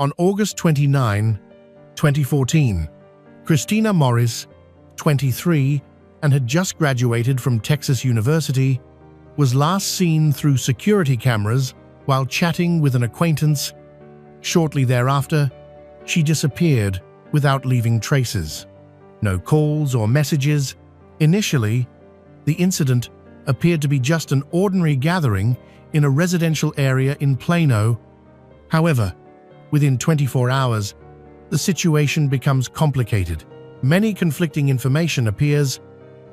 On August 29, 2014, Christina Morris, 23, and had just graduated from Texas University, was last seen through security cameras while chatting with an acquaintance. Shortly thereafter, she disappeared without leaving traces. No calls or messages. Initially, the incident appeared to be just an ordinary gathering in a residential area in Plano. However, within 24 hours, the situation becomes complicated. Many conflicting information appears,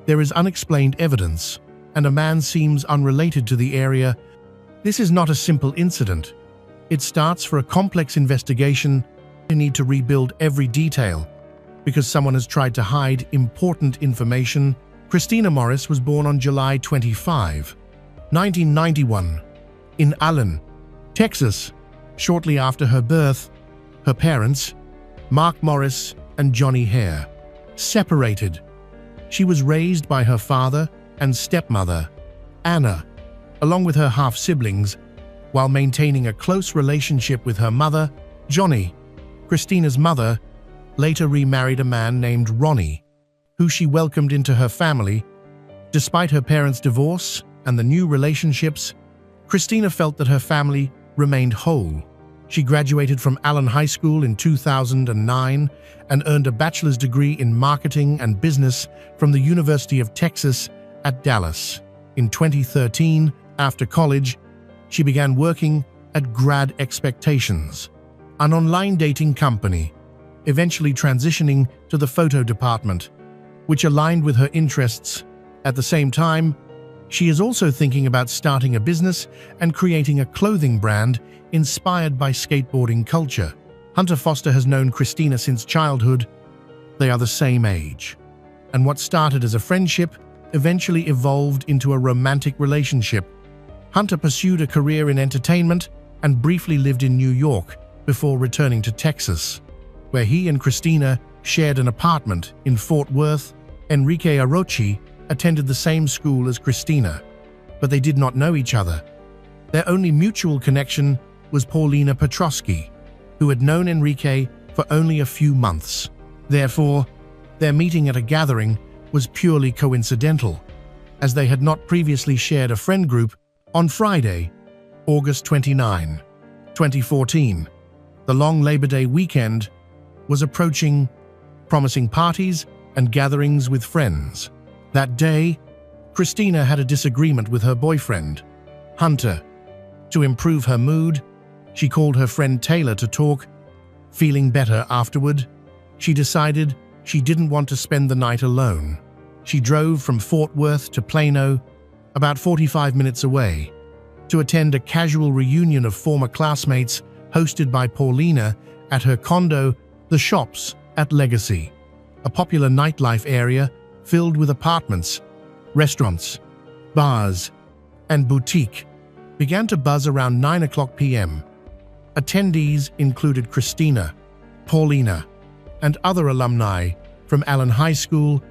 there is unexplained evidence, and a man seems unrelated to the area. This is not a simple incident. It starts for a complex investigation. You need to rebuild every detail because someone has tried to hide important information. Christina Morris was born on July 25, 1991, in Allen, Texas. Shortly after her birth, her parents, Mark Morris and Johnny Hare, separated. She was raised by her father and stepmother, Anna, along with her half-siblings, while maintaining a close relationship with her mother, Johnny. Christina's mother later remarried a man named Ronnie, who she welcomed into her family. Despite her parents' divorce and the new relationships, Christina felt that her family remained whole. She graduated from Allen High School in 2009 and earned a bachelor's degree in marketing and business from the University of Texas at Dallas. In 2013, after college, she began working at Grad Expectations, an online dating company, eventually transitioning to the photo department, which aligned with her interests. At the same time, she is also thinking about starting a business and creating a clothing brand inspired by skateboarding culture. Hunter Foster has known Christina since childhood. They are the same age, and what started as a friendship eventually evolved into a romantic relationship. Hunter pursued a career in entertainment and briefly lived in New York before returning to Texas, where he and Christina shared an apartment in Fort Worth. Enrique Arochi attended the same school as Christina, but they did not know each other. Their only mutual connection was Paulina Petrosky, who had known Enrique for only a few months. Therefore, their meeting at a gathering was purely coincidental, as they had not previously shared a friend group. On Friday, August 29, 2014, the long Labor Day weekend was approaching, promising parties and gatherings with friends. That day, Christina had a disagreement with her boyfriend, Hunter. To improve her mood, she called her friend Taylor to talk. Feeling better afterward, she decided she didn't want to spend the night alone. She drove from Fort Worth to Plano, about 45 minutes away, to attend a casual reunion of former classmates hosted by Paulina at her condo, The Shops at Legacy, a popular nightlife area filled with apartments, restaurants, bars, and boutique. Began to buzz around 9 p.m. Attendees included Christina, Paulina, and other alumni from Allen High School,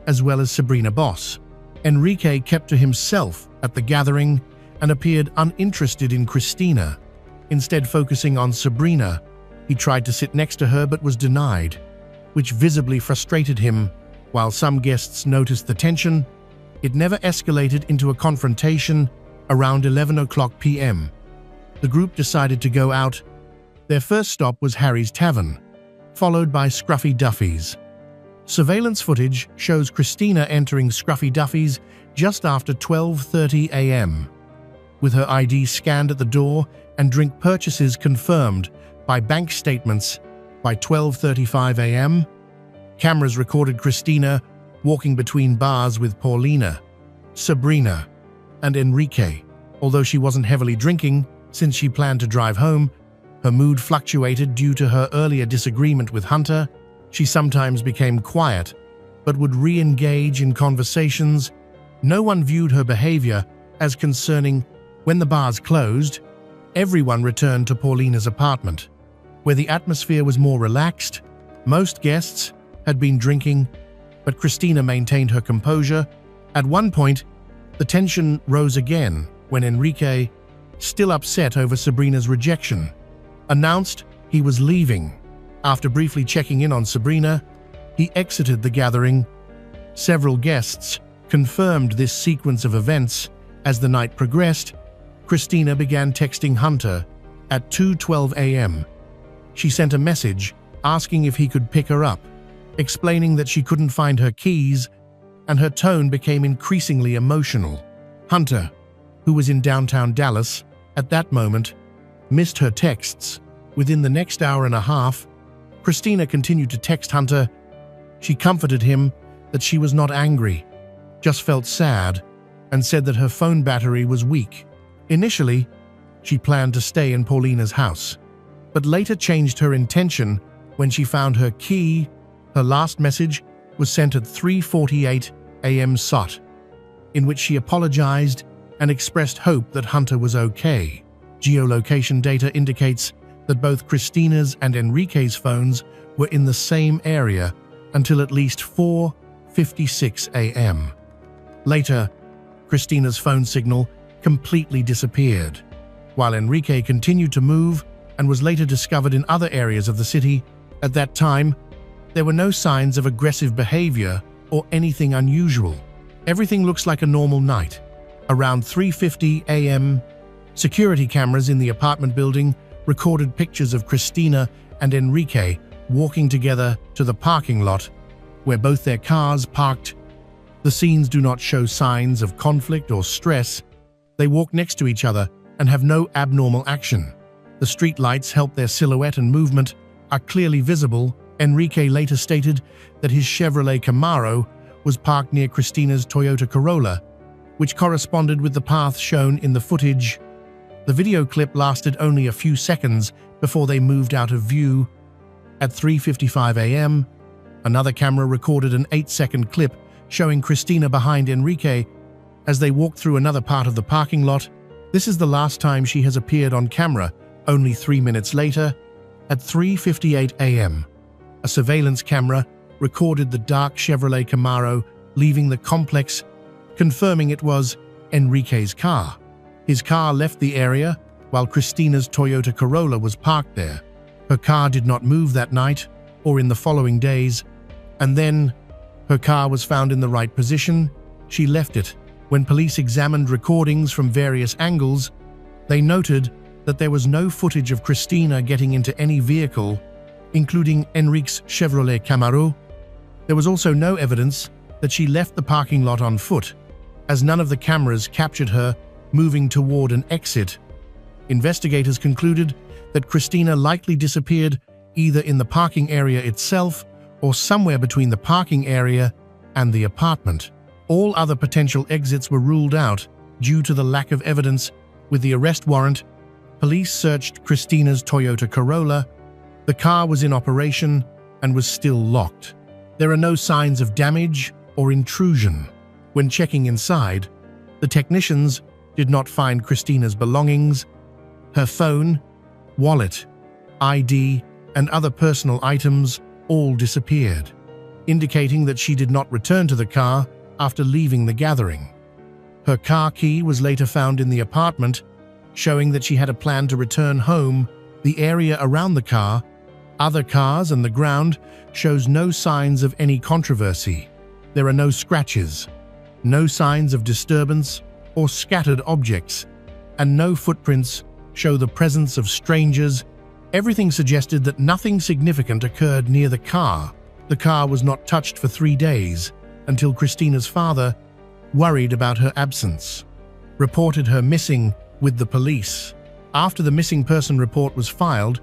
as well as Sabrina Boss. Enrique kept to himself at the gathering and appeared uninterested in Christina. Instead, focusing on Sabrina, he tried to sit next to her but was denied, which visibly frustrated him. While some guests noticed the tension, it never escalated into a confrontation. Around 11 p.m., the group decided to go out. Their first stop was Harry's Tavern, followed by Scruffy Duffy's. Surveillance footage shows Christina entering Scruffy Duffy's just after 12:30 a.m., with her ID scanned at the door and drink purchases confirmed by bank statements. By 12:35 a.m., cameras recorded Christina walking between bars with Paulina, Sabrina, and Enrique. Although she wasn't heavily drinking, since she planned to drive home, her mood fluctuated due to her earlier disagreement with Hunter. She sometimes became quiet, but would re-engage in conversations. No one viewed her behavior as concerning. When the bars closed, everyone returned to Paulina's apartment, where the atmosphere was more relaxed. Most guests had been drinking, but Christina maintained her composure. At one point, the tension rose again when Enrique, still upset over Sabrina's rejection, announced He was leaving. After briefly checking in on Sabrina, he exited the gathering. Several guests confirmed this sequence of events. As the night progressed, Christina began texting Hunter at 2:12 a.m. She sent a message asking if he could pick her up, explaining that she couldn't find her keys, and her tone became increasingly emotional. Hunter, who was in downtown Dallas at that moment, missed her texts. Within the next hour and a half, Christina continued to text Hunter. She comforted him that she was not angry, just felt sad, and said that her phone battery was weak. Initially, she planned to stay in Paulina's house, but later changed her intention when she found her key. Her last message was sent at 3:48 a.m. SOT, in which she apologized and expressed hope that Hunter was okay. Geolocation data indicates that both Christina's and Enrique's phones were in the same area until at least 4:56 a.m. Later, Christina's phone signal completely disappeared, while Enrique continued to move and was later discovered in other areas of the city. At that time, there were no signs of aggressive behavior or anything unusual. Everything looks like a normal night. Around 3:50 a.m., security cameras in the apartment building recorded pictures of Christina and Enrique walking together to the parking lot where both their cars parked. The scenes do not show signs of conflict or stress. They walk next to each other and have no abnormal action. The street lights help their silhouette, and movement are clearly visible. Enrique later stated that his Chevrolet Camaro was parked near Christina's Toyota Corolla, which corresponded with the path shown in the footage. The video clip lasted only a few seconds before they moved out of view. At 3:55 a.m., another camera recorded an 8-second clip showing Christina behind Enrique as they walked through another part of the parking lot. This is the last time she has appeared on camera. Only 3 minutes later, at 3:58 a.m., a surveillance camera recorded the dark Chevrolet Camaro leaving the complex, confirming it was Enrique's car. His car left the area while Christina's Toyota Corolla was parked there. Her car did not move that night or in the following days, and then her car was found in the right position. She left it. When police examined recordings from various angles, they noted that there was no footage of Christina getting into any vehicle, including Enrique's Chevrolet Camaro. There was also no evidence that she left the parking lot on foot, as none of the cameras captured her moving toward an exit. Investigators concluded that Christina likely disappeared either in the parking area itself or somewhere between the parking area and the apartment. All other potential exits were ruled out due to the lack of evidence. With the arrest warrant, police searched Christina's Toyota Corolla. The car was in operation and was still locked. There are no signs of damage or intrusion. When checking inside, the technicians did not find Christina's belongings. Her phone, wallet, ID, and other personal items all disappeared, indicating that she did not return to the car after leaving the gathering. Her car key was later found in the apartment, showing that she had a plan to return home. The area around the car, other cars, and the ground shows no signs of any controversy. There are no scratches, no signs of disturbance or scattered objects, and no footprints show the presence of strangers. Everything suggested that nothing significant occurred near the car. The car was not touched for 3 days until Christina's father, worried about her absence, reported her missing with the police. After the missing person report was filed,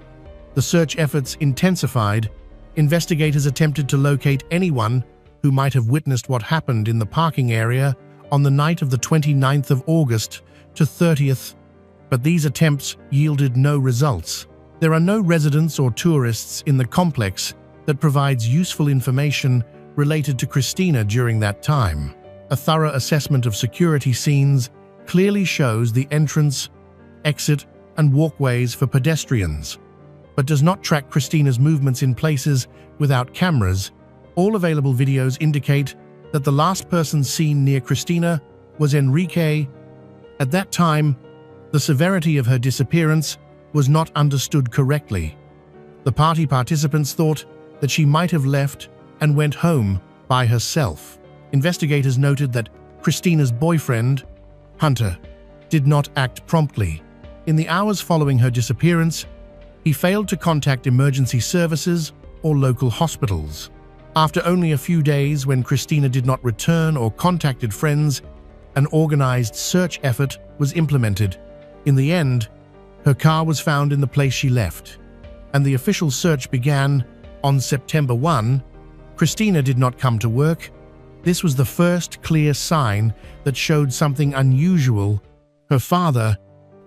the search efforts intensified. Investigators attempted to locate anyone who might have witnessed what happened in the parking area on the night of the 29th of August to 30th, but these attempts yielded no results. There are no residents or tourists in the complex that provides useful information related to Christina during that time. A thorough assessment of security scenes clearly shows the entrance, exit, and walkways for pedestrians, but does not track Christina's movements in places without cameras. All available videos indicate that the last person seen near Christina was Enrique. At that time, the severity of her disappearance was not understood correctly. The party participants thought that she might have left and went home by herself. Investigators noted that Christina's boyfriend, Hunter, did not act promptly. In the hours following her disappearance, he failed to contact emergency services or local hospitals. After only a few days, when Christina did not return or contacted friends, an organized search effort was implemented. In the end, her car was found in the place she left, and the official search began on September 1. Christina did not come to work. This was the first clear sign that showed something unusual. Her father,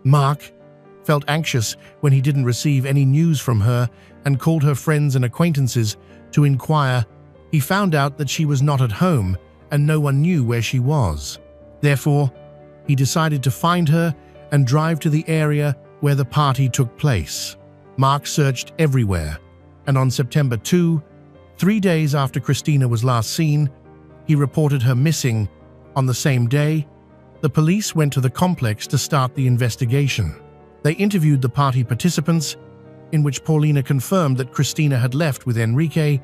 Mark, felt anxious when he didn't receive any news from her and called her friends and acquaintances to inquire. He found out that she was not at home and no one knew where she was. Therefore, he decided to find her and drive to the area where the party took place. Mark searched everywhere, and on September 2, 3 days after Christina was last seen, he reported her missing. On the same day, the police went to the complex to start the investigation. They interviewed the party participants, in which Paulina confirmed that Christina had left with Enrique.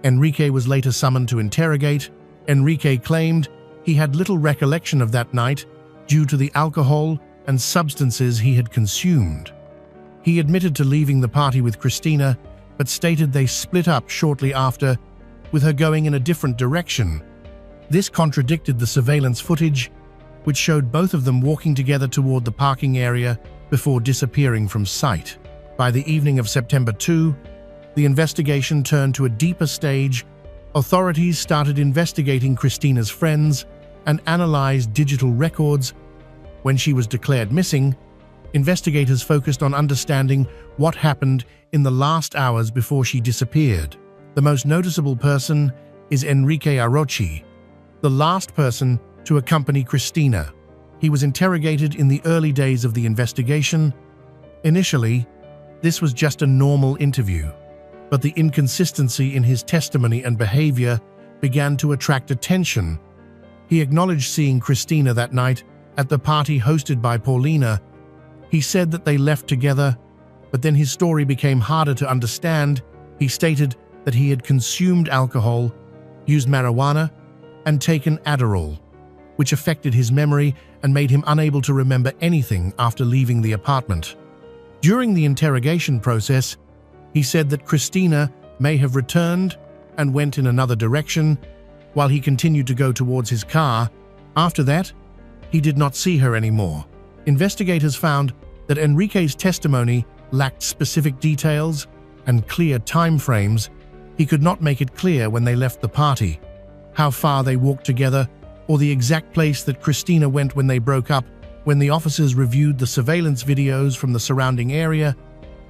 Enrique was later summoned to interrogate. Enrique claimed he had little recollection of that night due to the alcohol and substances he had consumed. He admitted to leaving the party with Christina, but stated they split up shortly after, with her going in a different direction. This contradicted the surveillance footage, which showed both of them walking together toward the parking area before disappearing from sight. By the evening of September 2, the investigation turned to a deeper stage. Authorities started investigating Christina's friends and analyzed digital records. When she was declared missing, investigators focused on understanding what happened in the last hours before she disappeared. The most noticeable person is Enrique Arrochi, the last person to accompany Christina. He was interrogated in the early days of the investigation. Initially, this was just a normal interview, but the inconsistency in his testimony and behavior began to attract attention. He acknowledged seeing Christina that night at the party hosted by Paulina. He said that they left together, but then his story became harder to understand. He stated that he had consumed alcohol, used marijuana, and taken Adderall, which affected his memory and made him unable to remember anything after leaving the apartment. During the interrogation process, he said that Christina may have returned and went in another direction while he continued to go towards his car. After that, he did not see her anymore. Investigators found that Enrique's testimony lacked specific details and clear time frames. He could not make it clear when they left the party, how far they walked together, or the exact place that Christina went when they broke up. When the officers reviewed the surveillance videos from the surrounding area,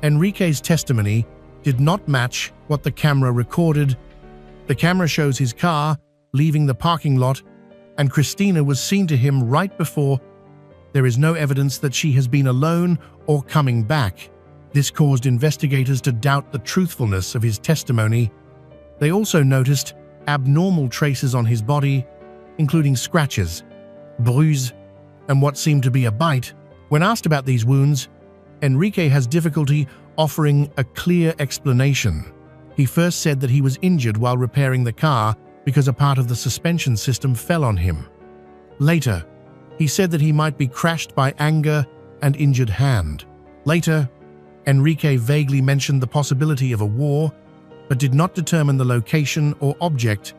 Enrique's testimony did not match what the camera recorded. The camera shows his car leaving the parking lot, and Christina was seen to him right before. There is no evidence that she has been alone or coming back. This caused investigators to doubt the truthfulness of his testimony. They also noticed abnormal traces on his body, including scratches, bruises, and what seemed to be a bite. When asked about these wounds, Enrique has difficulty offering a clear explanation. He first said that he was injured while repairing the car because a part of the suspension system fell on him. Later, he said that he might be crashed by anger and injured hand. Later, Enrique vaguely mentioned the possibility of a war, but did not determine the location or object.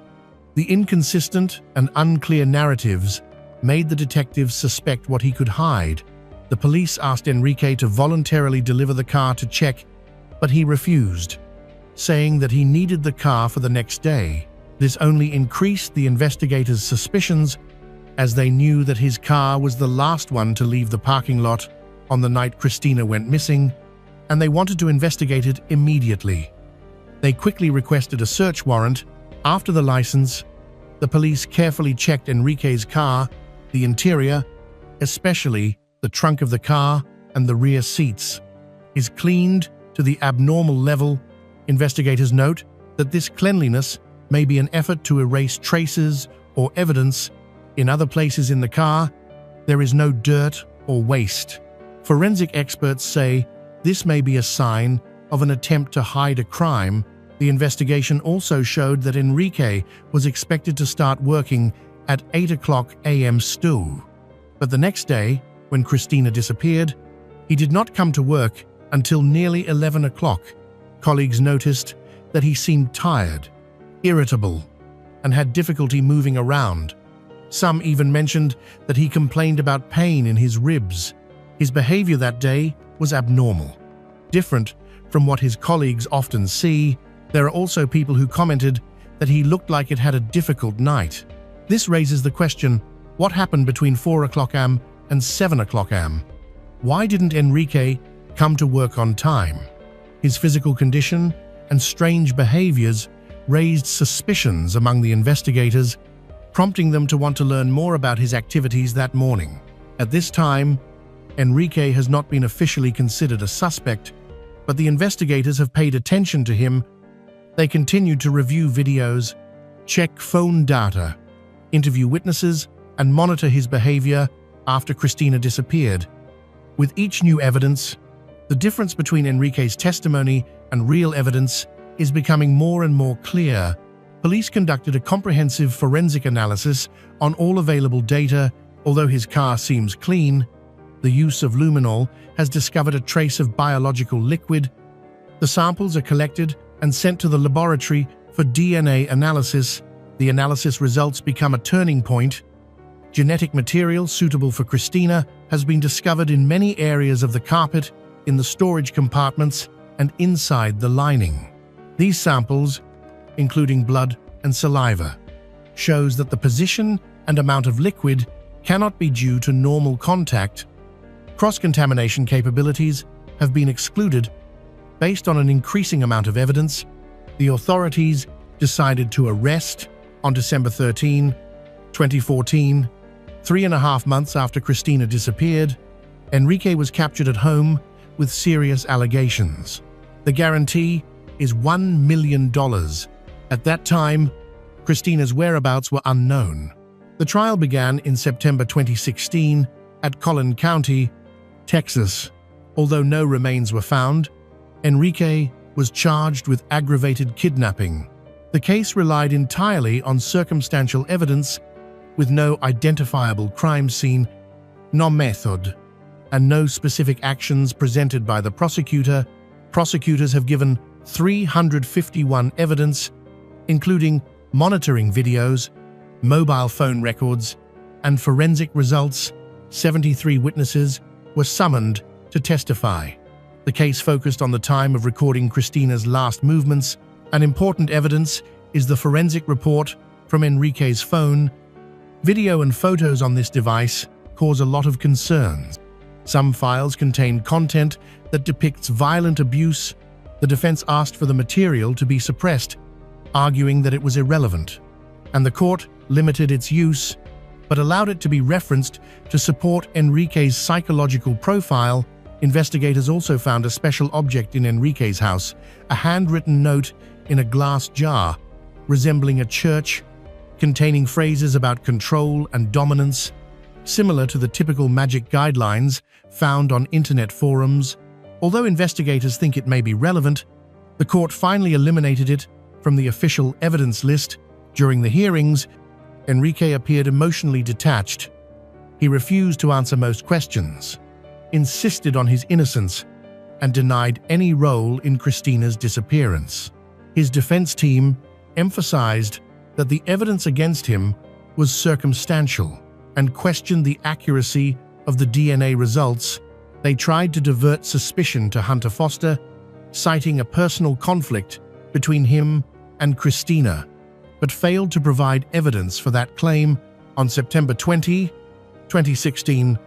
The inconsistent and unclear narratives made the detectives suspect what he could hide. The police asked Enrique to voluntarily deliver the car to check, but he refused, saying that he needed the car for the next day. This only increased the investigators' suspicions, as they knew that his car was the last one to leave the parking lot on the night Christina went missing, and they wanted to investigate it immediately. They quickly requested a search warrant. After the license, the police carefully checked Enrique's car, the interior, especially the trunk of the car and the rear seats, is cleaned to the abnormal level. Investigators note that this cleanliness may be an effort to erase traces or evidence. In other places in the car, there is no dirt or waste. Forensic experts say this may be a sign of an attempt to hide a crime, the investigation also showed that Enrique was expected to start working at 8 a.m. still. But the next day, when Cristina disappeared, he did not come to work until nearly 11 o'clock. Colleagues noticed that he seemed tired, irritable, and had difficulty moving around. Some even mentioned that he complained about pain in his ribs. His behavior that day was abnormal. Different from what his colleagues often see, there are also people who commented that he looked like it had a difficult night. This raises the question, what happened between 4 a.m. and 7 a.m.? Why didn't Enrique come to work on time? His physical condition and strange behaviors raised suspicions among the investigators, prompting them to want to learn more about his activities that morning. At this time, Enrique has not been officially considered a suspect, but the investigators have paid attention to him. They continued to review videos, check phone data, interview witnesses, and monitor his behavior after Cristina disappeared. With each new evidence, the difference between Enrique's testimony and real evidence is becoming more and more clear. Police conducted a comprehensive forensic analysis on all available data. Although his car seems clean, the use of luminol has discovered a trace of biological liquid. The samples are collected and sent to the laboratory for DNA analysis. The analysis results become a turning point. Genetic material suitable for Cristina has been discovered in many areas of the carpet, in the storage compartments, and inside the lining. These samples, including blood and saliva, shows that the position and amount of liquid cannot be due to normal contact. Cross-contamination capabilities have been excluded. Based on an increasing amount of evidence, the authorities decided to arrest on December 13, 2014, 3.5 months after Cristina disappeared. Enrique was captured at home with serious allegations. The guarantee is $1 million. At that time, Cristina's whereabouts were unknown. The trial began in September 2016 at Collin County, Texas. Although no remains were found, Enrique was charged with aggravated kidnapping. The case relied entirely on circumstantial evidence with no identifiable crime scene, no method, and no specific actions presented by the prosecutor. Prosecutors have given 351 evidence, including monitoring videos, mobile phone records, and forensic results. 73 witnesses were summoned to testify. The case focused on the time of recording Cristina's last movements. An important evidence is the forensic report from Enrique's phone. Video and photos on this device cause a lot of concerns. Some files contain content that depicts violent abuse. The defense asked for the material to be suppressed, arguing that it was irrelevant, and the court limited its use, but allowed it to be referenced to support Enrique's psychological profile. Investigators also found a special object in Enrique's house, a handwritten note in a glass jar, resembling a church, containing phrases about control and dominance, similar to the typical magic guidelines found on internet forums. Although investigators think it may be relevant, the court finally eliminated it from the official evidence list. During the hearings, Enrique appeared emotionally detached. He refused to answer most questions, insisted on his innocence, and denied any role in Cristina's disappearance. His defense team emphasized that the evidence against him was circumstantial and questioned the accuracy of the DNA results. They tried to divert suspicion to Hunter Foster, citing a personal conflict between him and Cristina, but failed to provide evidence for that claim. On September 20, 2016,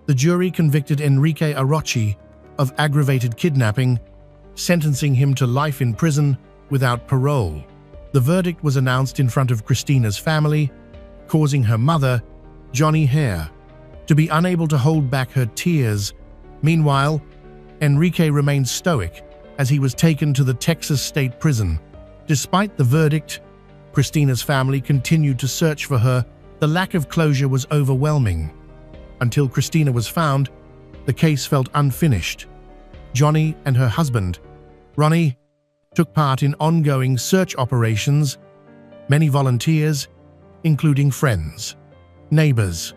the jury convicted Enrique Arrochi of aggravated kidnapping, sentencing him to life in prison without parole. The verdict was announced in front of Cristina's family, causing her mother, Johnny Hare, to be unable to hold back her tears. Meanwhile, Enrique remained stoic as he was taken to the Texas State Prison. Despite the verdict, Cristina's family continued to search for her. The lack of closure was overwhelming. Until Cristina was found, the case felt unfinished. Johnny and her husband Ronnie took part in ongoing search operations. Many volunteers, including friends, neighbors,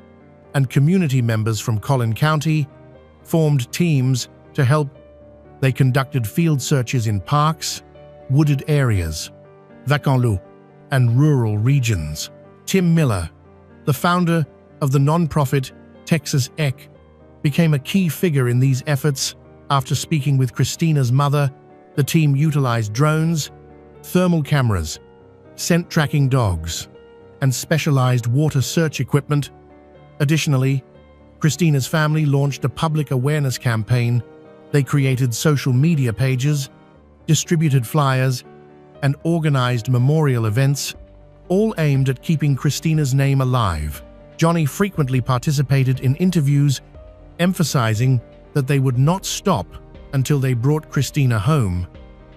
and community members from Collin County, formed teams to help. They conducted field searches in parks, wooded areas, vacants and rural regions. Tim Miller, the founder of the nonprofit Texas EC, became a key figure in these efforts. After speaking with Christina's mother, the team utilized drones, thermal cameras, scent tracking dogs, and specialized water search equipment. Additionally, Christina's family launched a public awareness campaign. They created social media pages, distributed flyers, and organized memorial events, all aimed at keeping Christina's name alive. Johnny frequently participated in interviews, emphasizing that they would not stop until they brought Christina home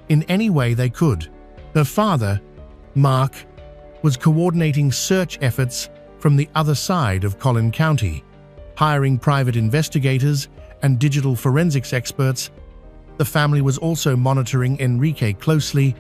in any way they could. Her father, Mark, was coordinating search efforts from the other side of Collin County, hiring private investigators and digital forensics experts. The family was also monitoring Enrique closely,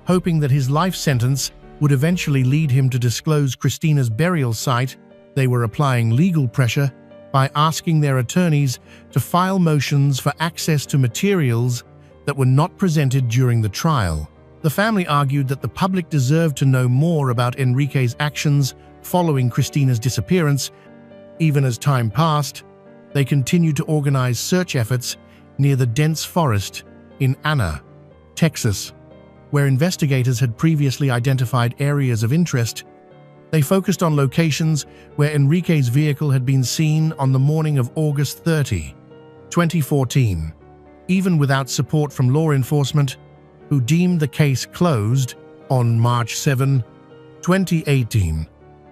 hoping that his life sentence would eventually lead him to disclose Christina's burial site. They were applying legal pressure by asking their attorneys to file motions for access to materials that were not presented during the trial. The family argued that the public deserved to know more about Enrique's actions following Christina's disappearance. Even as time passed, they continued to organize search efforts near the dense forest in Anna, Texas, where investigators had previously identified areas of interest. They focused on locations where Enrique's vehicle had been seen on the morning of August 30, 2014. Even without support from law enforcement, who deemed the case closed on March 7, 2018,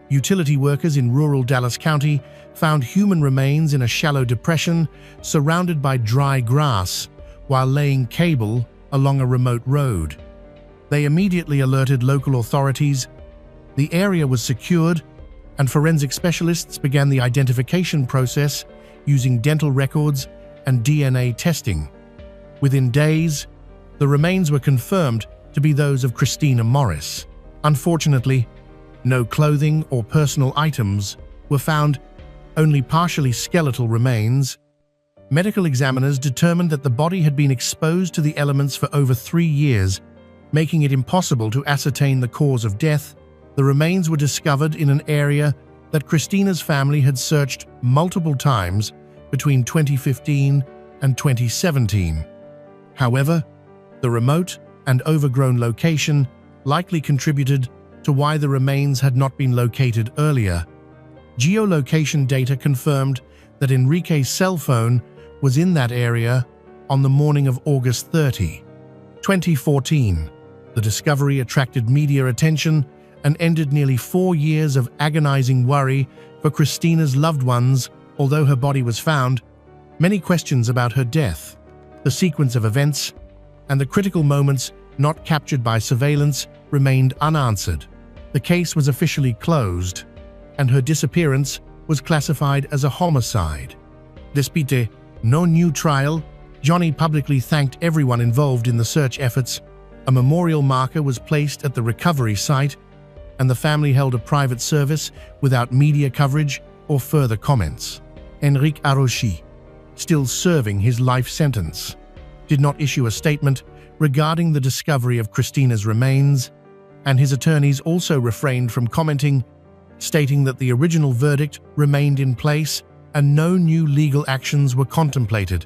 utility workers in rural Dallas County found human remains in a shallow depression surrounded by dry grass while laying cable along a remote road. They immediately alerted local authorities. The area was secured, and forensic specialists began the identification process using dental records and DNA testing. Within days, the remains were confirmed to be those of Christina Morris. Unfortunately, no clothing or personal items were found, only partially skeletal remains. Medical examiners determined that the body had been exposed to the elements for over 3 years, making it impossible to ascertain the cause of death. The remains were discovered in an area that Christina's family had searched multiple times between 2015 and 2017. However, the remote and overgrown location likely contributed to why the remains had not been located earlier. Geolocation data confirmed that Enrique's cell phone was in that area on the morning of August 30, 2014. The discovery attracted media attention and ended nearly 4 years of agonizing worry for Christina's loved ones. Although her body was found, many questions about her death, the sequence of events, and the critical moments not captured by surveillance remained unanswered. The case was officially closed, and her disappearance was classified as a homicide. Despite no new trial, Johnny publicly thanked everyone involved in the search efforts. A memorial marker was placed at the recovery site, and the family held a private service without media coverage or further comments. Enrique Aroshi, still serving his life sentence, did not issue a statement regarding the discovery of Christina's remains, and his attorneys also refrained from commenting, stating that the original verdict remained in place and no new legal actions were contemplated.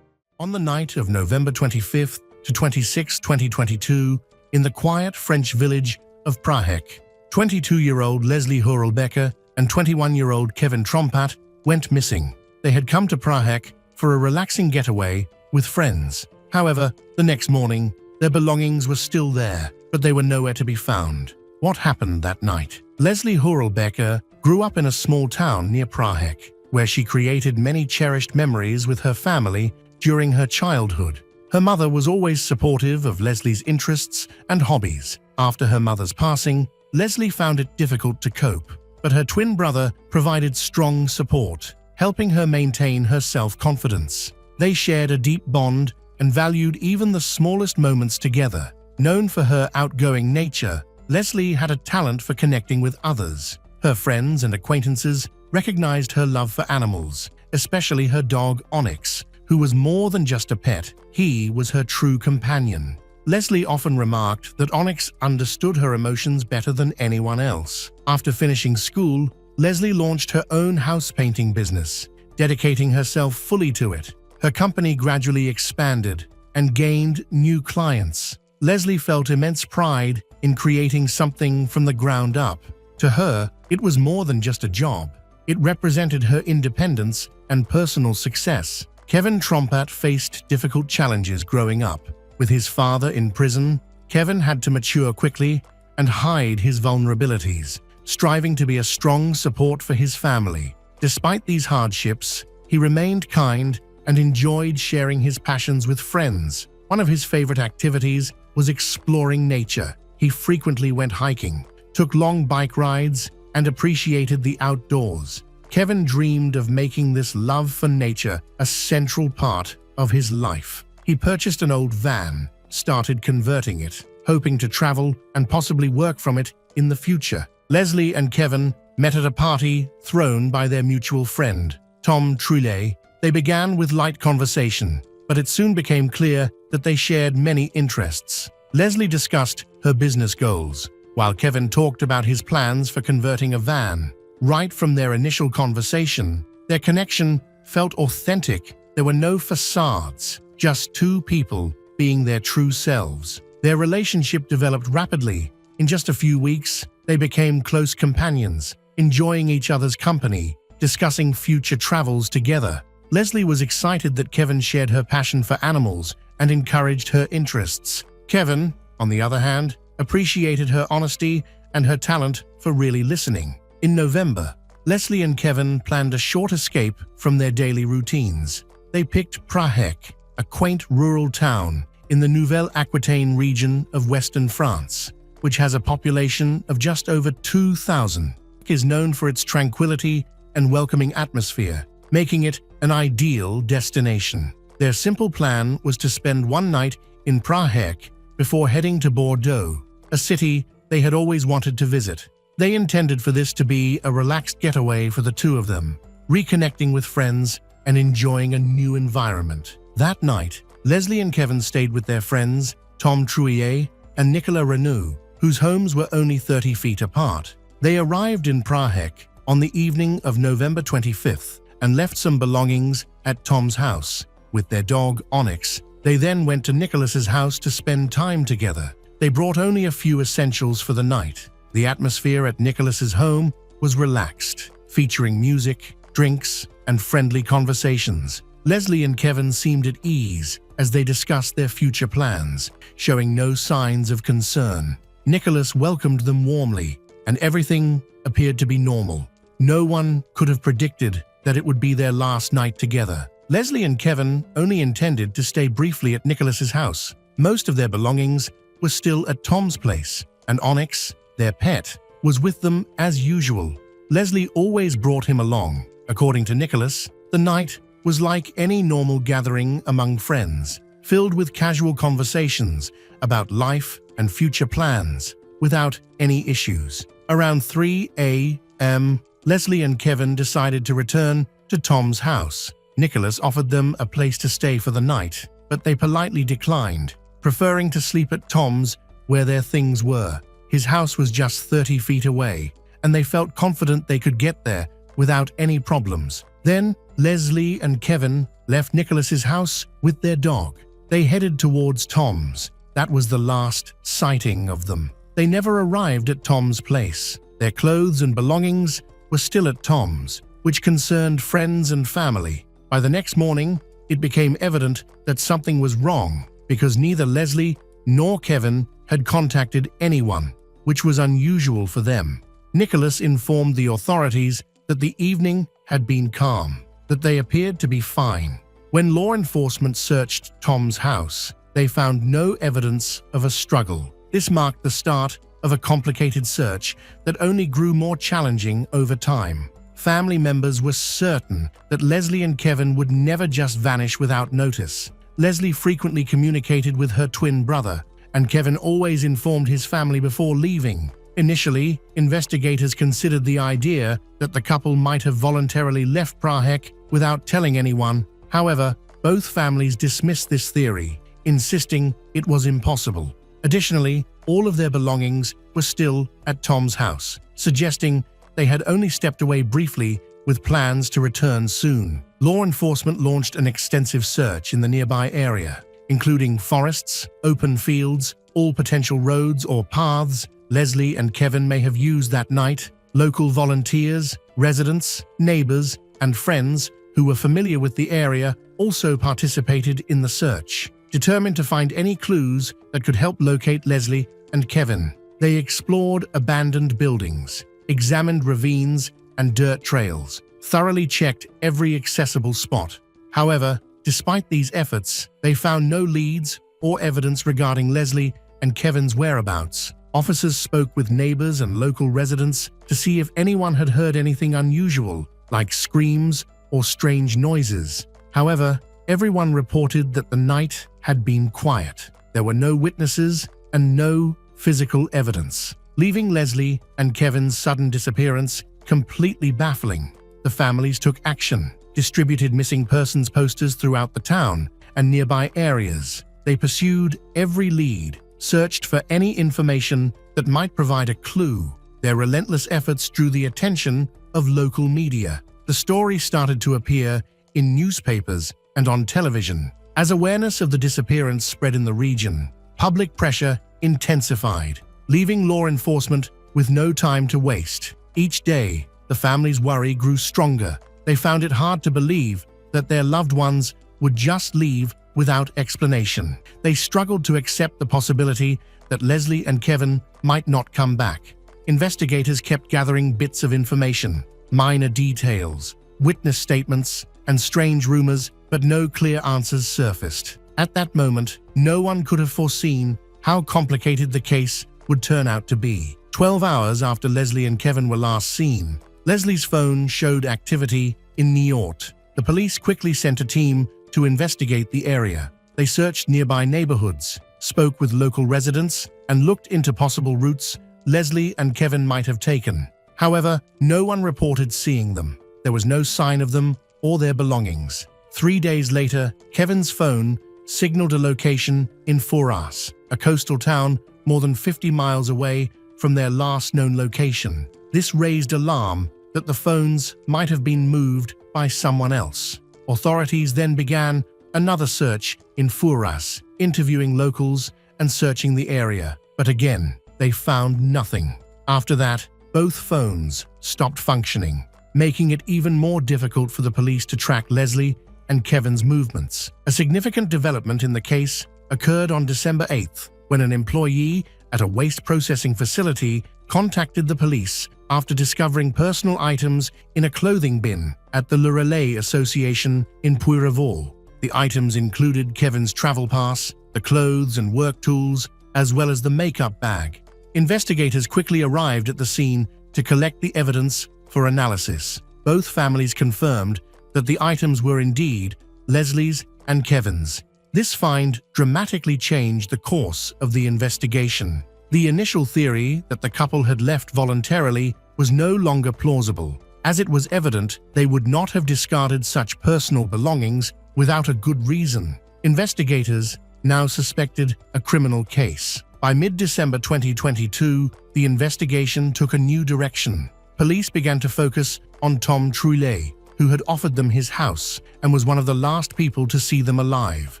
On the night of November 25 to 26, 2022, in the quiet French village of Prahek, 22-year-old Leslie Horrelbecker and 21-year-old Kevin Trompat went missing. They had come to Prahek for a relaxing getaway with friends. However, the next morning, their belongings were still there, but they were nowhere to be found. What happened that night? Leslie Horrelbecker grew up in a small town near Prahek, where she created many cherished memories with her family during her childhood. Her mother was always supportive of Leslie's interests and hobbies. After her mother's passing, Leslie found it difficult to cope, but her twin brother provided strong support, helping her maintain her self-confidence. They shared a deep bond, and valued even the smallest moments together. Known for her outgoing nature, Leslie had a talent for connecting with others. Her friends and acquaintances recognized her love for animals, especially her dog Onyx, who was more than just a pet. He was her true companion. Leslie often remarked that Onyx understood her emotions better than anyone else. After finishing school, Leslie launched her own house painting business, dedicating herself fully to it. Her company gradually expanded and gained new clients. Leslie felt immense pride in creating something from the ground up. To her, it was more than just a job. It represented her independence and personal success. Kevin Trompat faced difficult challenges growing up. With his father in prison, Kevin had to mature quickly and hide his vulnerabilities, striving to be a strong support for his family. Despite these hardships, he remained kind and enjoyed sharing his passions with friends. One of his favorite activities was exploring nature. He frequently went hiking, took long bike rides, and appreciated the outdoors. Kevin dreamed of making this love for nature a central part of his life. He purchased an old van, started converting it, hoping to travel and possibly work from it in the future. Leslie and Kevin met at a party thrown by their mutual friend, Tom Trullet. They began with light conversation, but it soon became clear that they shared many interests. Leslie discussed her business goals, while Kevin talked about his plans for converting a van. Right from their initial conversation, their connection felt authentic. There were no facades, just two people being their true selves. Their relationship developed rapidly. In just a few weeks, they became close companions, enjoying each other's company, discussing future travels together. Leslie was excited that Kevin shared her passion for animals and encouraged her interests. Kevin, on the other hand, appreciated her honesty and her talent for really listening. In November, Leslie and Kevin planned a short escape from their daily routines. They picked Prahec, a quaint rural town in the Nouvelle-Aquitaine region of western France, which has a population of just over 2,000. It is known for its tranquility and welcoming atmosphere, making it an ideal destination. Their simple plan was to spend one night in Prahec before heading to Bordeaux, a city they had always wanted to visit. They intended for this to be a relaxed getaway for the two of them, reconnecting with friends and enjoying a new environment. That night, Leslie and Kevin stayed with their friends, Tom Trullet and Nicolas Renaud, whose homes were only 30 feet apart. They arrived in Prahec on the evening of November 25th and left some belongings at Tom's house. With their dog Onyx, they then went to Nicholas's house to spend time together. They brought only a few essentials for the night. The atmosphere at Nicholas's home was relaxed, featuring music, drinks, and friendly conversations. Leslie and Kevin seemed at ease as they discussed their future plans, showing no signs of concern. Nicholas welcomed them warmly, and everything appeared to be normal. No one could have predicted that it would be their last night together. Leslie and Kevin only intended to stay briefly at Nicholas's house. Most of their belongings were still at Tom's place, and Onyx, their pet, was with them as usual. Leslie always brought him along. According to Nicholas, the night was like any normal gathering among friends, filled with casual conversations about life and future plans, without any issues. Around 3 a.m., Leslie and Kevin decided to return to Tom's house. Nicholas offered them a place to stay for the night, but they politely declined, preferring to sleep at Tom's where their things were. His house was just 30 feet away, and they felt confident they could get there without any problems. Then, Leslie and Kevin left Nicholas's house with their dog. They headed towards Tom's. That was the last sighting of them. They never arrived at Tom's place. Their clothes and belongings were still at Tom's, which concerned friends and family. By the next morning, it became evident that something was wrong because neither Leslie nor Kevin had contacted anyone, which was unusual for them. Nicholas informed the authorities that the evening had been calm, that they appeared to be fine. When law enforcement searched Tom's house, they found no evidence of a struggle. This marked the start of a complicated search that only grew more challenging over time. Family members were certain that Leslie and Kevin would never just vanish without notice. Leslie frequently communicated with her twin brother, and Kevin always informed his family before leaving. Initially, investigators considered the idea that the couple might have voluntarily left Prague without telling anyone. However, both families dismissed this theory, insisting it was impossible. Additionally, all of their belongings were still at Tom's house, suggesting they had only stepped away briefly with plans to return soon. Law enforcement launched an extensive search in the nearby area, including forests, open fields, all potential roads or paths Leslie and Kevin may have used that night. Local volunteers, residents, neighbors, and friends who were familiar with the area also participated in the search, determined to find any clues that could help locate Leslie and Kevin. They explored abandoned buildings, examined ravines and dirt trails, thoroughly checked every accessible spot. However, despite these efforts, they found no leads or evidence regarding Leslie and Kevin's whereabouts. Officers spoke with neighbors and local residents to see if anyone had heard anything unusual, like screams or strange noises. However, everyone reported that the night had been quiet. There were no witnesses and no physical evidence, leaving Leslie and Kevin's sudden disappearance completely baffling. The families took action, distributed missing persons posters throughout the town and nearby areas. They pursued every lead, searched for any information that might provide a clue. Their relentless efforts drew the attention of local media. The story started to appear in newspapers and on television. As awareness of the disappearance spread in the region, public pressure intensified, leaving law enforcement with no time to waste. Each day, the family's worry grew stronger. They found it hard to believe that their loved ones would just leave without explanation. They struggled to accept the possibility that Leslie and Kevin might not come back. Investigators kept gathering bits of information, minor details, witness statements, and strange rumors, but no clear answers surfaced. At that moment, no one could have foreseen how complicated the case would turn out to be. 12 hours after Leslie and Kevin were last seen, Leslie's phone showed activity in Niort. The police quickly sent a team to investigate the area. They searched nearby neighborhoods, spoke with local residents, and looked into possible routes Leslie and Kevin might have taken. However, no one reported seeing them. There was no sign of them or their belongings. 3 days later, Kevin's phone signaled a location in Fouras, a coastal town more than 50 miles away from their last known location. This raised alarm that the phones might have been moved by someone else. Authorities then began another search in Fouras, interviewing locals and searching the area. But again, they found nothing. After that, both phones stopped functioning, making it even more difficult for the police to track Leslie and Kevin's movements. A significant development in the case occurred on December 8th, when an employee at a waste processing facility contacted the police after discovering personal items in a clothing bin at the Le Relais Association in Puy-Revaux. The items included Kevin's travel pass, the clothes and work tools, as well as the makeup bag. Investigators quickly arrived at the scene to collect the evidence for analysis. Both families confirmed that the items were indeed Leslie's and Kevin's. This find dramatically changed the course of the investigation. The initial theory that the couple had left voluntarily was no longer plausible, as it was evident they would not have discarded such personal belongings without a good reason. Investigators now suspected a criminal case. By mid-December 2022, the investigation took a new direction. Police began to focus on Tom Trullet, who had offered them his house and was one of the last people to see them alive.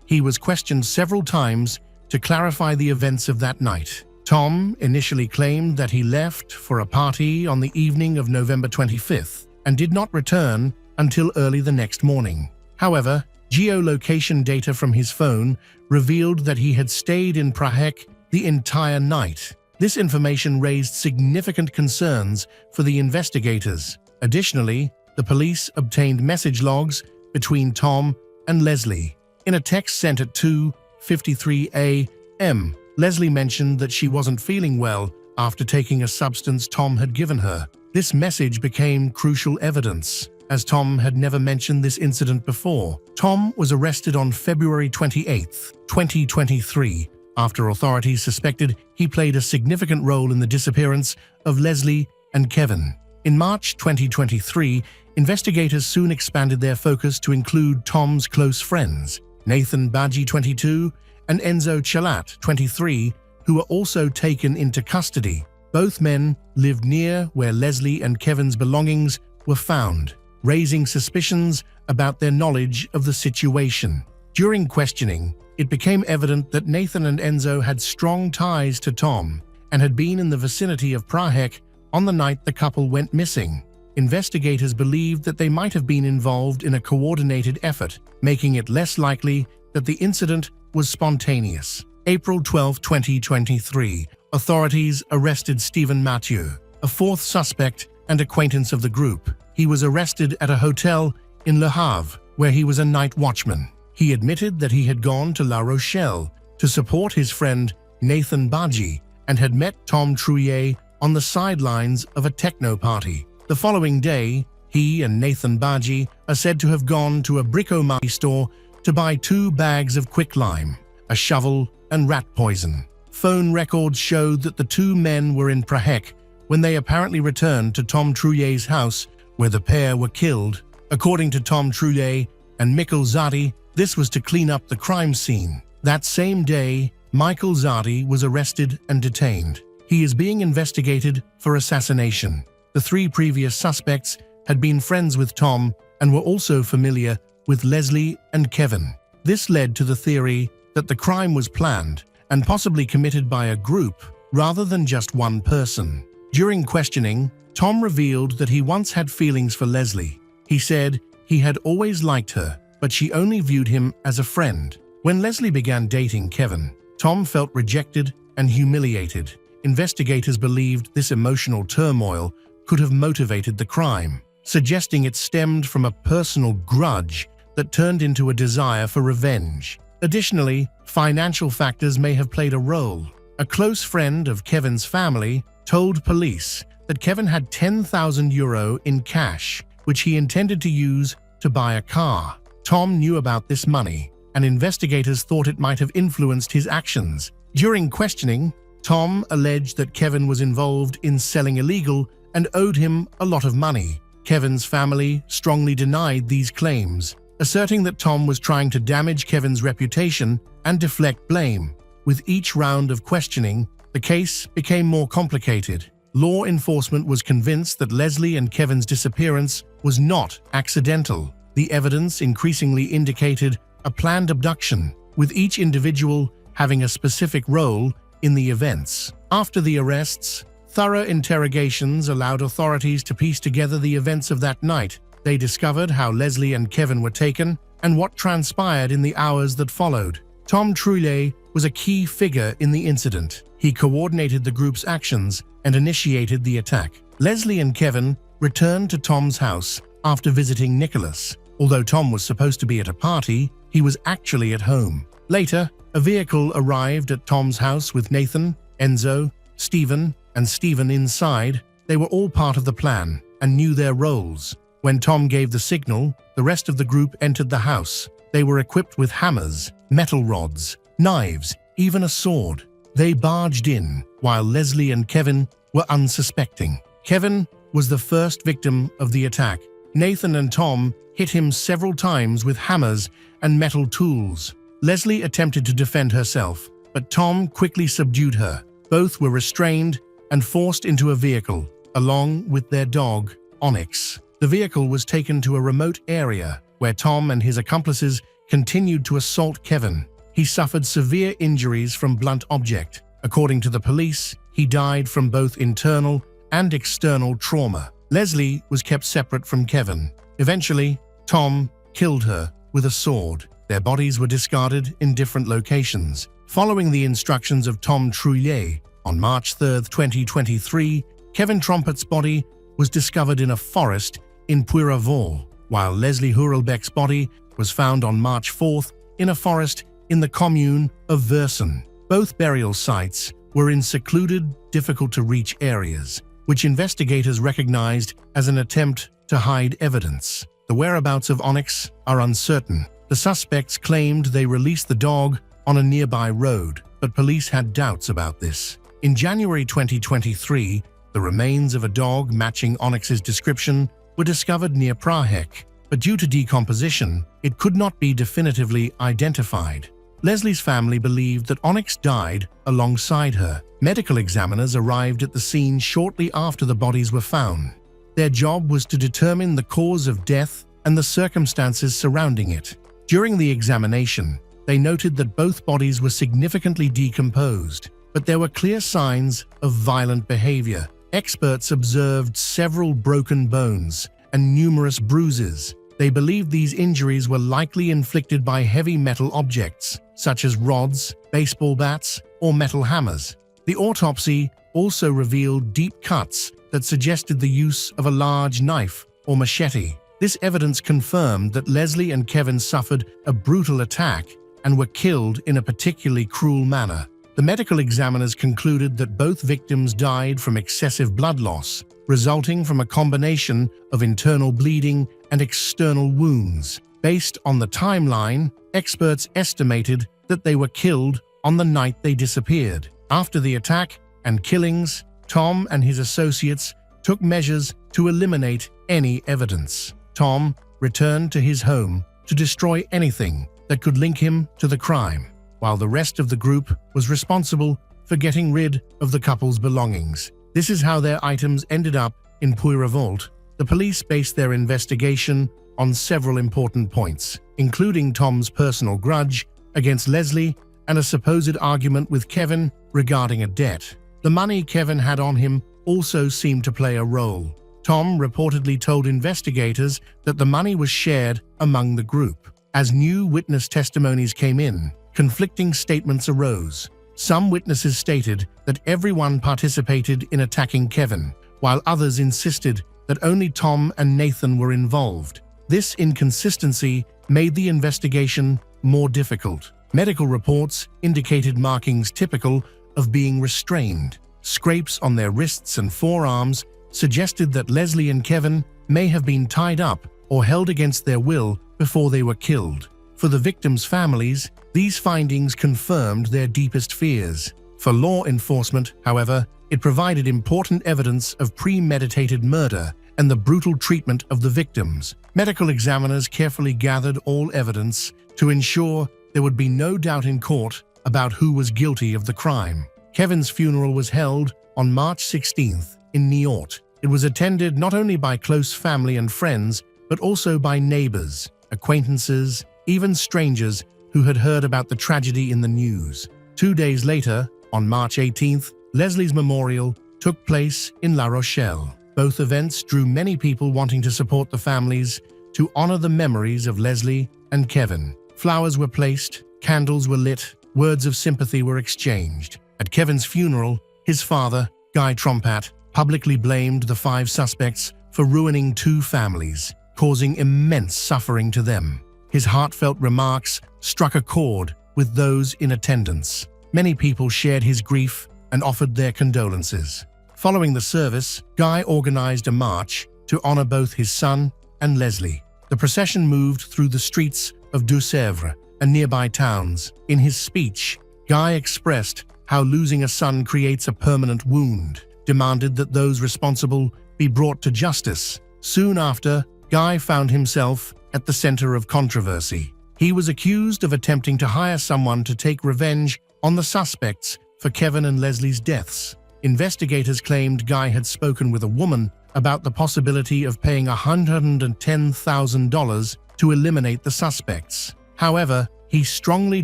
He was questioned several times to clarify the events of that night. Tom initially claimed that he left for a party on the evening of November 25th and did not return until early the next morning. However, geolocation data from his phone revealed that he had stayed in Prague the entire night. This information raised significant concerns for the investigators. Additionally, the police obtained message logs between Tom and Leslie. In a text sent at 2:53 a.m., Leslie mentioned that she wasn't feeling well after taking a substance Tom had given her. This message became crucial evidence, as Tom had never mentioned this incident before. Tom was arrested on February 28, 2023, after authorities suspected he played a significant role in the disappearance of Leslie and Kevin. In March 2023, investigators soon expanded their focus to include Tom's close friends, Nathan Baji, 22, and Enzo Chalat, 23, who were also taken into custody. Both men lived near where Leslie and Kevin's belongings were found, raising suspicions about their knowledge of the situation. During questioning, it became evident that Nathan and Enzo had strong ties to Tom and had been in the vicinity of Prague on the night the couple went missing. Investigators believed that they might have been involved in a coordinated effort, making it less likely that the incident was spontaneous. April 12, 2023, authorities arrested Stephen Mathieu, a fourth suspect and acquaintance of the group. He was arrested at a hotel in Le Havre, where he was a night watchman. He admitted that he had gone to La Rochelle to support his friend Nathan Baji and had met Tom Trouillet on the sidelines of a techno party. The following day, he and Nathan Baji are said to have gone to a bricolage store to buy 2 bags of quicklime, a shovel, and rat poison. Phone records showed that the 2 men were in Prague when they apparently returned to Tom Trouillet's house, where the pair were killed. According to Tom Trouillet and Michael Zadi, this was to clean up the crime scene. That same day, Michael Zadi was arrested and detained. He is being investigated for assassination. The 3 previous suspects had been friends with Tom and were also familiar with Leslie and Kevin. This led to the theory that the crime was planned and possibly committed by a group rather than just one person. During questioning, Tom revealed that he once had feelings for Leslie. He said he had always liked her, but she only viewed him as a friend. When Leslie began dating Kevin, Tom felt rejected and humiliated. Investigators believed this emotional turmoil could have motivated the crime, suggesting it stemmed from a personal grudge that turned into a desire for revenge. Additionally, financial factors may have played a role. A close friend of Kevin's family told police that Kevin had €10,000 in cash, which he intended to use to buy a car. Tom knew about this money, and investigators thought it might have influenced his actions. During questioning, Tom alleged that Kevin was involved in selling illegal and owed him a lot of money. Kevin's family strongly denied these claims, asserting that Tom was trying to damage Kevin's reputation and deflect blame. With each round of questioning, the case became more complicated. Law enforcement was convinced that Leslie and Kevin's disappearance was not accidental. The evidence increasingly indicated a planned abduction, with each individual having a specific role in the events. After the arrests, thorough interrogations allowed authorities to piece together the events of that night. They discovered how Leslie and Kevin were taken and what transpired in the hours that followed. Tom Trouillet was a key figure in the incident. He coordinated the group's actions and initiated the attack. Leslie and Kevin returned to Tom's house after visiting Nicholas. Although Tom was supposed to be at a party, he was actually at home. Later, a vehicle arrived at Tom's house with Nathan, Enzo, Stephen, and Stephen inside. They were all part of the plan and knew their roles. When Tom gave the signal, the rest of the group entered the house. They were equipped with hammers, metal rods, knives, even a sword. They barged in, while Leslie and Kevin were unsuspecting. Kevin was the first victim of the attack. Nathan and Tom hit him several times with hammers and metal tools. Leslie attempted to defend herself, but Tom quickly subdued her. Both were restrained and forced into a vehicle, along with their dog, Onyx. The vehicle was taken to a remote area where Tom and his accomplices continued to assault Kevin. He suffered severe injuries from blunt object. According to the police, he died from both internal and external trauma. Leslie was kept separate from Kevin. Eventually, Tom killed her with a sword. Their bodies were discarded in different locations. Following the instructions of Tom Trouillet, on March 3, 2023, Kevin Trompett's body was discovered in a forest in Puy-Ravaux, while Leslie Hurlbeck's body was found on March 4th in a forest in the commune of Verson. Both burial sites were in secluded, difficult-to-reach areas, which investigators recognized as an attempt to hide evidence. The whereabouts of Onyx are uncertain. The suspects claimed they released the dog on a nearby road, but police had doubts about this. In January 2023, the remains of a dog matching Onyx's description were discovered near Prague, but due to decomposition, it could not be definitively identified. Leslie's family believed that Onyx died alongside her. Medical examiners arrived at the scene shortly after the bodies were found. Their job was to determine the cause of death and the circumstances surrounding it. During the examination, they noted that both bodies were significantly decomposed, but there were clear signs of violent behavior. Experts observed several broken bones and numerous bruises. They believed these injuries were likely inflicted by heavy metal objects, such as rods, baseball bats, or metal hammers. The autopsy also revealed deep cuts that suggested the use of a large knife or machete. This evidence confirmed that Leslie and Kevin suffered a brutal attack and were killed in a particularly cruel manner. The medical examiners concluded that both victims died from excessive blood loss, resulting from a combination of internal bleeding and external wounds. Based on the timeline, experts estimated that they were killed on the night they disappeared. After the attack and killings, Tom and his associates took measures to eliminate any evidence. Tom returned to his home to destroy anything that could link him to the crime, while the rest of the group was responsible for getting rid of the couple's belongings. This is how their items ended up in Puira Vault. The police based their investigation on several important points, including Tom's personal grudge against Leslie and a supposed argument with Kevin regarding a debt. The money Kevin had on him also seemed to play a role. Tom reportedly told investigators that the money was shared among the group. As new witness testimonies came in, conflicting statements arose. Some witnesses stated that everyone participated in attacking Kevin, while others insisted that only Tom and Nathan were involved. This inconsistency made the investigation more difficult. Medical reports indicated markings typical of being restrained. Scrapes on their wrists and forearms suggested that Leslie and Kevin may have been tied up or held against their will before they were killed. For the victims' families, these findings confirmed their deepest fears. For law enforcement, however, it provided important evidence of premeditated murder and the brutal treatment of the victims. Medical examiners carefully gathered all evidence to ensure there would be no doubt in court about who was guilty of the crime. Kevin's funeral was held on March 16th in Niort. It was attended not only by close family and friends, but also by neighbors, acquaintances, even strangers who had heard about the tragedy in the news. 2 days later, on March 18th, Leslie's memorial took place in La Rochelle. Both events drew many people wanting to support the families to honor the memories of Leslie and Kevin. Flowers were placed, candles were lit, words of sympathy were exchanged. At Kevin's funeral, his father, Guy Trompat, publicly blamed the 5 suspects for ruining 2 families, causing immense suffering to them. His heartfelt remarks struck a chord with those in attendance. Many people shared his grief and offered their condolences. Following the service, Guy organized a march to honor both his son and Leslie. The procession moved through the streets of Deux-Sèvres and nearby towns. In his speech, Guy expressed how losing a son creates a permanent wound, demanded that those responsible be brought to justice. Soon after, Guy found himself at the center of controversy. He was accused of attempting to hire someone to take revenge on the suspects for Kevin and Leslie's deaths. Investigators claimed Guy had spoken with a woman about the possibility of paying $110,000 to eliminate the suspects. However, he strongly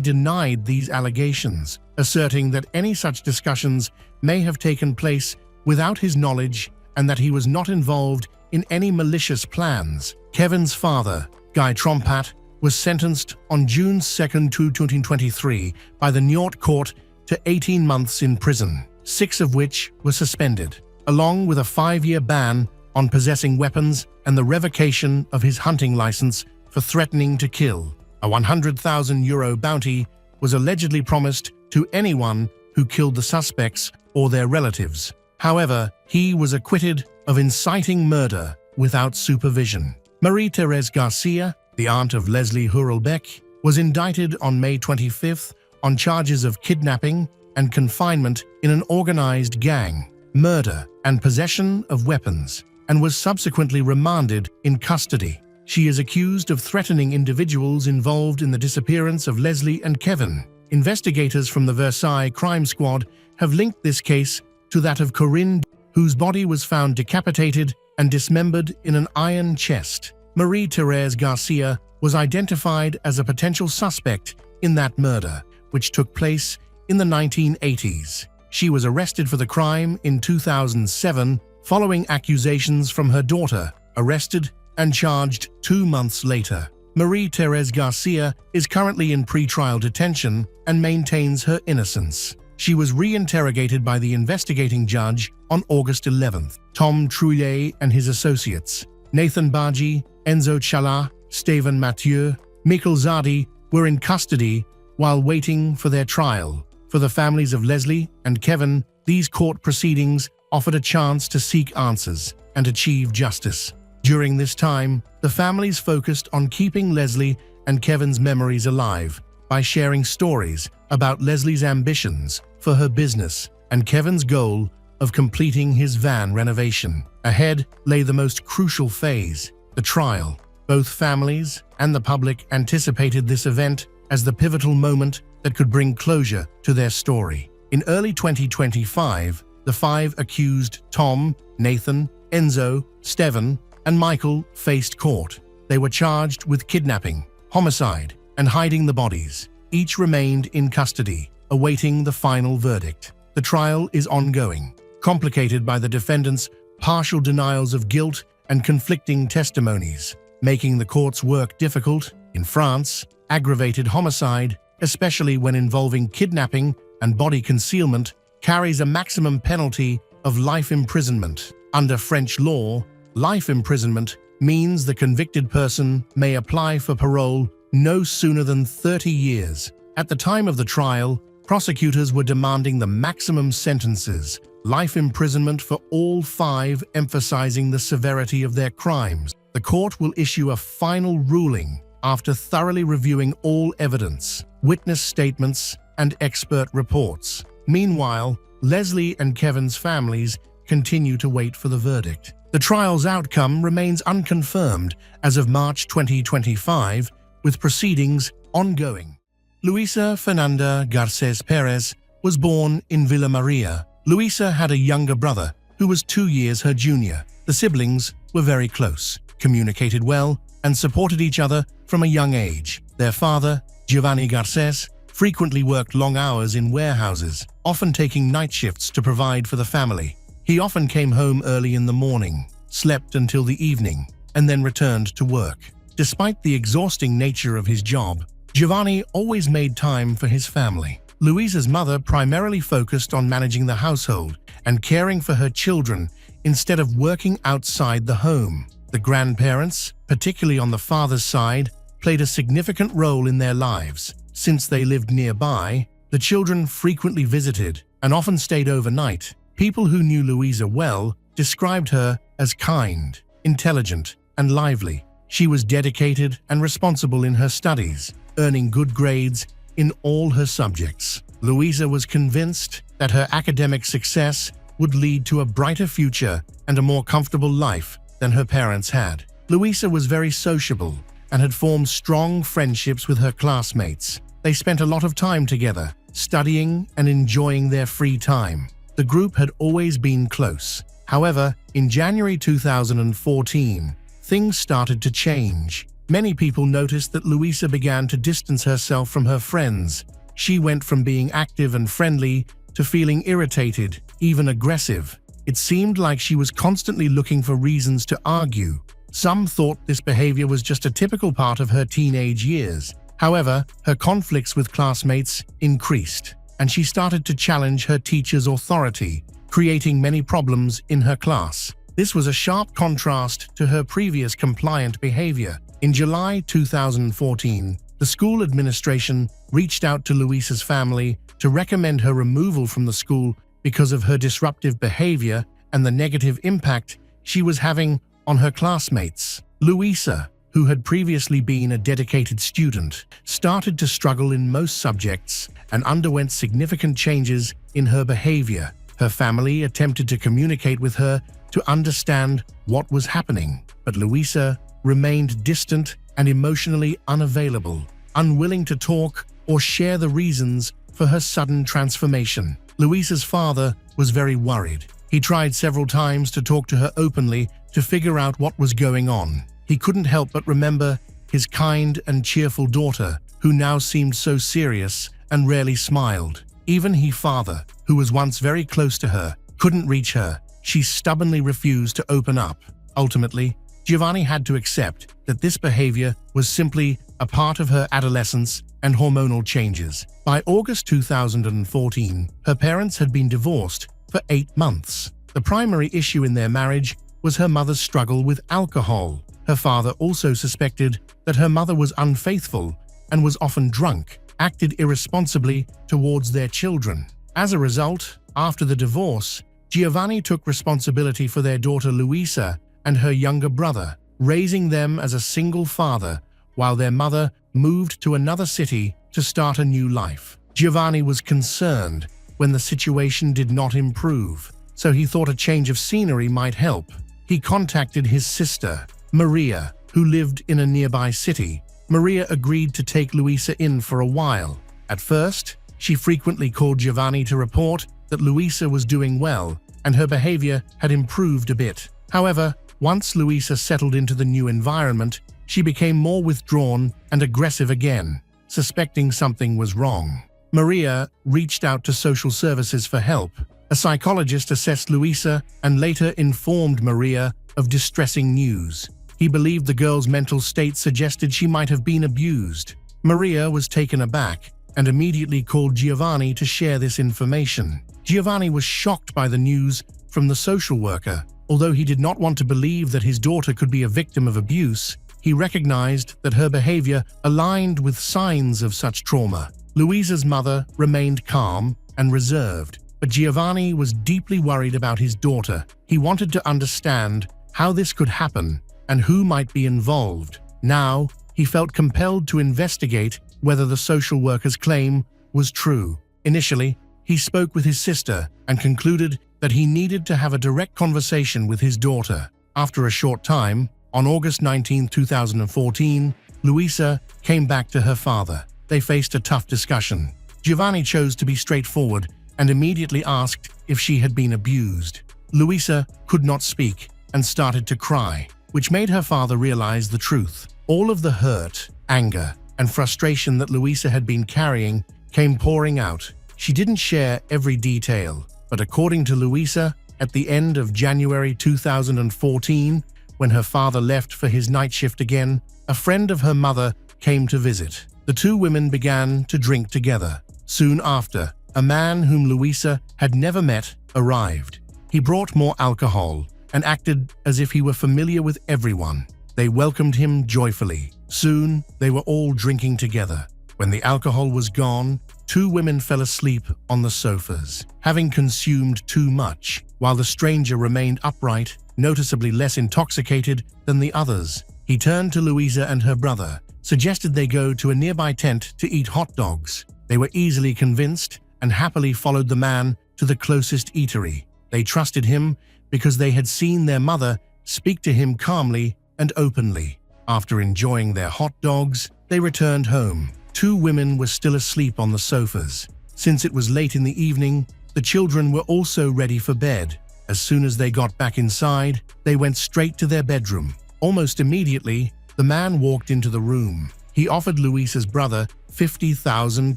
denied these allegations, asserting that any such discussions may have taken place without his knowledge and that he was not involved in any malicious plans. Kevin's father, Guy Trompat, was sentenced on June 2, 2023 by the Niort court to 18 months in prison, 6 of which were suspended, along with a 5-year ban on possessing weapons and the revocation of his hunting license for threatening to kill. A €100,000 bounty was allegedly promised to anyone who killed the suspects or their relatives. However, he was acquitted of inciting murder, without supervision. Marie-Thérèse Garcia, the aunt of Leslie Hurlbeck, was indicted on May 25th on charges of kidnapping and confinement in an organized gang, murder, and possession of weapons, and was subsequently remanded in custody. She is accused of threatening individuals involved in the disappearance of Leslie and Kevin. Investigators from the Versailles Crime Squad have linked this case to that of Corinne, whose body was found decapitated and dismembered in an iron chest. Marie-Thérèse Garcia was identified as a potential suspect in that murder, which took place in the 1980s. She was arrested for the crime in 2007 following accusations from her daughter, arrested and charged 2 months later. Marie-Thérèse Garcia is currently in pretrial detention and maintains her innocence. She was reinterrogated by the investigating judge on August 11th. Tom Trouillet and his associates, Nathan Baji, Enzo Chala, Steven Mathieu, Mikkel Zadi, were in custody while waiting for their trial. For the families of Leslie and Kevin, these court proceedings offered a chance to seek answers and achieve justice. During this time, the families focused on keeping Leslie and Kevin's memories alive by sharing stories about Leslie's ambitions for her business and Kevin's goal of completing his van renovation. Ahead lay the most crucial phase, the trial. Both families and the public anticipated this event as the pivotal moment that could bring closure to their story. In early 2025, the 5 accused, Tom, Nathan, Enzo, Steven, and Michael, faced court. They were charged with kidnapping, homicide, and hiding the bodies. Each remained in custody, awaiting the final verdict. The trial is ongoing, complicated by the defendants' partial denials of guilt and conflicting testimonies, making the court's work difficult. In France, aggravated homicide, especially when involving kidnapping and body concealment, carries a maximum penalty of life imprisonment. Under French law, life imprisonment means the convicted person may apply for parole no sooner than 30 years. At the time of the trial, prosecutors were demanding the maximum sentences, life imprisonment for all 5, emphasizing the severity of their crimes. The court will issue a final ruling after thoroughly reviewing all evidence, witness statements, and expert reports. Meanwhile, Leslie and Kevin's families continue to wait for the verdict. The trial's outcome remains unconfirmed as of March 2025, with proceedings ongoing. Luisa Fernanda Garcés Perez was born in Villa Maria. Luisa had a younger brother who was 2 years her junior. The siblings were very close, communicated well, and supported each other from a young age. Their father, Giovanni Garcés, frequently worked long hours in warehouses, often taking night shifts to provide for the family. He often came home early in the morning, slept until the evening, and then returned to work. Despite the exhausting nature of his job, Giovanni always made time for his family. Luisa's mother primarily focused on managing the household and caring for her children instead of working outside the home. The grandparents, particularly on the father's side, played a significant role in their lives. Since they lived nearby, the children frequently visited and often stayed overnight. People who knew Luisa well described her as kind, intelligent, and lively. She was dedicated and responsible in her studies, earning good grades in all her subjects. Luisa was convinced that her academic success would lead to a brighter future and a more comfortable life than her parents had. Luisa was very sociable and had formed strong friendships with her classmates. They spent a lot of time together, studying and enjoying their free time. The group had always been close. However, in January 2014, things started to change. Many people noticed that Luisa began to distance herself from her friends. She went from being active and friendly to feeling irritated, even aggressive. It seemed like she was constantly looking for reasons to argue. Some thought this behavior was just a typical part of her teenage years. However, her conflicts with classmates increased, and she started to challenge her teacher's authority, creating many problems in her class. This was a sharp contrast to her previous compliant behavior. In July 2014, the school administration reached out to Luisa's family to recommend her removal from the school because of her disruptive behavior and the negative impact she was having on her classmates. Luisa, who had previously been a dedicated student, started to struggle in most subjects and underwent significant changes in her behavior. Her family attempted to communicate with her to understand what was happening, but Luisa remained distant and emotionally unavailable, unwilling to talk or share the reasons for her sudden transformation. Luisa's father was very worried. He tried several times to talk to her openly to figure out what was going on. He couldn't help but remember his kind and cheerful daughter, who now seemed so serious and rarely smiled. Even his father, who was once very close to her, couldn't reach her. She stubbornly refused to open up. Ultimately, Giovanni had to accept that this behavior was simply a part of her adolescence and hormonal changes. By August 2014, her parents had been divorced for 8 months. The primary issue in their marriage was her mother's struggle with alcohol. Her father also suspected that her mother was unfaithful and was often drunk, acted irresponsibly towards their children. As a result, after the divorce, Giovanni took responsibility for their daughter Luisa and her younger brother, raising them as a single father while their mother moved to another city to start a new life. Giovanni was concerned when the situation did not improve, so he thought a change of scenery might help. He contacted his sister, Maria, who lived in a nearby city. Maria agreed to take Luisa in for a while. At first, she frequently called Giovanni to report that Luisa was doing well and her behavior had improved a bit. However, once Luisa settled into the new environment, she became more withdrawn and aggressive again. Suspecting something was wrong, Maria reached out to social services for help. A psychologist assessed Luisa and later informed Maria of distressing news. He believed the girl's mental state suggested she might have been abused. Maria was taken aback and immediately called Giovanni to share this information. Giovanni was shocked by the news from the social worker. Although he did not want to believe that his daughter could be a victim of abuse, he recognized that her behavior aligned with signs of such trauma. Luisa's mother remained calm and reserved, but Giovanni was deeply worried about his daughter. He wanted to understand how this could happen and who might be involved. Now, he felt compelled to investigate whether the social worker's claim was true. Initially, he spoke with his sister and concluded that he needed to have a direct conversation with his daughter. After a short time, on August 19, 2014, Luisa came back to her father. They faced a tough discussion. Giovanni chose to be straightforward and immediately asked if she had been abused. Luisa could not speak and started to cry, which made her father realize the truth. All of the hurt, anger, and frustration that Luisa had been carrying came pouring out. She didn't share every detail, but according to Luisa, at the end of January 2014, when her father left for his night shift again, a friend of her mother came to visit. The two women began to drink together. Soon after, a man whom Luisa had never met arrived. He brought more alcohol and acted as if he were familiar with everyone. They welcomed him joyfully. Soon, they were all drinking together. When the alcohol was gone, two women fell asleep on the sofas, having consumed too much, while the stranger remained upright, noticeably less intoxicated than the others. He turned to Luisa and her brother, suggested they go to a nearby tent to eat hot dogs. They were easily convinced and happily followed the man to the closest eatery. They trusted him because they had seen their mother speak to him calmly and openly. After enjoying their hot dogs, they returned home. Two women were still asleep on the sofas. Since it was late in the evening, the children were also ready for bed. As soon as they got back inside, they went straight to their bedroom. Almost immediately, the man walked into the room. He offered Luisa's brother 50,000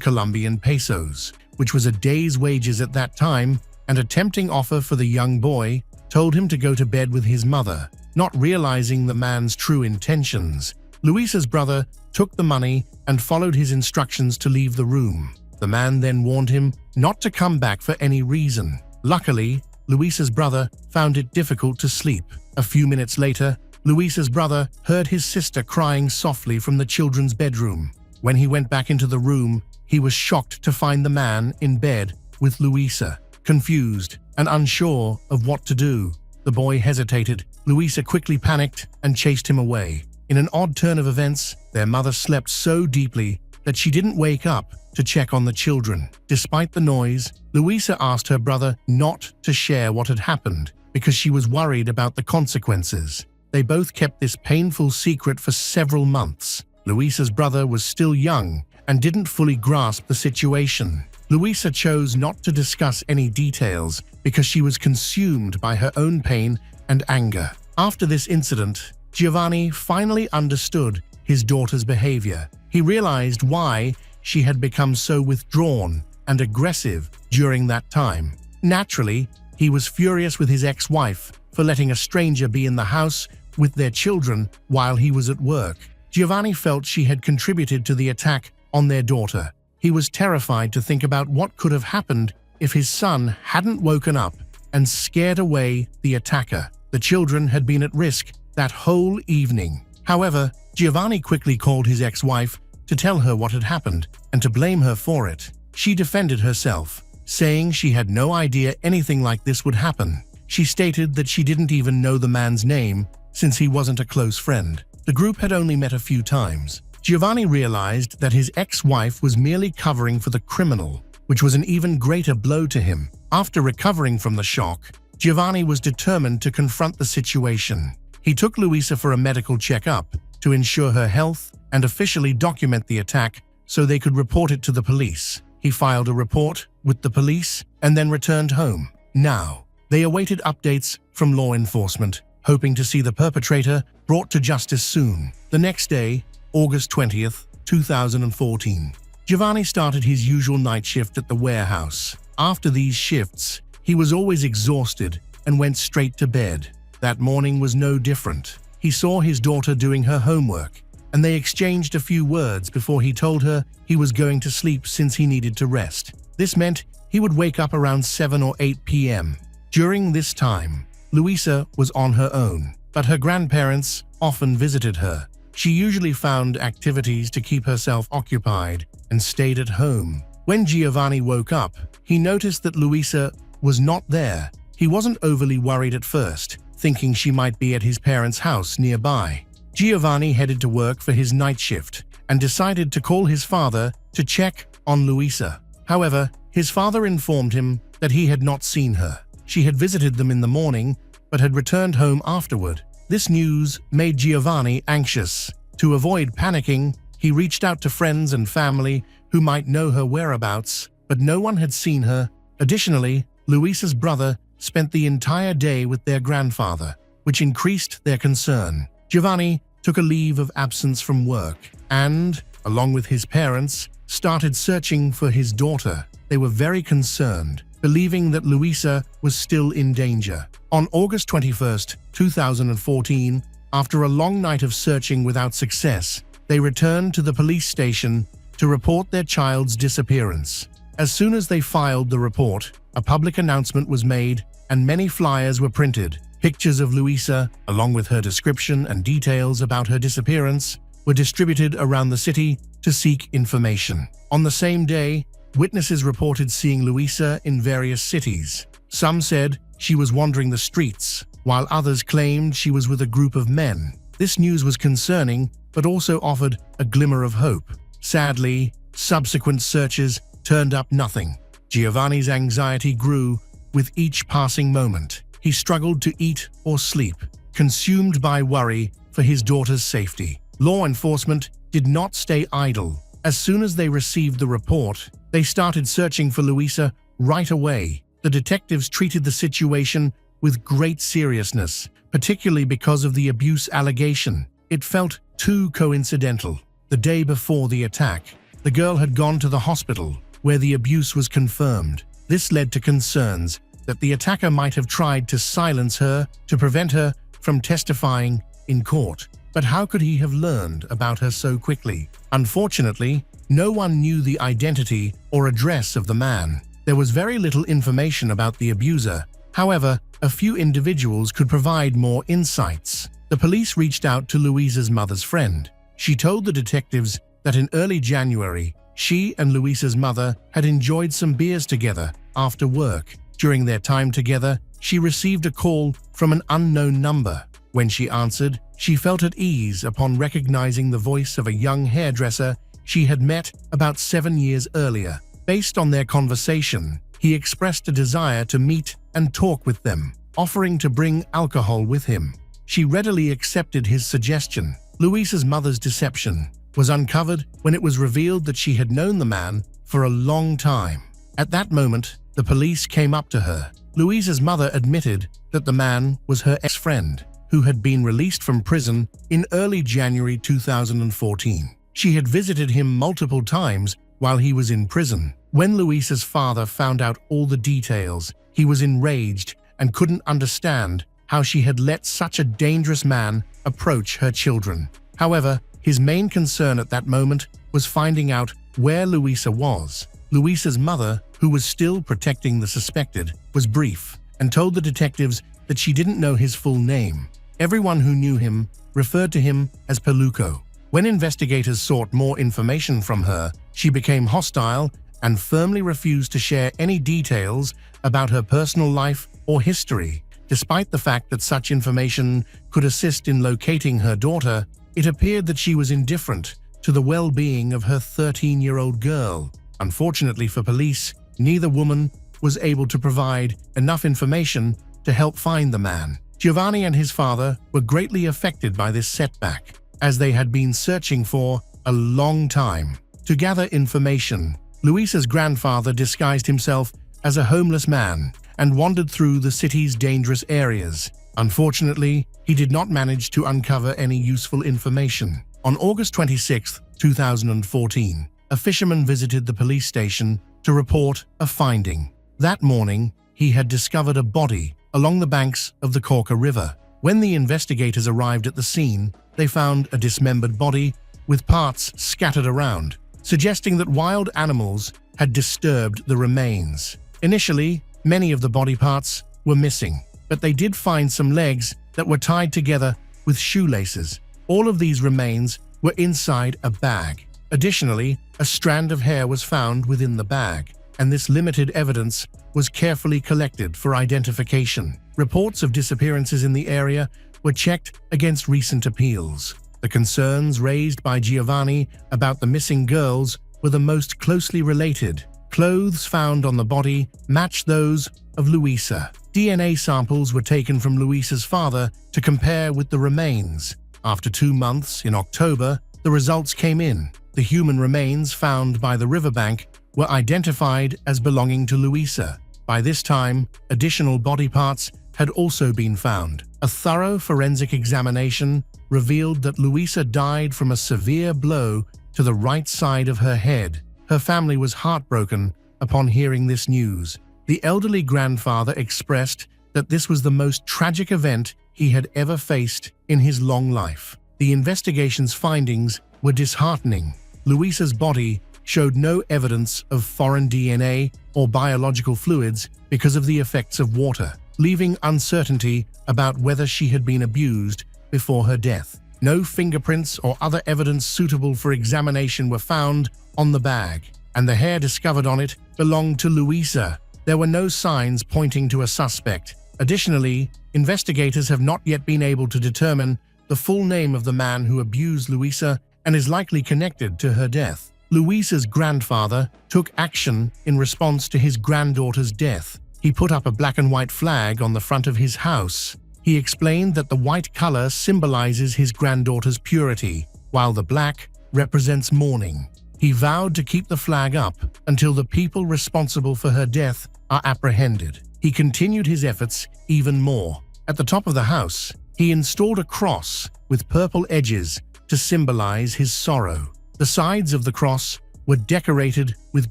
Colombian pesos, which was a day's wages at that time, and a tempting offer for the young boy, told him to go to bed with his mother. Not realizing the man's true intentions, Luisa's brother took the money and followed his instructions to leave the room. The man then warned him not to come back for any reason. Luckily, Luisa's brother found it difficult to sleep. A few minutes later, Luisa's brother heard his sister crying softly from the children's bedroom. When he went back into the room, he was shocked to find the man in bed with Luisa. Confused and unsure of what to do, The boy hesitated. Luisa quickly panicked and chased him away. In an odd turn of events, their mother slept so deeply that she didn't wake up to check on the children. Despite the noise, Luisa asked her brother not to share what had happened because she was worried about the consequences. They both kept this painful secret for several months. Luisa's brother was still young and didn't fully grasp the situation. Luisa chose not to discuss any details because she was consumed by her own pain and anger. After this incident, Giovanni finally understood his daughter's behavior. He realized why she had become so withdrawn and aggressive during that time. Naturally, he was furious with his ex-wife for letting a stranger be in the house with their children while he was at work. Giovanni felt she had contributed to the attack on their daughter. He was terrified to think about what could have happened if his son hadn't woken up and scared away the attacker. The children had been at risk that whole evening. However, Giovanni quickly called his ex-wife to tell her what had happened and to blame her for it. She defended herself, saying she had no idea anything like this would happen. She stated that she didn't even know the man's name since he wasn't a close friend. The group had only met a few times. Giovanni realized that his ex-wife was merely covering for the criminal, which was an even greater blow to him. After recovering from the shock, Giovanni was determined to confront the situation. He took Luisa for a medical checkup to ensure her health and officially document the attack so they could report it to the police. He filed a report with the police and then returned home. Now, they awaited updates from law enforcement, hoping to see the perpetrator brought to justice soon. The next day, August 20th, 2014, Giovanni started his usual night shift at the warehouse. After these shifts, he was always exhausted and went straight to bed. That morning was no different. He saw his daughter doing her homework, and they exchanged a few words before he told her he was going to sleep since he needed to rest. This meant he would wake up around 7 or 8 p.m. During this time, Luisa was on her own, but her grandparents often visited her. She usually found activities to keep herself occupied and stayed at home. When Giovanni woke up, he noticed that Luisa was not there. He wasn't overly worried at first, thinking she might be at his parents' house nearby. Giovanni headed to work for his night shift and decided to call his father to check on Luisa. However, his father informed him that he had not seen her. She had visited them in the morning, but had returned home afterward. This news made Giovanni anxious. To avoid panicking, he reached out to friends and family who might know her whereabouts, but no one had seen her. Additionally, Luisa's brother spent the entire day with their grandfather, which increased their concern. Giovanni took a leave of absence from work and, along with his parents, started searching for his daughter. They were very concerned, believing that Luisa was still in danger. On August 21st, 2014, after a long night of searching without success, they returned to the police station to report their child's disappearance. As soon as they filed the report, a public announcement was made and many flyers were printed. Pictures of Luisa, along with her description and details about her disappearance, were distributed around the city to seek information. On the same day, witnesses reported seeing Luisa in various cities. Some said she was wandering the streets, while others claimed she was with a group of men. This news was concerning, but also offered a glimmer of hope. Sadly, subsequent searches turned up nothing. Giovanni's anxiety grew with each passing moment. He struggled to eat or sleep, consumed by worry for his daughter's safety. Law enforcement did not stay idle. As soon as they received the report, they started searching for Luisa right away. The detectives treated the situation with great seriousness, particularly because of the abuse allegation. It felt too coincidental. The day before the attack, the girl had gone to the hospital, where the abuse was confirmed. This led to concerns that the attacker might have tried to silence her to prevent her from testifying in court. But how could he have learned about her so quickly? Unfortunately, no one knew the identity or address of the man. There was very little information about the abuser. However, a few individuals could provide more insights. The police reached out to Luisa's mother's friend. She told the detectives that in early January, she and Luisa's mother had enjoyed some beers together after work. During their time together, she received a call from an unknown number. When she answered, she felt at ease upon recognizing the voice of a young hairdresser she had met about 7 years earlier. Based on their conversation, he expressed a desire to meet and talk with them, offering to bring alcohol with him. She readily accepted his suggestion. Luisa's mother's deception was uncovered when it was revealed that she had known the man for a long time. At that moment, the police came up to her. Luisa's mother admitted that the man was her ex-friend, who had been released from prison in early January 2014. She had visited him multiple times while he was in prison. When Luisa's father found out all the details, he was enraged and couldn't understand how she had let such a dangerous man approach her children. However, his main concern at that moment was finding out where Luisa was. Luisa's mother, who was still protecting the suspected, was brief and told the detectives that she didn't know his full name. Everyone who knew him referred to him as Peluco. When investigators sought more information from her, she became hostile and firmly refused to share any details about her personal life or history. Despite the fact that such information could assist in locating her daughter, it appeared that she was indifferent to the well-being of her 13-year-old girl. Unfortunately for police, neither woman was able to provide enough information to help find the man. Giovanni and his father were greatly affected by this setback, as they had been searching for a long time. To gather information, Luisa's grandfather disguised himself as a homeless man and wandered through the city's dangerous areas. Unfortunately, he did not manage to uncover any useful information. On August 26, 2014, a fisherman visited the police station to report a finding. That morning, he had discovered a body along the banks of the Corca River. When the investigators arrived at the scene, they found a dismembered body with parts scattered around, suggesting that wild animals had disturbed the remains. Initially, many of the body parts were missing, but they did find some legs that were tied together with shoelaces. All of these remains were inside a bag. Additionally, a strand of hair was found within the bag, and this limited evidence was carefully collected for identification. Reports of disappearances in the area were checked against recent appeals. The concerns raised by Giovanni about the missing girls were the most closely related. Clothes found on the body matched those of Luisa. DNA samples were taken from Luisa's father to compare with the remains. After 2 months, in October, the results came in. The human remains found by the riverbank were identified as belonging to Luisa. By this time, additional body parts had also been found. A thorough forensic examination revealed that Luisa died from a severe blow to the right side of her head. Her family was heartbroken upon hearing this news. The elderly grandfather expressed that this was the most tragic event he had ever faced in his long life. The investigation's findings were disheartening. Luisa's body showed no evidence of foreign DNA or biological fluids because of the effects of water, leaving uncertainty about whether she had been abused before her death. No fingerprints or other evidence suitable for examination were found on the bag, and the hair discovered on it belonged to Luisa. There were no signs pointing to a suspect. Additionally, investigators have not yet been able to determine the full name of the man who abused Luisa and is likely connected to her death. Luisa's grandfather took action in response to his granddaughter's death. He put up a black and white flag on the front of his house. He explained that the white color symbolizes his granddaughter's purity, while the black represents mourning. He vowed to keep the flag up until the people responsible for her death are apprehended. He continued his efforts even more. At the top of the house, he installed a cross with purple edges to symbolize his sorrow. The sides of the cross were decorated with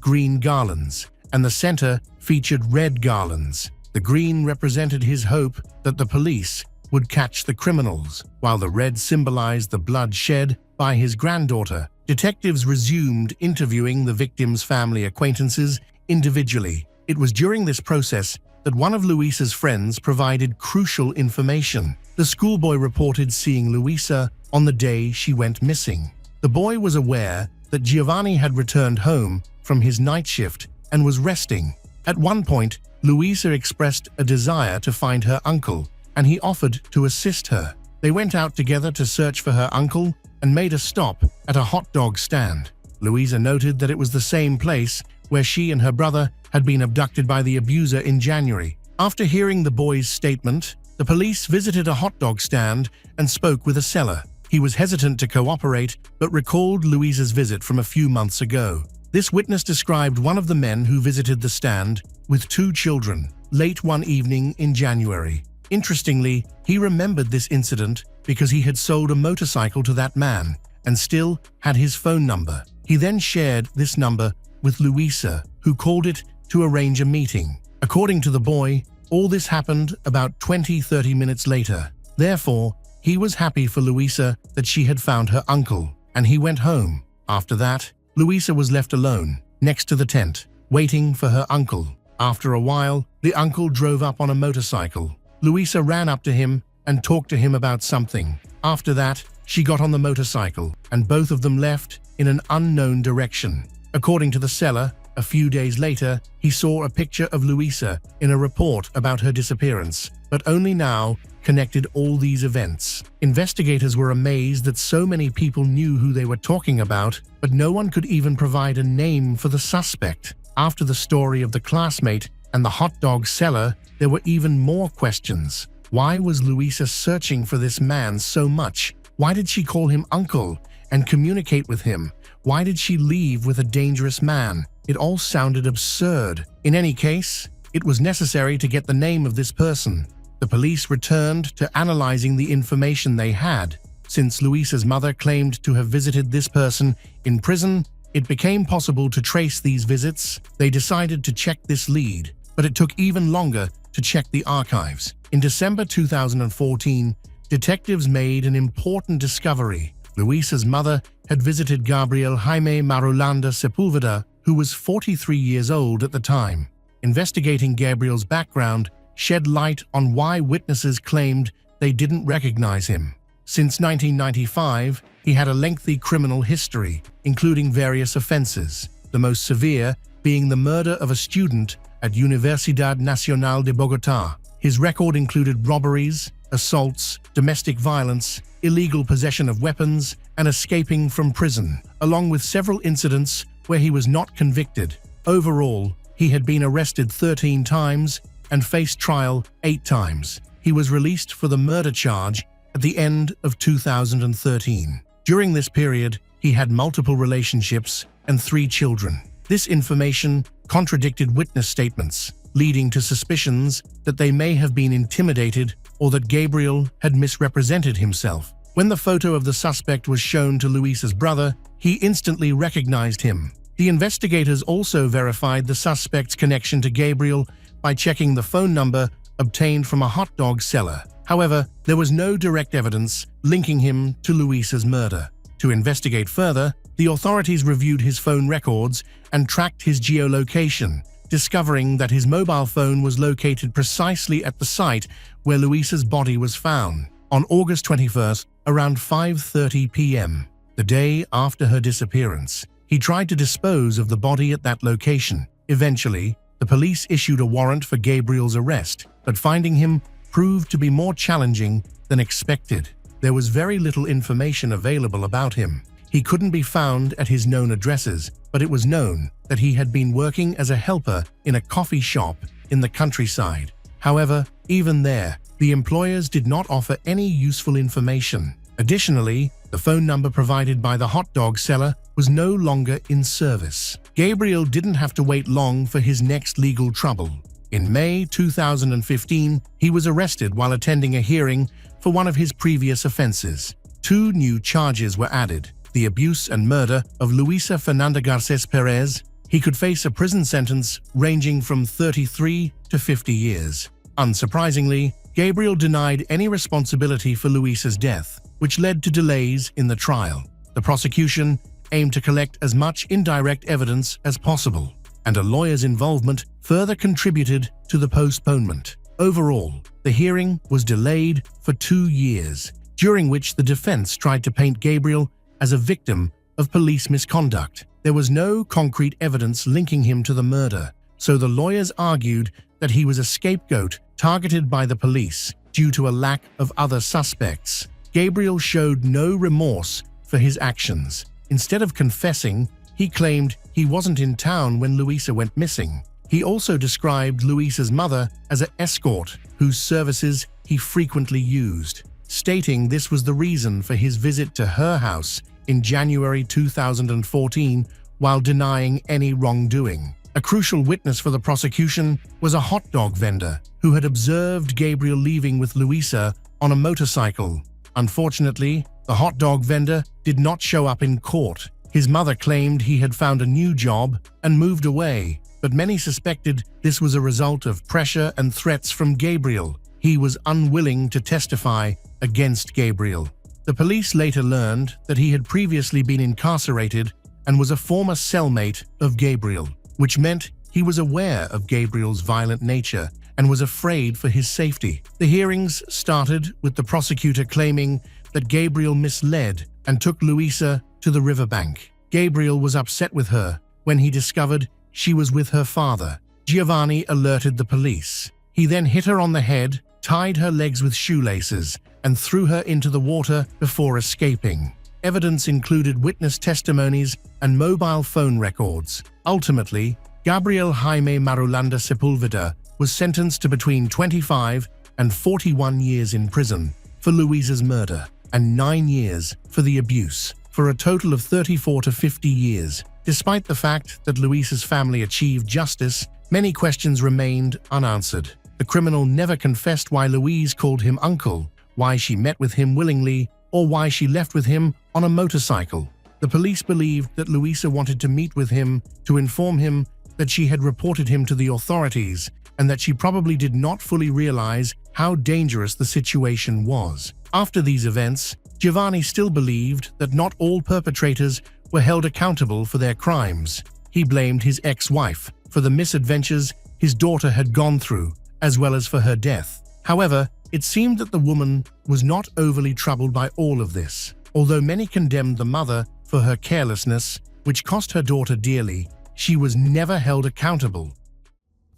green garlands, and the center featured red garlands. The green represented his hope that the police would catch the criminals, while the red symbolized the blood shed by his granddaughter. Detectives resumed interviewing the victim's family acquaintances individually. It was during this process that one of Luisa's friends provided crucial information. The schoolboy reported seeing Luisa on the day she went missing. The boy was aware that Giovanni had returned home from his night shift and was resting. At one point, Luisa expressed a desire to find her uncle, and he offered to assist her. They went out together to search for her uncle and made a stop at a hot dog stand. Louisa noted that it was the same place where she and her brother had been abducted by the abuser in January. After hearing the boy's statement, the police visited a hot dog stand and spoke with a seller. He was hesitant to cooperate, but recalled Louisa's visit from a few months ago. This witness described one of the men who visited the stand with 2 children late one evening in January. Interestingly, he remembered this incident because he had sold a motorcycle to that man and still had his phone number. He then shared this number with Louisa, who called it to arrange a meeting. According to the boy, all this happened about 20-30 minutes later. Therefore, he was happy for Louisa that she had found her uncle, and he went home. After that, Louisa was left alone, next to the tent, waiting for her uncle. After a while, the uncle drove up on a motorcycle. Louisa ran up to him and talked to him about something. After that, she got on the motorcycle, and both of them left in an unknown direction. According to the seller, a few days later, he saw a picture of Louisa in a report about her disappearance, but only now connected all these events. Investigators were amazed that so many people knew who they were talking about, but no one could even provide a name for the suspect. After the story of the classmate and the hot dog seller, there were even more questions. Why was Louisa searching for this man so much? Why did she call him uncle and communicate with him? Why did she leave with a dangerous man? It all sounded absurd. In any case, it was necessary to get the name of this person. The police returned to analyzing the information they had. Since Louisa's mother claimed to have visited this person in prison, it became possible to trace these visits. They decided to check this lead, but it took even longer to check the archives. In December 2014, detectives made an important discovery. Louisa's mother had visited Gabriel Jaime Marulanda Sepulveda, who was 43 years old at the time. Investigating Gabriel's background shed light on why witnesses claimed they didn't recognize him. Since 1995, he had a lengthy criminal history, including various offenses, the most severe being the murder of a student at Universidad Nacional de Bogotá. His record included robberies, assaults, domestic violence, illegal possession of weapons, and escaping from prison, along with several incidents where he was not convicted. Overall, he had been arrested 13 times and faced trial 8 times. He was released for the murder charge at the end of 2013. During this period, he had multiple relationships and 3 children. This information contradicted witness statements, leading to suspicions that they may have been intimidated or that Gabriel had misrepresented himself. When the photo of the suspect was shown to Louisa's brother, he instantly recognized him. The investigators also verified the suspect's connection to Gabriel by checking the phone number obtained from a hot dog seller. However, there was no direct evidence linking him to Louisa's murder. To investigate further, the authorities reviewed his phone records and tracked his geolocation, discovering that his mobile phone was located precisely at the site where Louisa's body was found. On August 21st, around 5:30 p.m., the day after her disappearance, he tried to dispose of the body at that location. Eventually, the police issued a warrant for Gabriel's arrest, but finding him proved to be more challenging than expected. There was very little information available about him. He couldn't be found at his known addresses, but it was known that he had been working as a helper in a coffee shop in the countryside. However, even there, the employers did not offer any useful information. Additionally, the phone number provided by the hot dog seller was no longer in service. Gabriel didn't have to wait long for his next legal trouble. In May 2015, he was arrested while attending a hearing for one of his previous offenses. 2 new charges were added: the abuse and murder of Luisa Fernanda Garces Perez. He could face a prison sentence ranging from 33 to 50 years. Unsurprisingly, Gabriel denied any responsibility for Luisa's death, which led to delays in the trial. The prosecution aimed to collect as much indirect evidence as possible, and a lawyer's involvement further contributed to the postponement. Overall, the hearing was delayed for 2 years, during which the defense tried to paint Gabriel as a victim of police misconduct. There was no concrete evidence linking him to the murder, so the lawyers argued that he was a scapegoat targeted by the police. due to a lack of other suspects. Gabriel showed no remorse for his actions. Instead of confessing, he claimed he wasn't in town when Luisa went missing. He also described Luisa's mother as an escort whose services he frequently used, stating this was the reason for his visit to her house in January 2014 while denying any wrongdoing. A crucial witness for the prosecution was a hot dog vendor who had observed Gabriel leaving with Luisa on a motorcycle. Unfortunately, the hot dog vendor did not show up in court. His mother claimed he had found a new job and moved away, but many suspected this was a result of pressure and threats from Gabriel. He was unwilling to testify against Gabriel. The police later learned that he had previously been incarcerated and was a former cellmate of Gabriel, which meant he was aware of Gabriel's violent nature and was afraid for his safety. The hearings started with the prosecutor claiming that Gabriel misled and took Luisa to the riverbank. Gabriel was upset with her when he discovered she was with her father. Giovanni alerted the police. He then hit her on the head, tied her legs with shoelaces, and threw her into the water before escaping. Evidence included witness testimonies and mobile phone records. Ultimately, Gabriel Jaime Marulanda Sepulveda was sentenced to between 25 and 41 years in prison for Luisa's murder and 9 years for the abuse, for a total of 34 to 50 years. Despite the fact that Luisa's family achieved justice, many questions remained unanswered. The criminal never confessed why Louise called him uncle, why she met with him willingly, or why she left with him on a motorcycle. The police believed that Luisa wanted to meet with him to inform him that she had reported him to the authorities and that she probably did not fully realize how dangerous the situation was. After these events, Giovanni still believed that not all perpetrators were held accountable for their crimes. He blamed his ex-wife for the misadventures his daughter had gone through, as well as for her death. However, it seemed that the woman was not overly troubled by all of this. Although many condemned the mother for her carelessness, which cost her daughter dearly, she was never held accountable.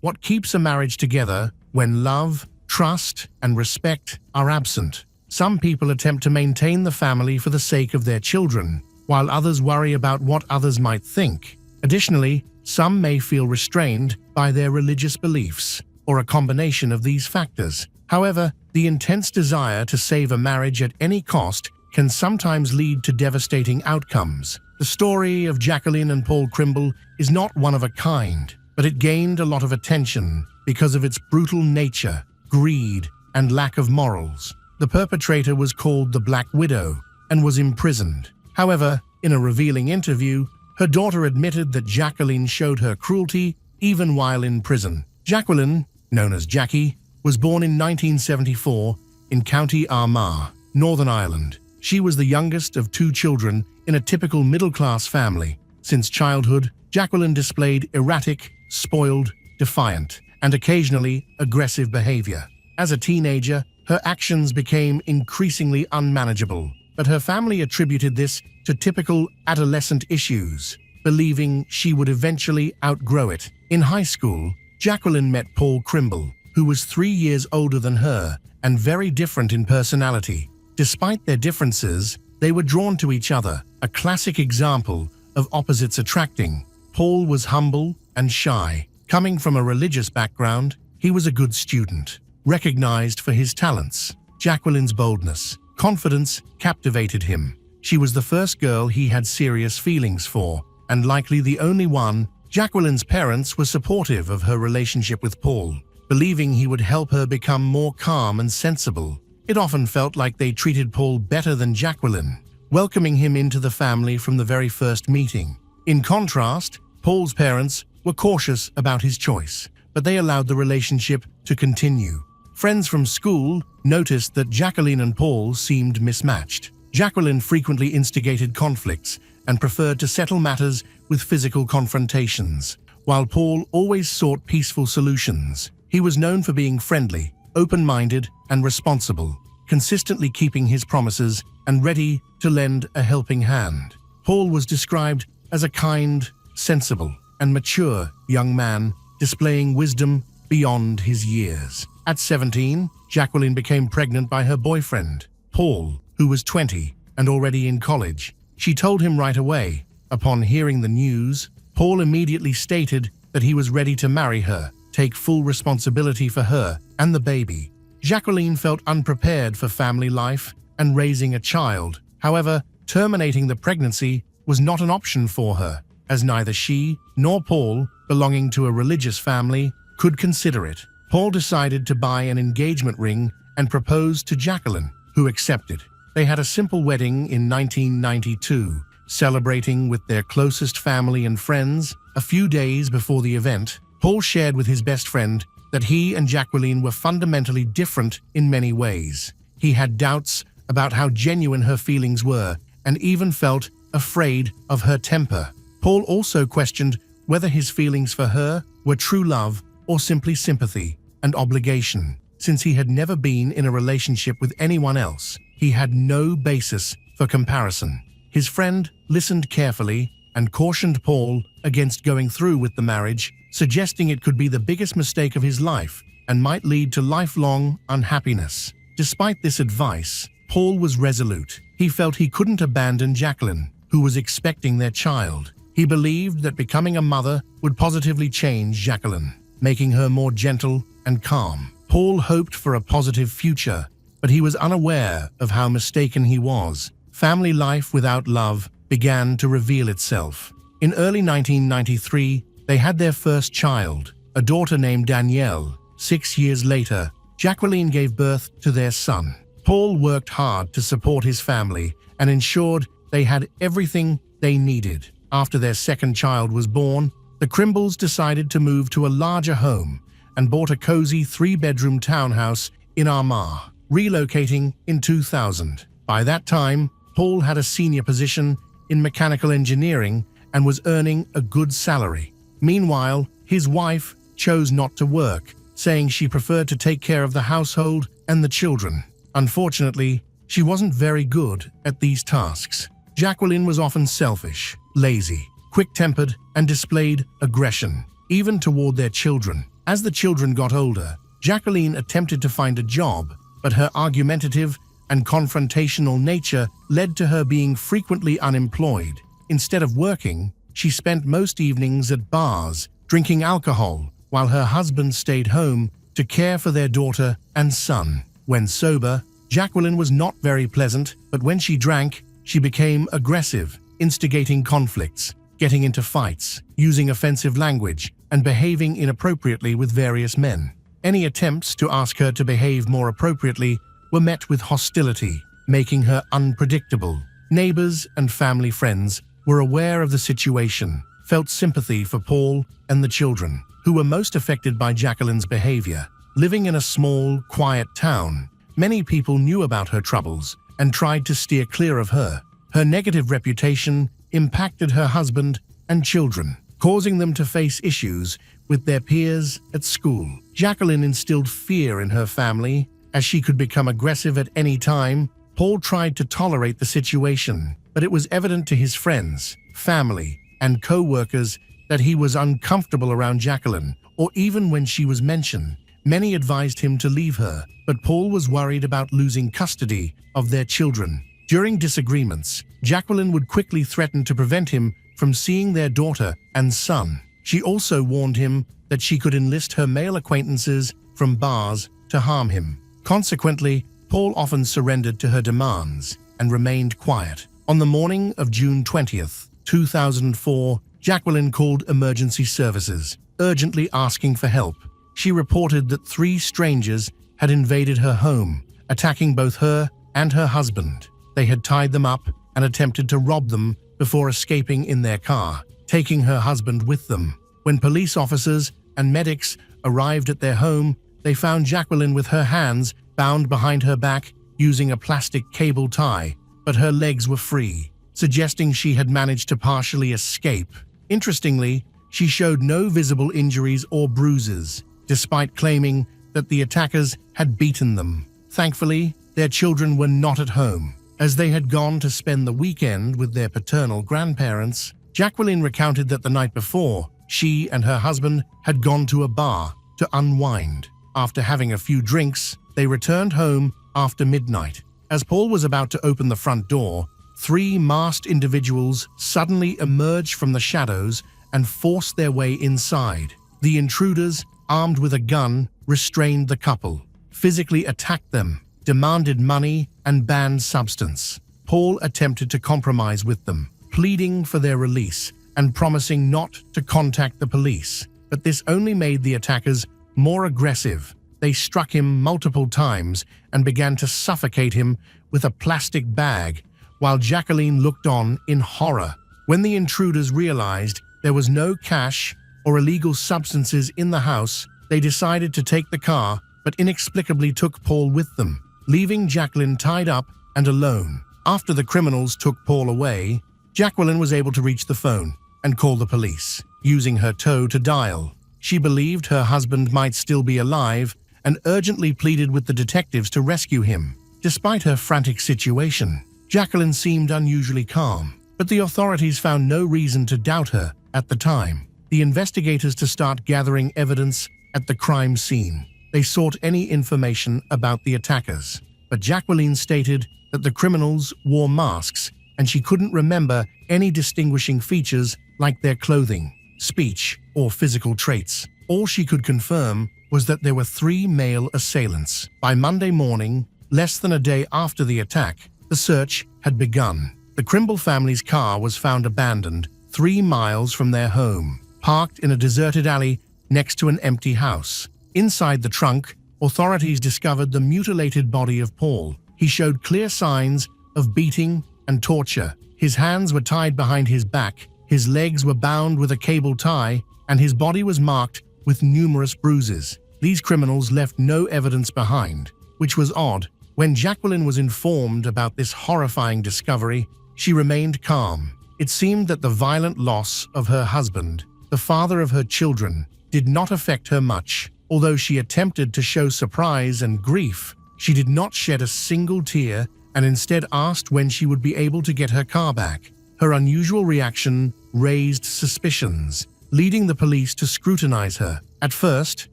What keeps a marriage together when love, trust, and respect are absent? Some people attempt to maintain the family for the sake of their children, while others worry about what others might think. Additionally, some may feel restrained by their religious beliefs, or a combination of these factors. However, the intense desire to save a marriage at any cost can sometimes lead to devastating outcomes. The story of Jacqueline and Paul Krimble is not one of a kind, but it gained a lot of attention because of its brutal nature, greed, and lack of morals. The perpetrator was called the Black Widow and was imprisoned. However, in a revealing interview, her daughter admitted that Jacqueline showed her cruelty even while in prison. Jacqueline, known as Jackie, was born in 1974 in County Armagh, Northern Ireland. She was the youngest of 2 children in a typical middle-class family. Since childhood, Jacqueline displayed erratic, spoiled, defiant, and occasionally aggressive behavior. As a teenager, her actions became increasingly unmanageable, but her family attributed this to typical adolescent issues, believing she would eventually outgrow it. In high school, Jacqueline met Paul Krimble, who was 3 years older than her and very different in personality. Despite their differences, they were drawn to each other, a classic example of opposites attracting. Paul was humble and shy. Coming from a religious background, he was a good student, recognized for his talents. Jacqueline's boldness, confidence captivated him. She was the first girl he had serious feelings for, and likely the only one. Jacqueline's parents were supportive of her relationship with Paul, believing he would help her become more calm and sensible. It often felt like they treated Paul better than Jacqueline, welcoming him into the family from the very first meeting. In contrast, Paul's parents were cautious about his choice, but they allowed the relationship to continue. Friends from school noticed that Jacqueline and Paul seemed mismatched. Jacqueline frequently instigated conflicts and preferred to settle matters with physical confrontations, while Paul always sought peaceful solutions. He was known for being friendly, open-minded, and responsible, consistently keeping his promises and ready to lend a helping hand. Paul was described as a kind, sensible, and mature young man, displaying wisdom beyond his years. At 17, Jacqueline became pregnant by her boyfriend, Paul, who was 20 and already in college. She told him right away. Upon hearing the news, Paul immediately stated that he was ready to marry her, take full responsibility for her and the baby. Jacqueline felt unprepared for family life and raising a child. However, terminating the pregnancy was not an option for her, as neither she nor Paul, belonging to a religious family, could consider it. Paul decided to buy an engagement ring and proposed to Jacqueline, who accepted. They had a simple wedding in 1992, celebrating with their closest family and friends. A few days before the event, Paul shared with his best friend that he and Jacqueline were fundamentally different in many ways. He had doubts about how genuine her feelings were and even felt afraid of her temper. Paul also questioned whether his feelings for her were true love or simply sympathy and obligation. Since he had never been in a relationship with anyone else, he had no basis for comparison. His friend listened carefully and cautioned Paul against going through with the marriage, suggesting it could be the biggest mistake of his life and might lead to lifelong unhappiness. Despite this advice, Paul was resolute. He felt he couldn't abandon Jacqueline, who was expecting their child. He believed that becoming a mother would positively change Jacqueline, making her more gentle and calm. Paul hoped for a positive future, but he was unaware of how mistaken he was. Family life without love began to reveal itself. In early 1993, they had their first child, a daughter named Danielle. 6 years later, Jacqueline gave birth to their son. Paul worked hard to support his family and ensured they had everything they needed. After their second child was born, the Crimbles decided to move to a larger home and bought a cozy 3-bedroom townhouse in Armagh, relocating in 2000. By that time, Paul had a senior position in mechanical engineering and was earning a good salary. Meanwhile, his wife chose not to work, saying she preferred to take care of the household and the children. Unfortunately, she wasn't very good at these tasks. Jacqueline was often selfish, lazy, quick-tempered, and displayed aggression, even toward their children. As the children got older, Jacqueline attempted to find a job, but her argumentative and confrontational nature led to her being frequently unemployed. Instead of working, she spent most evenings at bars, drinking alcohol, while her husband stayed home to care for their daughter and son. When sober, Jacqueline was not very pleasant, but when she drank, she became aggressive, instigating conflicts, getting into fights, using offensive language, and behaving inappropriately with various men. Any attempts to ask her to behave more appropriately were met with hostility, making her unpredictable. Neighbors and family friends were aware of the situation, felt sympathy for Paul and the children, who were most affected by Jacqueline's behavior. Living in a small, quiet town, many people knew about her troubles and tried to steer clear of her. Her negative reputation impacted her husband and children, causing them to face issues with their peers at school. Jacqueline instilled fear in her family, as she could become aggressive at any time. Paul tried to tolerate the situation, but it was evident to his friends, family, and co-workers that he was uncomfortable around Jacqueline, or even when she was mentioned. Many advised him to leave her, but Paul was worried about losing custody of their children. During disagreements, Jacqueline would quickly threaten to prevent him from seeing their daughter and son. She also warned him that she could enlist her male acquaintances from bars to harm him. Consequently, Paul often surrendered to her demands and remained quiet. On the morning of June 20th, 2004, Jacqueline called emergency services, urgently asking for help. She reported that 3 strangers had invaded her home, attacking both her and her husband. They had tied them up and attempted to rob them before escaping in their car, taking her husband with them. When police officers and medics arrived at their home, they found Jacqueline with her hands bound behind her back using a plastic cable tie, but her legs were free, suggesting she had managed to partially escape. Interestingly, she showed no visible injuries or bruises, despite claiming that the attackers had beaten them. Thankfully, their children were not at home, as they had gone to spend the weekend with their paternal grandparents. Jacqueline recounted that the night before, she and her husband had gone to a bar, to unwind. After having a few drinks, they returned home after midnight. As Paul was about to open the front door, 3 masked individuals suddenly emerged from the shadows and forced their way inside. The intruders, armed with a gun, restrained the couple, physically attacked them, demanded money, and banned substance. Paul attempted to compromise with them, pleading for their release and promising not to contact the police. But this only made the attackers more aggressive. They struck him multiple times and began to suffocate him with a plastic bag, while Jacqueline looked on in horror. When the intruders realized there was no cash or illegal substances in the house, they decided to take the car, but inexplicably took Paul with them, leaving Jacqueline tied up and alone. After the criminals took Paul away, Jacqueline was able to reach the phone and call the police, using her toe to dial. She believed her husband might still be alive and urgently pleaded with the detectives to rescue him. Despite her frantic situation, Jacqueline seemed unusually calm, but the authorities found no reason to doubt her at the time. The investigators to start gathering evidence at the crime scene. They sought any information about the attackers, but Jacqueline stated that the criminals wore masks and she couldn't remember any distinguishing features like their clothing, speech, or physical traits. All she could confirm was that there were 3 male assailants. By Monday morning, less than a day after the attack, the search had begun. The Crimble family's car was found abandoned 3 miles from their home, parked in a deserted alley next to an empty house. Inside the trunk, authorities discovered the mutilated body of Paul. He showed clear signs of beating and torture. His hands were tied behind his back, his legs were bound with a cable tie, and his body was marked with numerous bruises. These criminals left no evidence behind, which was odd. When Jacqueline was informed about this horrifying discovery, she remained calm. It seemed that the violent loss of her husband, the father of her children, did not affect her much. Although she attempted to show surprise and grief, she did not shed a single tear and instead asked when she would be able to get her car back. Her unusual reaction raised suspicions, leading the police to scrutinize her. At first,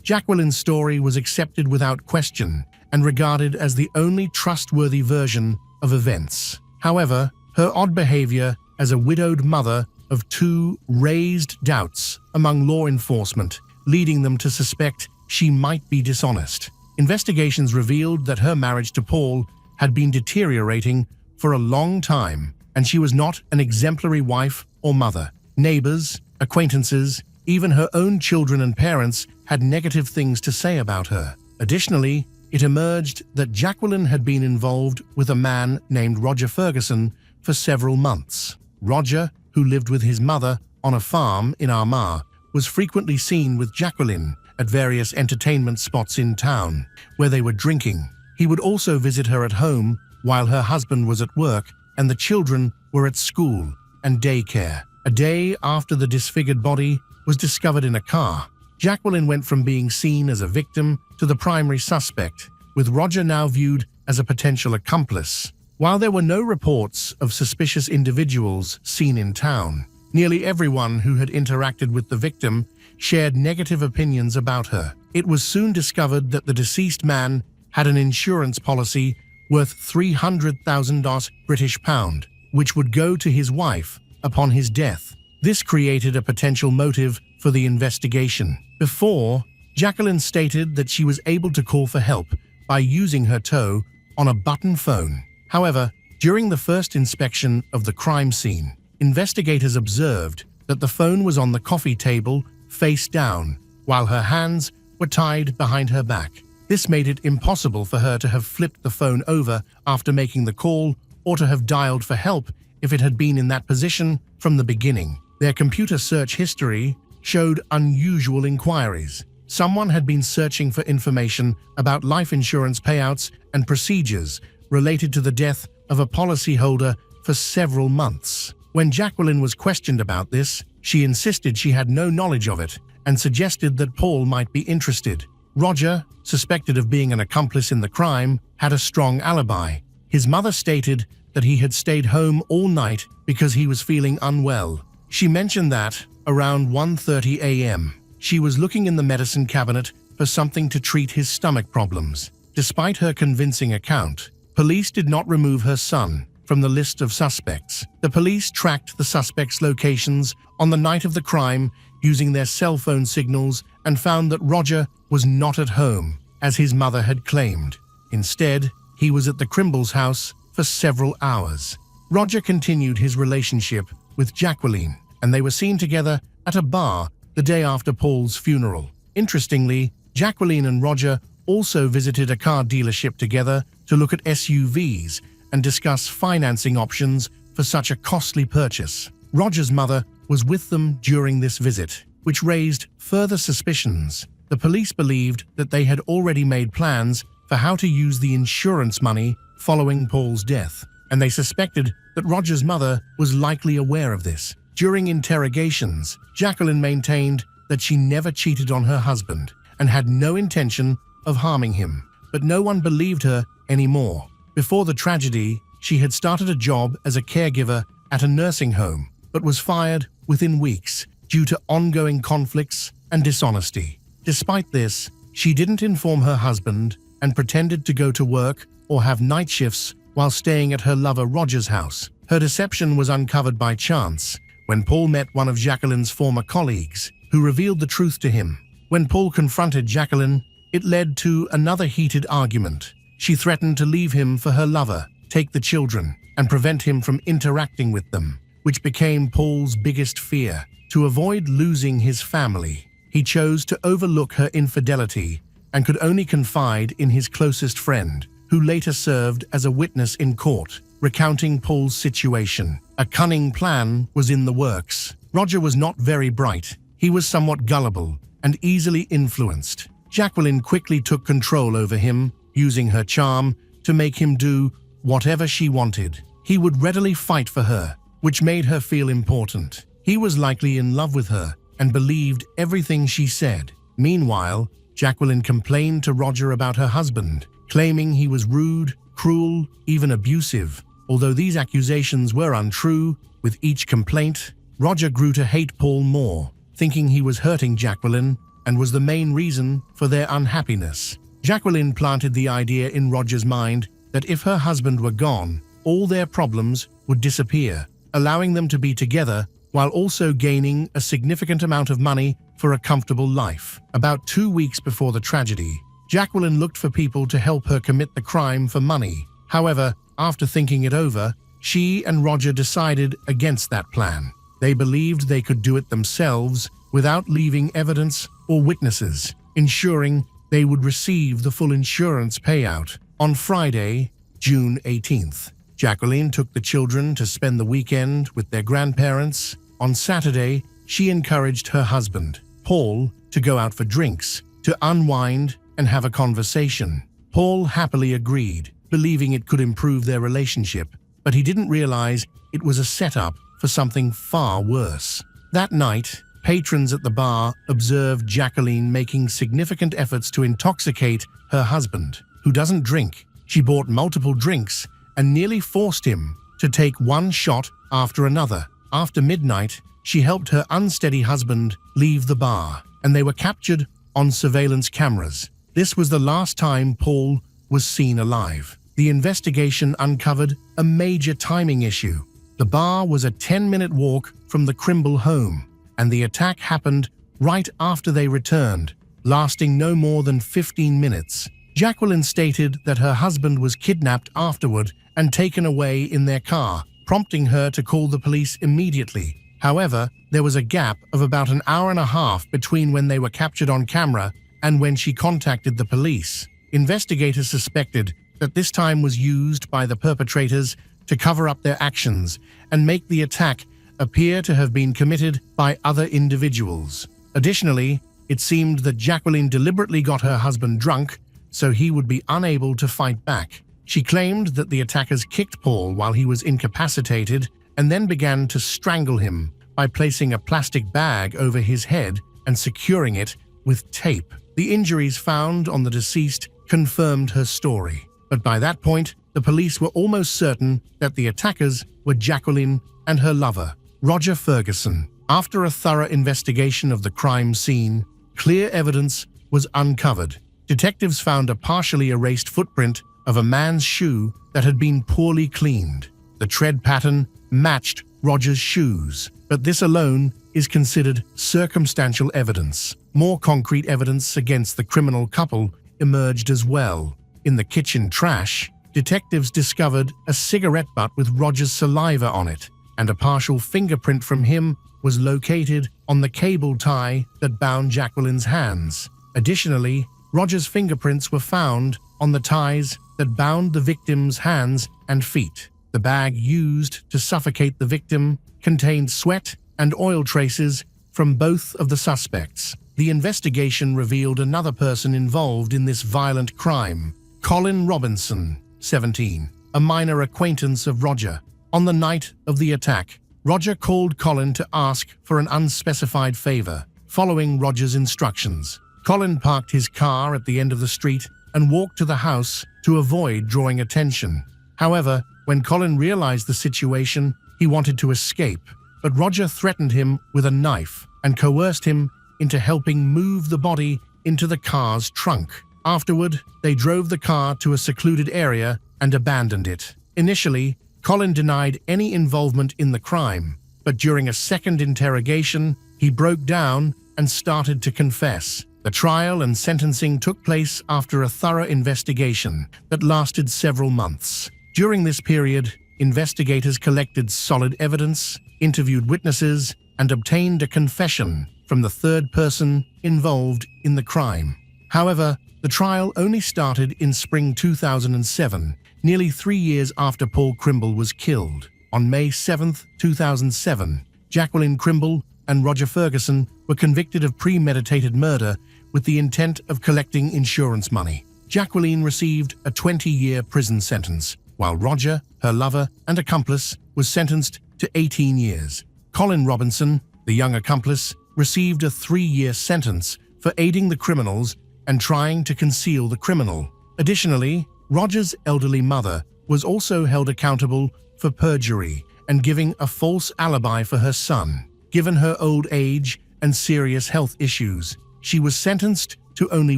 Jacqueline's story was accepted without question and regarded as the only trustworthy version of events. However, her odd behavior as a widowed mother of 2 raised doubts among law enforcement, leading them to suspect she might be dishonest. Investigations revealed that her marriage to Paul had been deteriorating for a long time, and she was not an exemplary wife or mother. Neighbors, acquaintances, even her own children and parents had negative things to say about her. Additionally, it emerged that Jacqueline had been involved with a man named Roger Ferguson for several months. Roger, who lived with his mother on a farm in Armagh, was frequently seen with Jacqueline at various entertainment spots in town, where they were drinking. He would also visit her at home while her husband was at work and the children were at school and daycare. A day after the disfigured body was discovered in a car, Jacqueline went from being seen as a victim to the primary suspect, with Roger now viewed as a potential accomplice. While there were no reports of suspicious individuals seen in town, nearly everyone who had interacted with the victim shared negative opinions about her. It was soon discovered that the deceased man had an insurance policy worth £300,000 British pound, which would go to his wife upon his death. This created a potential motive for the investigation. Before, Jacqueline stated that she was able to call for help by using her toe on a button phone. However, during the first inspection of the crime scene, investigators observed that the phone was on the coffee table face down, while her hands were tied behind her back. This made it impossible for her to have flipped the phone over after making the call or to have dialed for help if it had been in that position from the beginning. Their computer search history showed unusual inquiries. Someone had been searching for information about life insurance payouts and procedures related to the death of a policyholder for several months. When Jacqueline was questioned about this, she insisted she had no knowledge of it and suggested that Paul might be interested. Roger, suspected of being an accomplice in the crime, had a strong alibi. His mother stated that he had stayed home all night because he was feeling unwell. She mentioned that, around 1:30 a.m., she was looking in the medicine cabinet for something to treat his stomach problems. Despite her convincing account, police did not remove her son from the list of suspects. The police tracked the suspects' locations on the night of the crime using their cell phone signals and found that Roger was not at home, as his mother had claimed. Instead, he was at the Crimbles' house for several hours. Roger continued his relationship with Jacqueline, and they were seen together at a bar the day after Paul's funeral. Interestingly, Jacqueline and Roger also visited a car dealership together to look at SUVs and discuss financing options for such a costly purchase. Roger's mother was with them during this visit, which raised further suspicions. The police believed that they had already made plans for how to use the insurance money following Paul's death, and they suspected that Roger's mother was likely aware of this. During interrogations, Jacqueline maintained that she never cheated on her husband and had no intention of harming him, but no one believed her anymore. Before the tragedy, she had started a job as a caregiver at a nursing home, but was fired within weeks due to ongoing conflicts and dishonesty. Despite this, she didn't inform her husband and pretended to go to work or have night shifts while staying at her lover Roger's house. Her deception was uncovered by chance when Paul met one of Jacqueline's former colleagues, who revealed the truth to him. When Paul confronted Jacqueline, it led to another heated argument. She threatened to leave him for her lover, take the children, and prevent him from interacting with them, which became Paul's biggest fear. To avoid losing his family, he chose to overlook her infidelity and could only confide in his closest friend, who later served as a witness in court, recounting Paul's situation. A cunning plan was in the works. Roger was not very bright. He was somewhat gullible and easily influenced. Jacqueline quickly took control over him, using her charm to make him do whatever she wanted. He would readily fight for her, which made her feel important. He was likely in love with her and believed everything she said. Meanwhile, Jacqueline complained to Roger about her husband, claiming he was rude, cruel, even abusive. Although these accusations were untrue, with each complaint, Roger grew to hate Paul more, thinking he was hurting Jacqueline and was the main reason for their unhappiness. Jacqueline planted the idea in Roger's mind that if her husband were gone, all their problems would disappear, allowing them to be together while also gaining a significant amount of money for a comfortable life. About 2 weeks before the tragedy, Jacqueline looked for people to help her commit the crime for money. However, after thinking it over, she and Roger decided against that plan. They believed they could do it themselves without leaving evidence or witnesses, ensuring they would receive the full insurance payout. On Friday, June 18th, Jacqueline took the children to spend the weekend with their grandparents. On Saturday, she encouraged her husband, Paul, to go out for drinks, to unwind and have a conversation. Paul happily agreed, believing it could improve their relationship, but he didn't realize it was a setup for something far worse. That night, patrons at the bar observed Jacqueline making significant efforts to intoxicate her husband, who doesn't drink. She bought multiple drinks and nearly forced him to take one shot after another. After midnight, she helped her unsteady husband leave the bar, and they were captured on surveillance cameras. This was the last time Paul was seen alive. The investigation uncovered a major timing issue. The bar was a 10-minute walk from the Crimble home, and the attack happened right after they returned, lasting no more than 15 minutes. Jacqueline stated that her husband was kidnapped afterward and taken away in their car, prompting her to call the police immediately. However, there was a gap of about an hour and a half between when they were captured on camera and when she contacted the police. Investigators suspected that this time was used by the perpetrators to cover up their actions and make the attack appear to have been committed by other individuals. Additionally, it seemed that Jacqueline deliberately got her husband drunk so he would be unable to fight back. She claimed that the attackers kicked Paul while he was incapacitated and then began to strangle him by placing a plastic bag over his head and securing it with tape. The injuries found on the deceased confirmed her story, but by that point, the police were almost certain that the attackers were Jacqueline and her lover, Roger Ferguson. After a thorough investigation of the crime scene, clear evidence was uncovered. Detectives found a partially erased footprint of a man's shoe that had been poorly cleaned. The tread pattern matched Roger's shoes, but this alone is considered circumstantial evidence. More concrete evidence against the criminal couple emerged as well. In the kitchen trash, detectives discovered a cigarette butt with Roger's saliva on it, and a partial fingerprint from him was located on the cable tie that bound Jacqueline's hands. Additionally, Roger's fingerprints were found on the ties that bound the victim's hands and feet. The bag used to suffocate the victim contained sweat and oil traces from both of the suspects. The investigation revealed another person involved in this violent crime, Colin Robinson, 17, a minor acquaintance of Roger. On the night of the attack, Roger called Colin to ask for an unspecified favor. Following Roger's instructions, Colin parked his car at the end of the street and walked to the house to avoid drawing attention. However, when Colin realized the situation, he wanted to escape, but Roger threatened him with a knife and coerced him into helping move the body into the car's trunk. Afterward, they drove the car to a secluded area and abandoned it. Initially, Colin denied any involvement in the crime, but during a second interrogation, he broke down and started to confess. The trial and sentencing took place after a thorough investigation that lasted several months. During this period, investigators collected solid evidence, interviewed witnesses, and obtained a confession from the third person involved in the crime. However, the trial only started in spring 2007, nearly 3 years after Paul Crimble was killed. On May 7, 2007, Jacqueline Crimble and Roger Ferguson were convicted of premeditated murder with the intent of collecting insurance money. Jacqueline received a 20-year prison sentence, while Roger, her lover and accomplice, was sentenced to 18 years. Colin Robinson, the young accomplice, received a 3-year sentence for aiding the criminals and trying to conceal the criminal. Additionally, Roger's elderly mother was also held accountable for perjury and giving a false alibi for her son. Given her old age and serious health issues, she was sentenced to only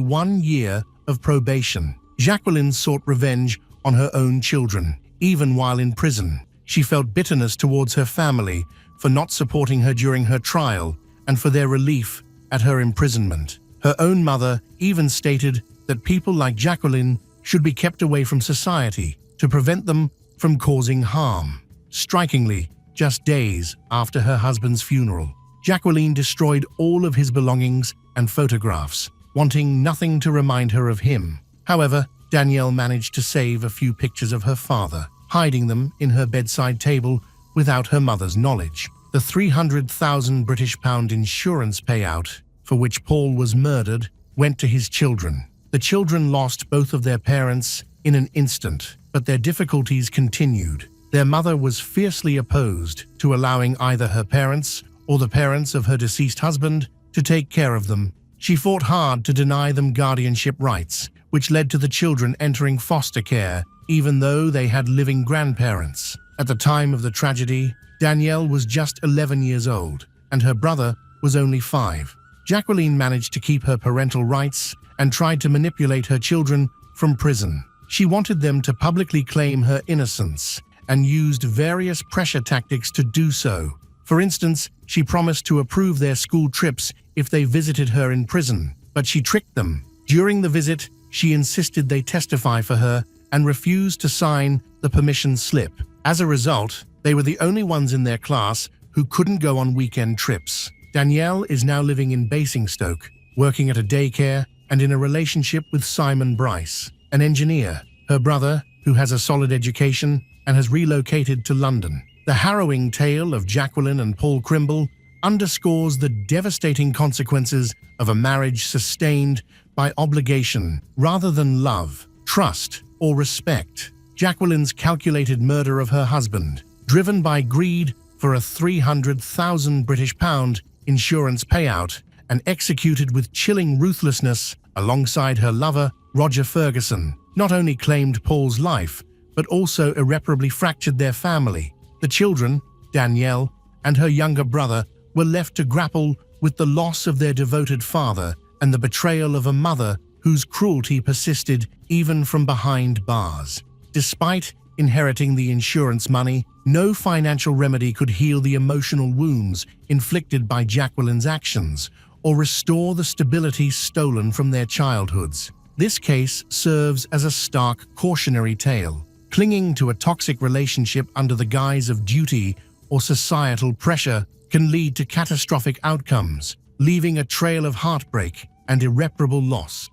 1 year of probation. Jacqueline sought revenge on her own children. Even while in prison, she felt bitterness towards her family for not supporting her during her trial and for their relief at her imprisonment. Her own mother even stated that people like Jacqueline should be kept away from society to prevent them from causing harm. Strikingly, just days after her husband's funeral, Jacqueline destroyed all of his belongings and photographs, wanting nothing to remind her of him. However, Danielle managed to save a few pictures of her father, hiding them in her bedside table without her mother's knowledge. The £300,000 insurance payout, for which Paul was murdered, went to his children. The children lost both of their parents in an instant, but their difficulties continued. Their mother was fiercely opposed to allowing either her parents or the parents of her deceased husband to take care of them. She fought hard to deny them guardianship rights, which led to the children entering foster care, even though they had living grandparents. At the time of the tragedy, Danielle was just 11 years old, and her brother was only 5. Jacqueline managed to keep her parental rights and tried to manipulate her children from prison. She wanted them to publicly claim her innocence and used various pressure tactics to do so. For instance, she promised to approve their school trips if they visited her in prison, but she tricked them. During the visit, she insisted they testify for her and refused to sign the permission slip. As a result, they were the only ones in their class who couldn't go on weekend trips. Danielle is now living in Basingstoke, working at a daycare and in a relationship with Simon Bryce, an engineer, her brother, who has a solid education and has relocated to London. The harrowing tale of Jacqueline and Paul Crimble underscores the devastating consequences of a marriage sustained by obligation rather than love, trust, or respect. Jacqueline's calculated murder of her husband, driven by greed for a £300,000 insurance payout, and executed with chilling ruthlessness alongside her lover, Roger Ferguson, not only claimed Paul's life, but also irreparably fractured their family. The children, Danielle, and her younger brother were left to grapple with the loss of their devoted father and the betrayal of a mother whose cruelty persisted even from behind bars. Despite inheriting the insurance money, no financial remedy could heal the emotional wounds inflicted by Jacqueline's actions or restore the stability stolen from their childhoods. This case serves as a stark cautionary tale. Clinging to a toxic relationship under the guise of duty or societal pressure can lead to catastrophic outcomes, leaving a trail of heartbreak and irreparable loss.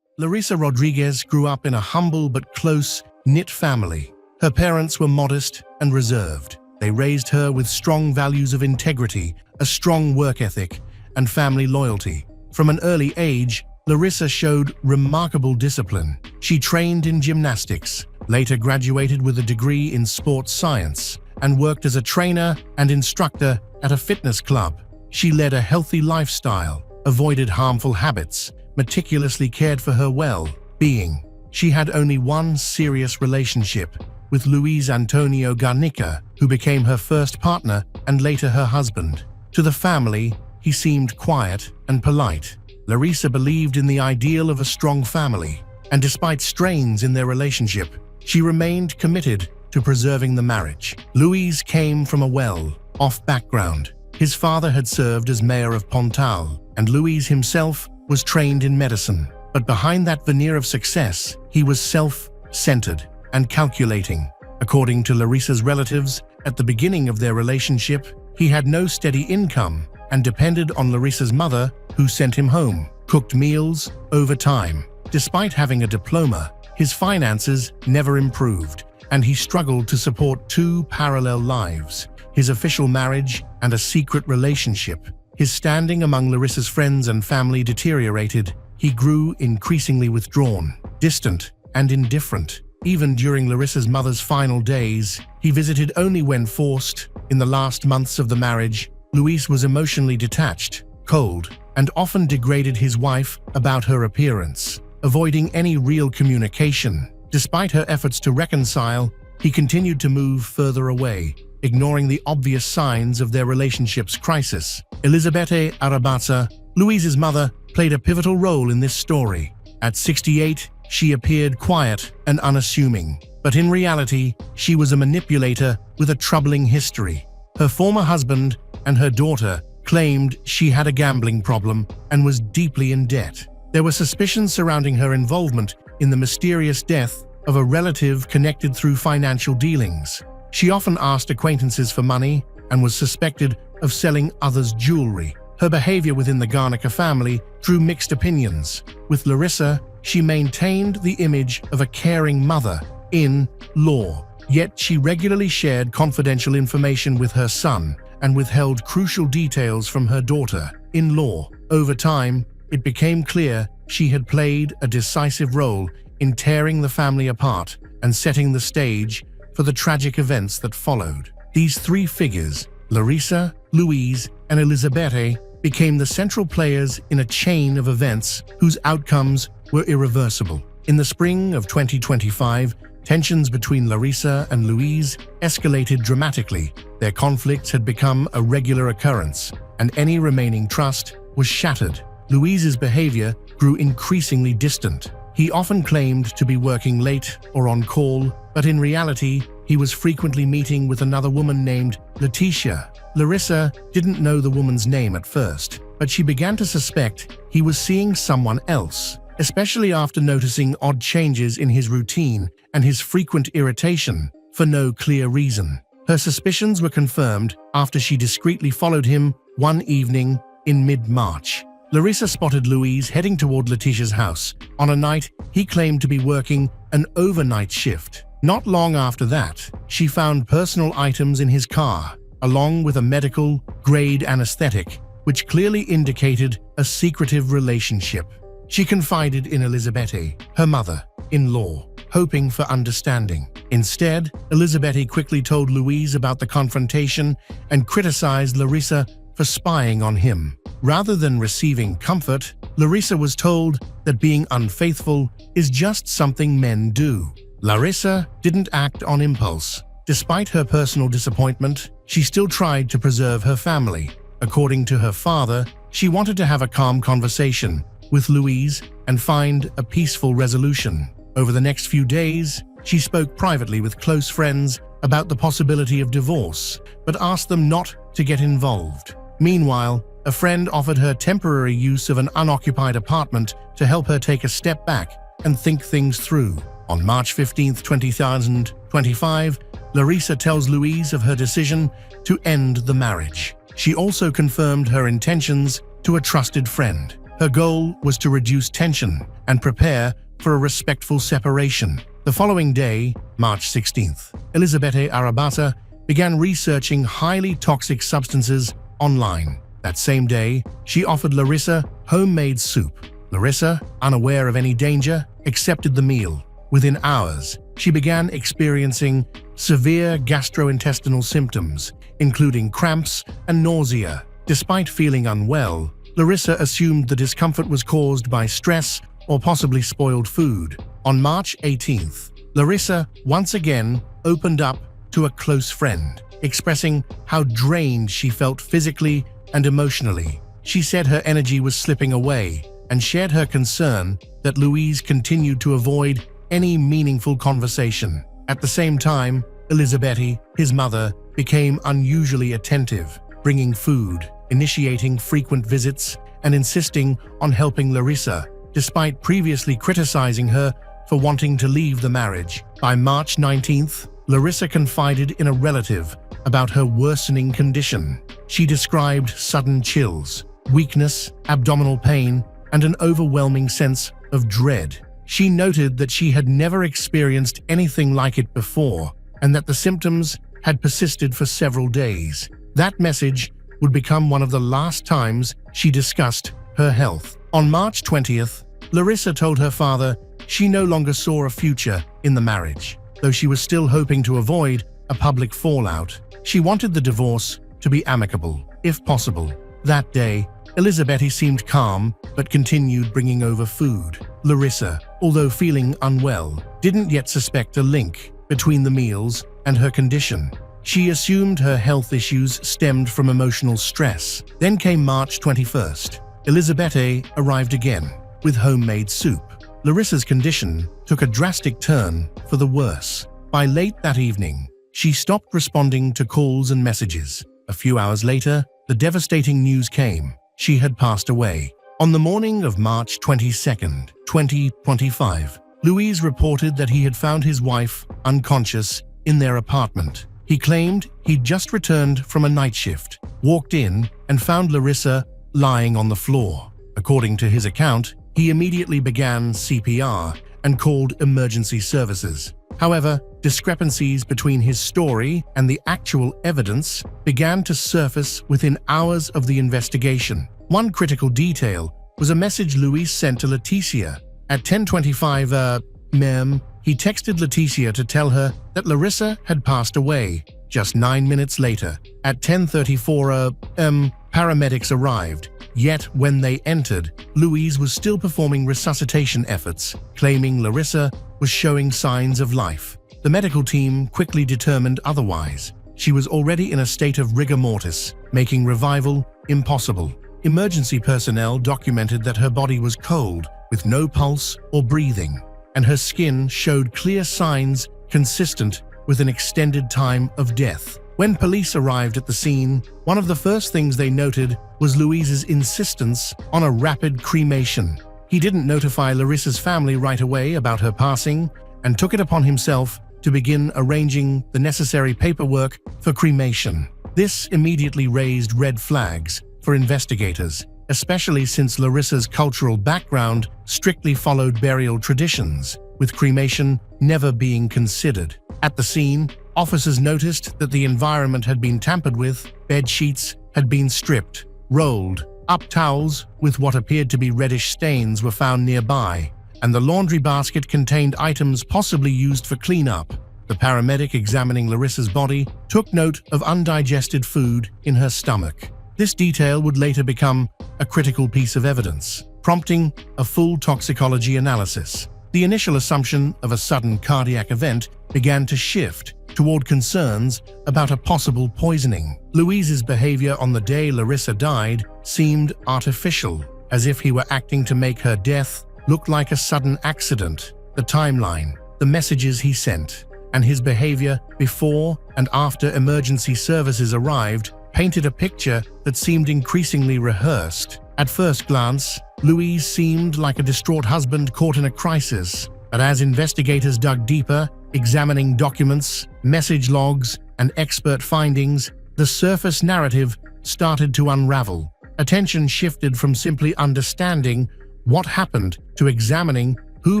Larissa Rodriguez grew up in a humble but close-knit family. Her parents were modest and reserved. They raised her with strong values of integrity, a strong work ethic, and family loyalty. From an early age, Larissa showed remarkable discipline. She trained in gymnastics, later graduated with a degree in sports science, and worked as a trainer and instructor at a fitness club. She led a healthy lifestyle, avoided harmful habits, meticulously cared for her well-being. She had only one serious relationship with Luis Antonio Garnica, who became her first partner and later her husband. To the family, he seemed quiet and polite. Larissa believed in the ideal of a strong family, and despite strains in their relationship, she remained committed to preserving the marriage. Luis came from a well-off background. His father had served as mayor of Pontal, and Luis himself was trained in medicine. But behind that veneer of success, he was self-centered and calculating. According to Larissa's relatives, at the beginning of their relationship, he had no steady income and depended on Larissa's mother, who sent him home, cooked meals over time. Despite having a diploma, his finances never improved, and he struggled to support two parallel lives, his official marriage and a secret relationship. His standing among Larissa's friends and family deteriorated. He grew increasingly withdrawn, distant, and indifferent. Even during Larissa's mother's final days, he visited only when forced. In the last months of the marriage, Luis was emotionally detached, cold, and often degraded his wife about her appearance, avoiding any real communication. Despite her efforts to reconcile, he continued to move further away, ignoring the obvious signs of their relationship's crisis. Elizabete Arabaza, Luis's mother, played a pivotal role in this story. At 68, she appeared quiet and unassuming, but in reality, she was a manipulator with a troubling history. Her former husband and her daughter claimed she had a gambling problem and was deeply in debt. There were suspicions surrounding her involvement in the mysterious death of a relative connected through financial dealings. She often asked acquaintances for money and was suspected of selling others' jewelry. Her behavior within the Garnica family drew mixed opinions. With Larissa, she maintained the image of a caring mother-in-law, yet she regularly shared confidential information with her son and withheld crucial details from her daughter-in-law. Over time, it became clear she had played a decisive role in tearing the family apart and setting the stage for the tragic events that followed. These three figures, Larissa, Luis, and Elizabete, became the central players in a chain of events whose outcomes were irreversible. In the spring of 2025, tensions between Larissa and Luis escalated dramatically. Their conflicts had become a regular occurrence, and any remaining trust was shattered. Luis's behavior grew increasingly distant. He often claimed to be working late or on call, but in reality, he was frequently meeting with another woman named Leticia. Larissa didn't know the woman's name at first, but she began to suspect he was seeing someone else, especially after noticing odd changes in his routine and his frequent irritation for no clear reason. Her suspicions were confirmed after she discreetly followed him one evening in mid-March. Larissa spotted Luis heading toward Letitia's house on a night he claimed to be working an overnight shift. Not long after that, she found personal items in his car, along with a medical-grade anesthetic, which clearly indicated a secretive relationship. She confided in Elizabete, her mother-in-law, hoping for understanding. Instead, Elizabete quickly told Luis about the confrontation and criticized Larissa for spying on him. Rather than receiving comfort, Larissa was told that being unfaithful is just something men do. Larissa didn't act on impulse. Despite her personal disappointment, she still tried to preserve her family. According to her father, she wanted to have a calm conversation with Louise and find a peaceful resolution. Over the next few days, she spoke privately with close friends about the possibility of divorce, but asked them not to get involved. Meanwhile, a friend offered her temporary use of an unoccupied apartment to help her take a step back and think things through. On March 15, 2025, Larissa tells Louise of her decision to end the marriage. She also confirmed her intentions to a trusted friend. Her goal was to reduce tension and prepare for a respectful separation. The following day, March 16th, Elisabetta Arrabata began researching highly toxic substances online. That same day, she offered Larissa homemade soup. Larissa, unaware of any danger, accepted the meal. Within hours, she began experiencing severe gastrointestinal symptoms, including cramps and nausea. Despite feeling unwell, Larissa assumed the discomfort was caused by stress or possibly spoiled food. On March 18th, Larissa once again opened up to a close friend, expressing how drained she felt physically and emotionally. She said her energy was slipping away and shared her concern that Louise continued to avoid any meaningful conversation. At the same time, Elisabetta, his mother, became unusually attentive, bringing food, initiating frequent visits, and insisting on helping Larissa, despite previously criticizing her for wanting to leave the marriage. By March 19th, Larissa confided in a relative about her worsening condition. She described sudden chills, weakness, abdominal pain, and an overwhelming sense of dread. She noted that she had never experienced anything like it before, and that the symptoms had persisted for several days. That message would become one of the last times she discussed her health. On March 20th, Larissa told her father she no longer saw a future in the marriage. Though she was still hoping to avoid a public fallout, she wanted the divorce to be amicable, if possible. That day, Elisabetta seemed calm but continued bringing over food. Larissa, although feeling unwell, didn't yet suspect a link between the meals and her condition. She assumed her health issues stemmed from emotional stress. Then came March 21st. Elisabetta arrived again with homemade soup. Larissa's condition took a drastic turn for the worse. By late that evening, she stopped responding to calls and messages. A few hours later, the devastating news came. She had passed away. On the morning of March 22nd, 2025, Louise reported that he had found his wife unconscious in their apartment. He claimed he'd just returned from a night shift, walked in, and found Larissa lying on the floor. According to his account, he immediately began CPR and called emergency services. However, discrepancies between his story and the actual evidence began to surface within hours of the investigation. One critical detail was a message Louise sent to Leticia. At 10:25 m.m., he texted Leticia to tell her that Larissa had passed away. Just 9 minutes later, at 10:34 m., paramedics arrived. Yet, when they entered, Louise was still performing resuscitation efforts, claiming Larissa was showing signs of life. The medical team quickly determined otherwise. She was already in a state of rigor mortis, making revival impossible. Emergency personnel documented that her body was cold, with no pulse or breathing, and her skin showed clear signs consistent with an extended time of death. When police arrived at the scene, one of the first things they noted was Louise's insistence on a rapid cremation. He didn't notify Larissa's family right away about her passing and took it upon himself to begin arranging the necessary paperwork for cremation. This immediately raised red flags for investigators, especially since Larissa's cultural background strictly followed burial traditions, with cremation never being considered. At the scene, officers noticed that the environment had been tampered with. Bed sheets had been stripped, rolled up. Towels with what appeared to be reddish stains were found nearby, and the laundry basket contained items possibly used for cleanup. The paramedic examining Larissa's body took note of undigested food in her stomach. This detail would later become a critical piece of evidence, prompting a full toxicology analysis. The initial assumption of a sudden cardiac event began to shift toward concerns about a possible poisoning. Louise's behavior on the day Larissa died seemed artificial. as if he were acting to make her death look like a sudden accident. The timeline, the messages he sent, and his behavior before and after emergency services arrived painted a picture that seemed increasingly rehearsed. At first glance, Louise seemed like a distraught husband caught in a crisis, but as investigators dug deeper, examining documents, message logs, and expert findings, the surface narrative started to unravel. Attention shifted from simply understanding what happened to examining who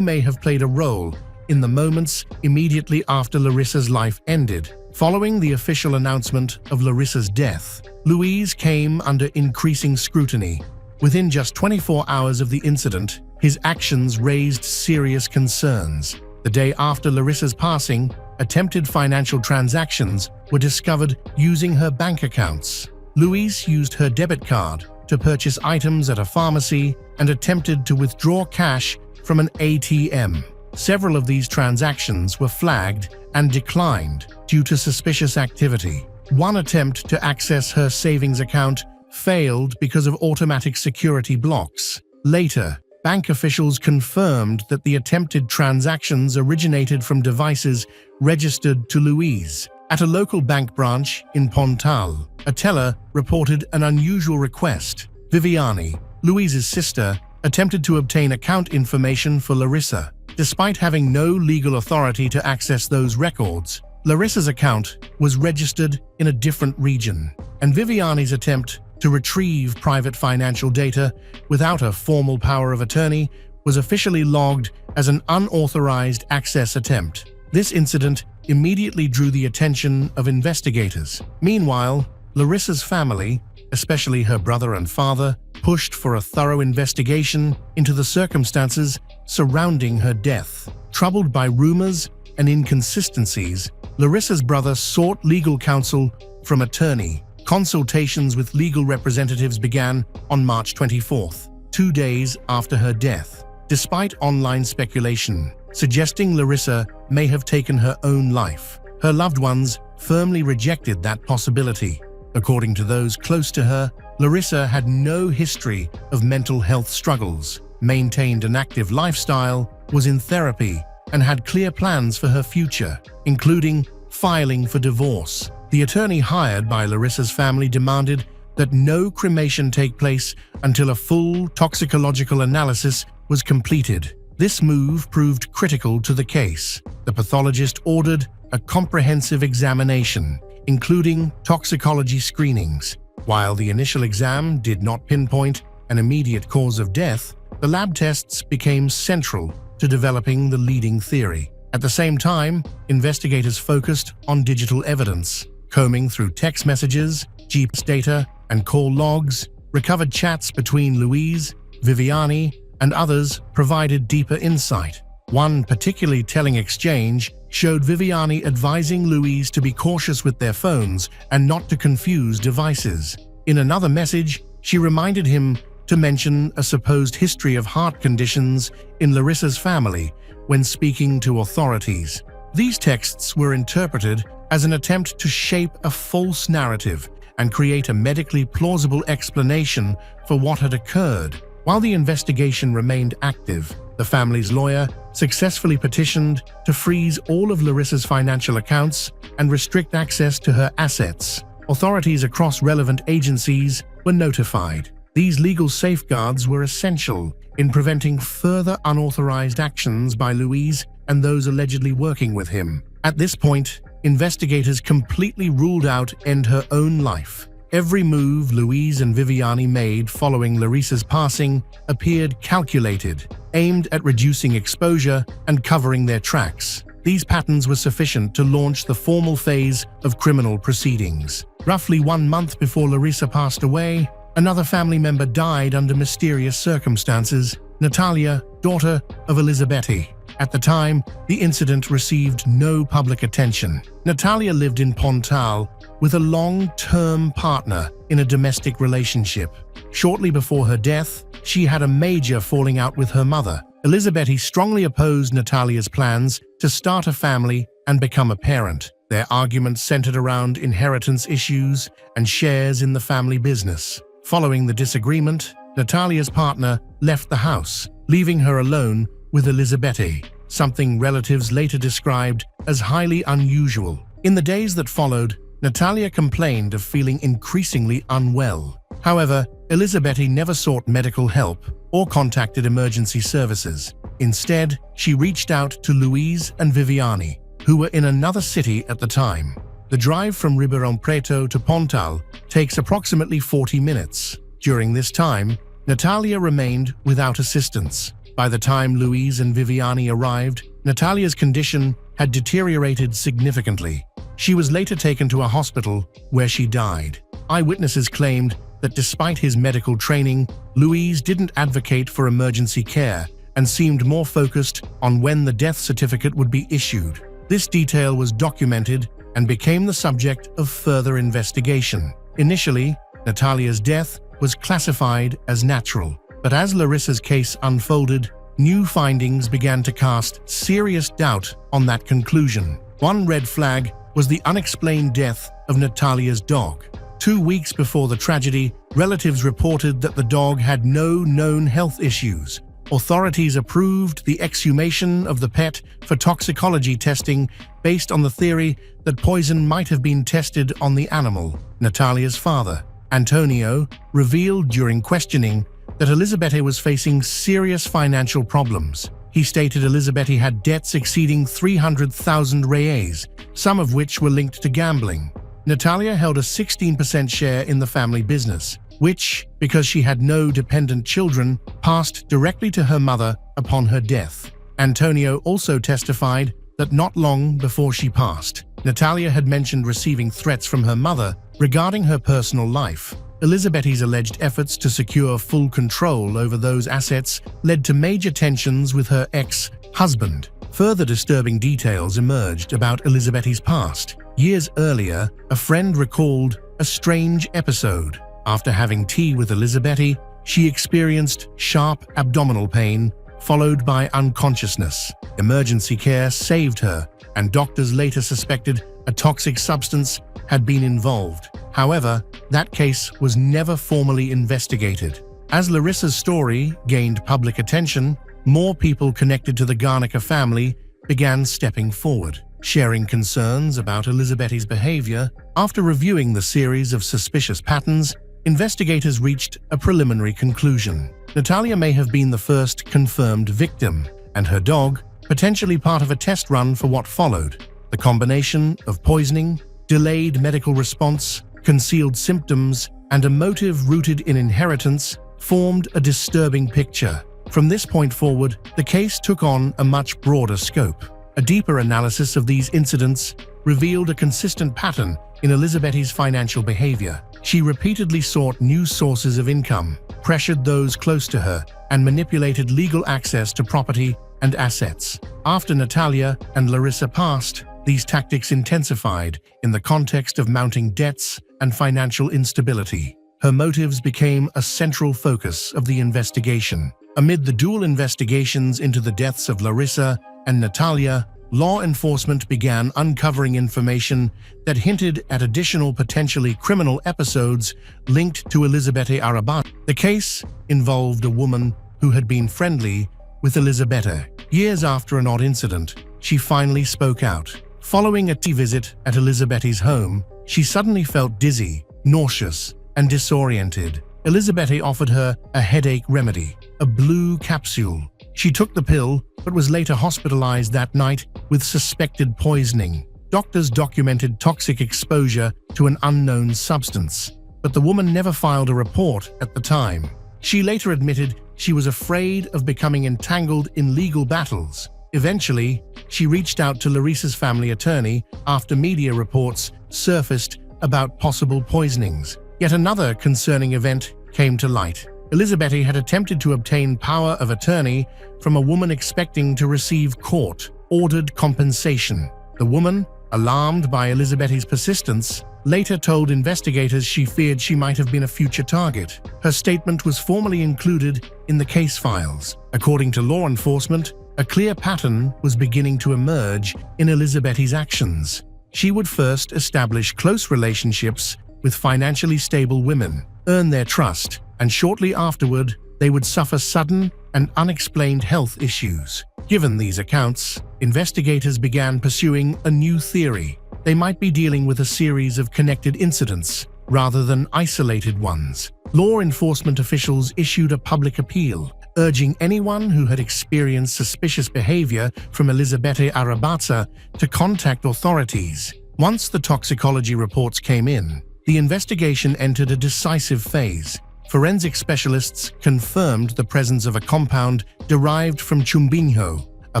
may have played a role in the moments immediately after Larissa's life ended. Following the official announcement of Larissa's death, Louise came under increasing scrutiny. Within just 24 hours of the incident, his actions raised serious concerns. The day after Larissa's passing, attempted financial transactions were discovered using her bank accounts. Louise used her debit card to purchase items at a pharmacy and attempted to withdraw cash from an ATM. Several of these transactions were flagged and declined due to suspicious activity. One attempt to access her savings account failed because of automatic security blocks. Later, bank officials confirmed that the attempted transactions originated from devices registered to Louise. At a local bank branch in Pontal, a teller reported an unusual request. Viviani, Louise's sister, attempted to obtain account information for Larissa. Despite having no legal authority to access those records, Larissa's account was registered in a different region, and Viviani's attempt to retrieve private financial data without a formal power of attorney was officially logged as an unauthorized access attempt. This incident immediately drew the attention of investigators. Meanwhile, Larissa's family, especially her brother and father, pushed for a thorough investigation into the circumstances surrounding her death. Troubled by rumors and inconsistencies, Larissa's brother sought legal counsel from attorney. Consultations with legal representatives began on March 24th, 2 days after her death. Despite online speculation suggesting Larissa may have taken her own life, her loved ones firmly rejected that possibility. According to those close to her, Larissa had no history of mental health struggles, maintained an active lifestyle, was in therapy, and had clear plans for her future, including filing for divorce. The attorney hired by Larissa's family demanded that no cremation take place until a full toxicological analysis was completed. This move proved critical to the case. The pathologist ordered a comprehensive examination, including toxicology screenings. While the initial exam did not pinpoint an immediate cause of death, the lab tests became central to developing the leading theory. At the same time, investigators focused on digital evidence. Combing through text messages, GPS data, and call logs, recovered chats between Louise, Viviani, and others provided deeper insight. One particularly telling exchange showed Viviani advising Louise to be cautious with their phones and not to confuse devices. In another message, she reminded him to mention a supposed history of heart conditions in Larissa's family when speaking to authorities. These texts were interpreted as an attempt to shape a false narrative and create a medically plausible explanation for what had occurred. While the investigation remained active, the family's lawyer successfully petitioned to freeze all of Larissa's financial accounts and restrict access to her assets. Authorities across relevant agencies were notified. These legal safeguards were essential in preventing further unauthorized actions by Louise and those allegedly working with him. At this point, investigators completely ruled out her own life. Every move Louise and Viviani made following Larissa's passing appeared calculated, aimed at reducing exposure and covering their tracks. These patterns were sufficient to launch the formal phase of criminal proceedings. Roughly 1 month before Larissa passed away, another family member died under mysterious circumstances, Natalia, daughter of Elisabetti. At the time, the incident received no public attention. Natalia lived in Pontal with a long-term partner in a domestic relationship. Shortly before her death, she had a major falling out with her mother. Elisabetti strongly opposed Natalia's plans to start a family and become a parent. Their arguments centered around inheritance issues and shares in the family business. Following the disagreement, Natalia's partner left the house, leaving her alone with Elizabeth, something relatives later described as highly unusual. In the days that followed, Natalia complained of feeling increasingly unwell. However, Elizabeth never sought medical help or contacted emergency services. Instead, she reached out to Louise and Viviani, who were in another city at the time. The drive from Ribeirão Preto to Pontal takes approximately 40 minutes. During this time, Natalia remained without assistance. By the time Louise and Viviani arrived, Natalia's condition had deteriorated significantly. She was later taken to a hospital where she died. Eyewitnesses claimed that despite his medical training, Louise didn't advocate for emergency care and seemed more focused on when the death certificate would be issued. This detail was documented and became the subject of further investigation. Initially, Natalia's death was classified as natural, but as Larissa's case unfolded, new findings began to cast serious doubt on that conclusion. One red flag was the unexplained death of Natalia's dog. 2 weeks before the tragedy, relatives reported that the dog had no known health issues. Authorities approved the exhumation of the pet for toxicology testing based on the theory that poison might have been tested on the animal. Natalia's father, Antonio, revealed during questioning that Elizabeth was facing serious financial problems. He stated Elizabeth had debts exceeding 300,000 reais, some of which were linked to gambling. Natalia held a 16% share in the family business, which, because she had no dependent children, passed directly to her mother upon her death. Antonio also testified that not long before she passed, Natalia had mentioned receiving threats from her mother regarding her personal life. Elizabeth's alleged efforts to secure full control over those assets led to major tensions with her ex-husband. Further disturbing details emerged about Elizabeth's past. Years earlier, a friend recalled a strange episode. After having tea with Elizabeth, she experienced sharp abdominal pain, followed by unconsciousness. Emergency care saved her, and doctors later suspected a toxic substance had been involved. However, that case was never formally investigated. As Larissa's story gained public attention, more people connected to the Garnica family began stepping forward, sharing concerns about Elizabeth's behavior. After reviewing the series of suspicious patterns, investigators reached a preliminary conclusion. Natalia may have been the first confirmed victim, and her dog potentially part of a test run for what followed. The combination of poisoning, delayed medical response, concealed symptoms, and a motive rooted in inheritance formed a disturbing picture. From this point forward, the case took on a much broader scope. A deeper analysis of these incidents revealed a consistent pattern in Elizabeth's financial behavior. She repeatedly sought new sources of income, pressured those close to her, and manipulated legal access to property and assets. After Natalia and Larissa passed, these tactics intensified in the context of mounting debts and financial instability. Her motives became a central focus of the investigation. Amid the dual investigations into the deaths of Larissa and Natalia, law enforcement began uncovering information that hinted at additional potentially criminal episodes linked to Elizabeth Arabati. The case involved a woman who had been friendly with Elizabeth. Years after an odd incident, she finally spoke out. Following a tea visit at Elizabeth's home, she suddenly felt dizzy, nauseous, and disoriented. Elizabeth offered her a headache remedy, a blue capsule. She took the pill, but was later hospitalized that night with suspected poisoning. Doctors documented toxic exposure to an unknown substance, but the woman never filed a report at the time. She later admitted she was afraid of becoming entangled in legal battles. Eventually, she reached out to Larissa's family attorney after media reports surfaced about possible poisonings. Yet another concerning event came to light. Elizabeth had attempted to obtain power of attorney from a woman expecting to receive court-ordered compensation. The woman, alarmed by Elizabeth's persistence, later told investigators she feared she might have been a future target. Her statement was formally included in the case files. According to law enforcement, a clear pattern was beginning to emerge in Elizabeth's actions. She would first establish close relationships with financially stable women, earn their trust, and shortly afterward, they would suffer sudden and unexplained health issues. Given these accounts, investigators began pursuing a new theory. They might be dealing with a series of connected incidents rather than isolated ones. Law enforcement officials issued a public appeal, urging anyone who had experienced suspicious behavior from Elisabetta Arabazza to contact authorities. Once the toxicology reports came in, the investigation entered a decisive phase. Forensic specialists confirmed the presence of a compound derived from chumbinho, a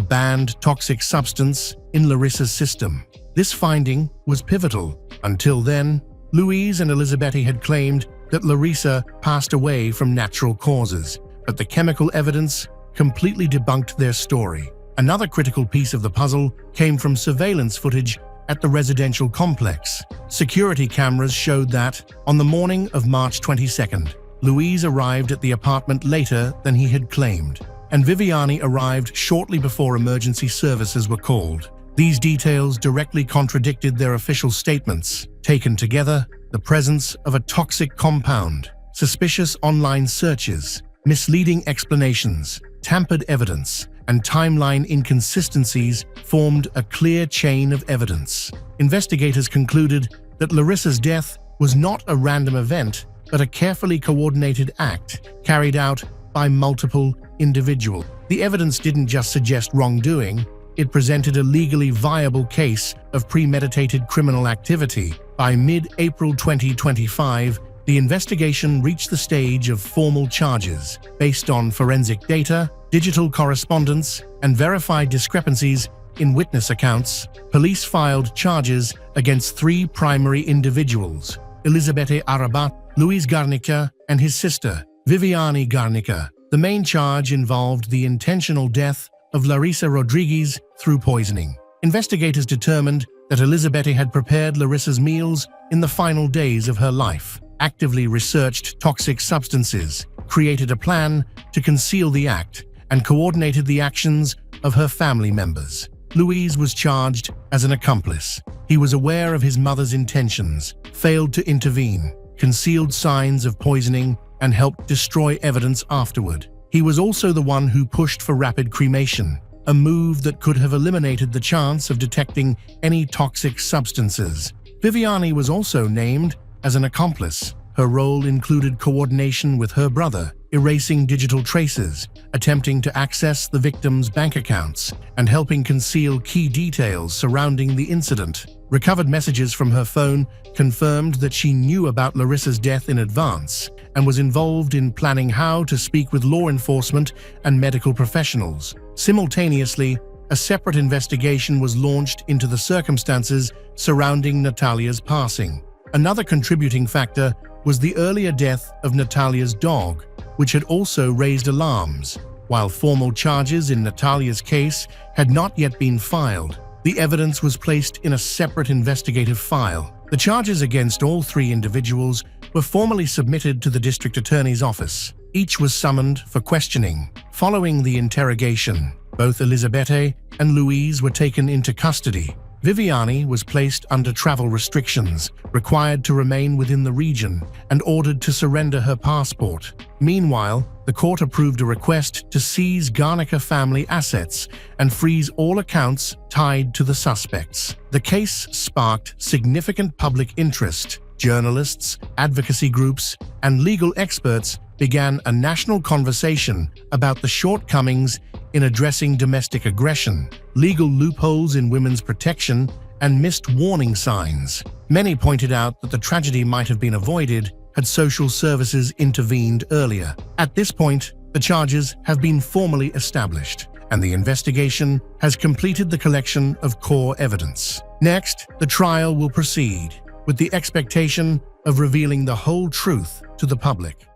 banned toxic substance in Larissa's system. This finding was pivotal. Until then, Louise and Elisabetta had claimed that Larissa passed away from natural causes, but the chemical evidence completely debunked their story. Another critical piece of the puzzle came from surveillance footage at the residential complex. Security cameras showed that, on the morning of March 22nd, Louise arrived at the apartment later than he had claimed, and Viviani arrived shortly before emergency services were called. These details directly contradicted their official statements. Taken together, the presence of a toxic compound, suspicious online searches, misleading explanations, tampered evidence, and timeline inconsistencies formed a clear chain of evidence. Investigators concluded that Larissa's death was not a random event, but a carefully coordinated act carried out by multiple individuals. The evidence didn't just suggest wrongdoing, it presented a legally viable case of premeditated criminal activity. By mid-April 2025, the investigation reached the stage of formal charges. Based on forensic data, digital correspondence, and verified discrepancies in witness accounts, police filed charges against three primary individuals: Elisabetta Arabazza, Luis Garnica, and his sister, Viviani Garnica. The main charge involved the intentional death of Larissa Rodriguez through poisoning. Investigators determined that Elisabetta had prepared Larissa's meals in the final days of her life, actively researched toxic substances, created a plan to conceal the act, and coordinated the actions of her family members. Luis was charged as an accomplice. He was aware of his mother's intentions, failed to intervene, concealed signs of poisoning, and helped destroy evidence afterward. He was also the one who pushed for rapid cremation, a move that could have eliminated the chance of detecting any toxic substances. Viviani was also named as an accomplice. Her role included coordination with her brother, erasing digital traces, attempting to access the victim's bank accounts, and helping conceal key details surrounding the incident. Recovered messages from her phone confirmed that she knew about Larissa's death in advance and was involved in planning how to speak with law enforcement and medical professionals. Simultaneously, a separate investigation was launched into the circumstances surrounding Natalia's passing. Another contributing factor was the earlier death of Natalia's dog, which had also raised alarms. While formal charges in Natalia's case had not yet been filed, the evidence was placed in a separate investigative file. The charges against all three individuals were formally submitted to the district attorney's office. Each was summoned for questioning. Following the interrogation, both Elisabetta and Louise were taken into custody. Viviani was placed under travel restrictions, required to remain within the region, and ordered to surrender her passport. Meanwhile, the court approved a request to seize Garnica family assets and freeze all accounts tied to the suspects. The case sparked significant public interest. Journalists, advocacy groups, and legal experts began a national conversation about the shortcomings in addressing domestic aggression, legal loopholes in women's protection, and missed warning signs. Many pointed out that the tragedy might have been avoided had social services intervened earlier. At this point, the charges have been formally established, and the investigation has completed the collection of core evidence. Next, the trial will proceed, with the expectation of revealing the whole truth to the public.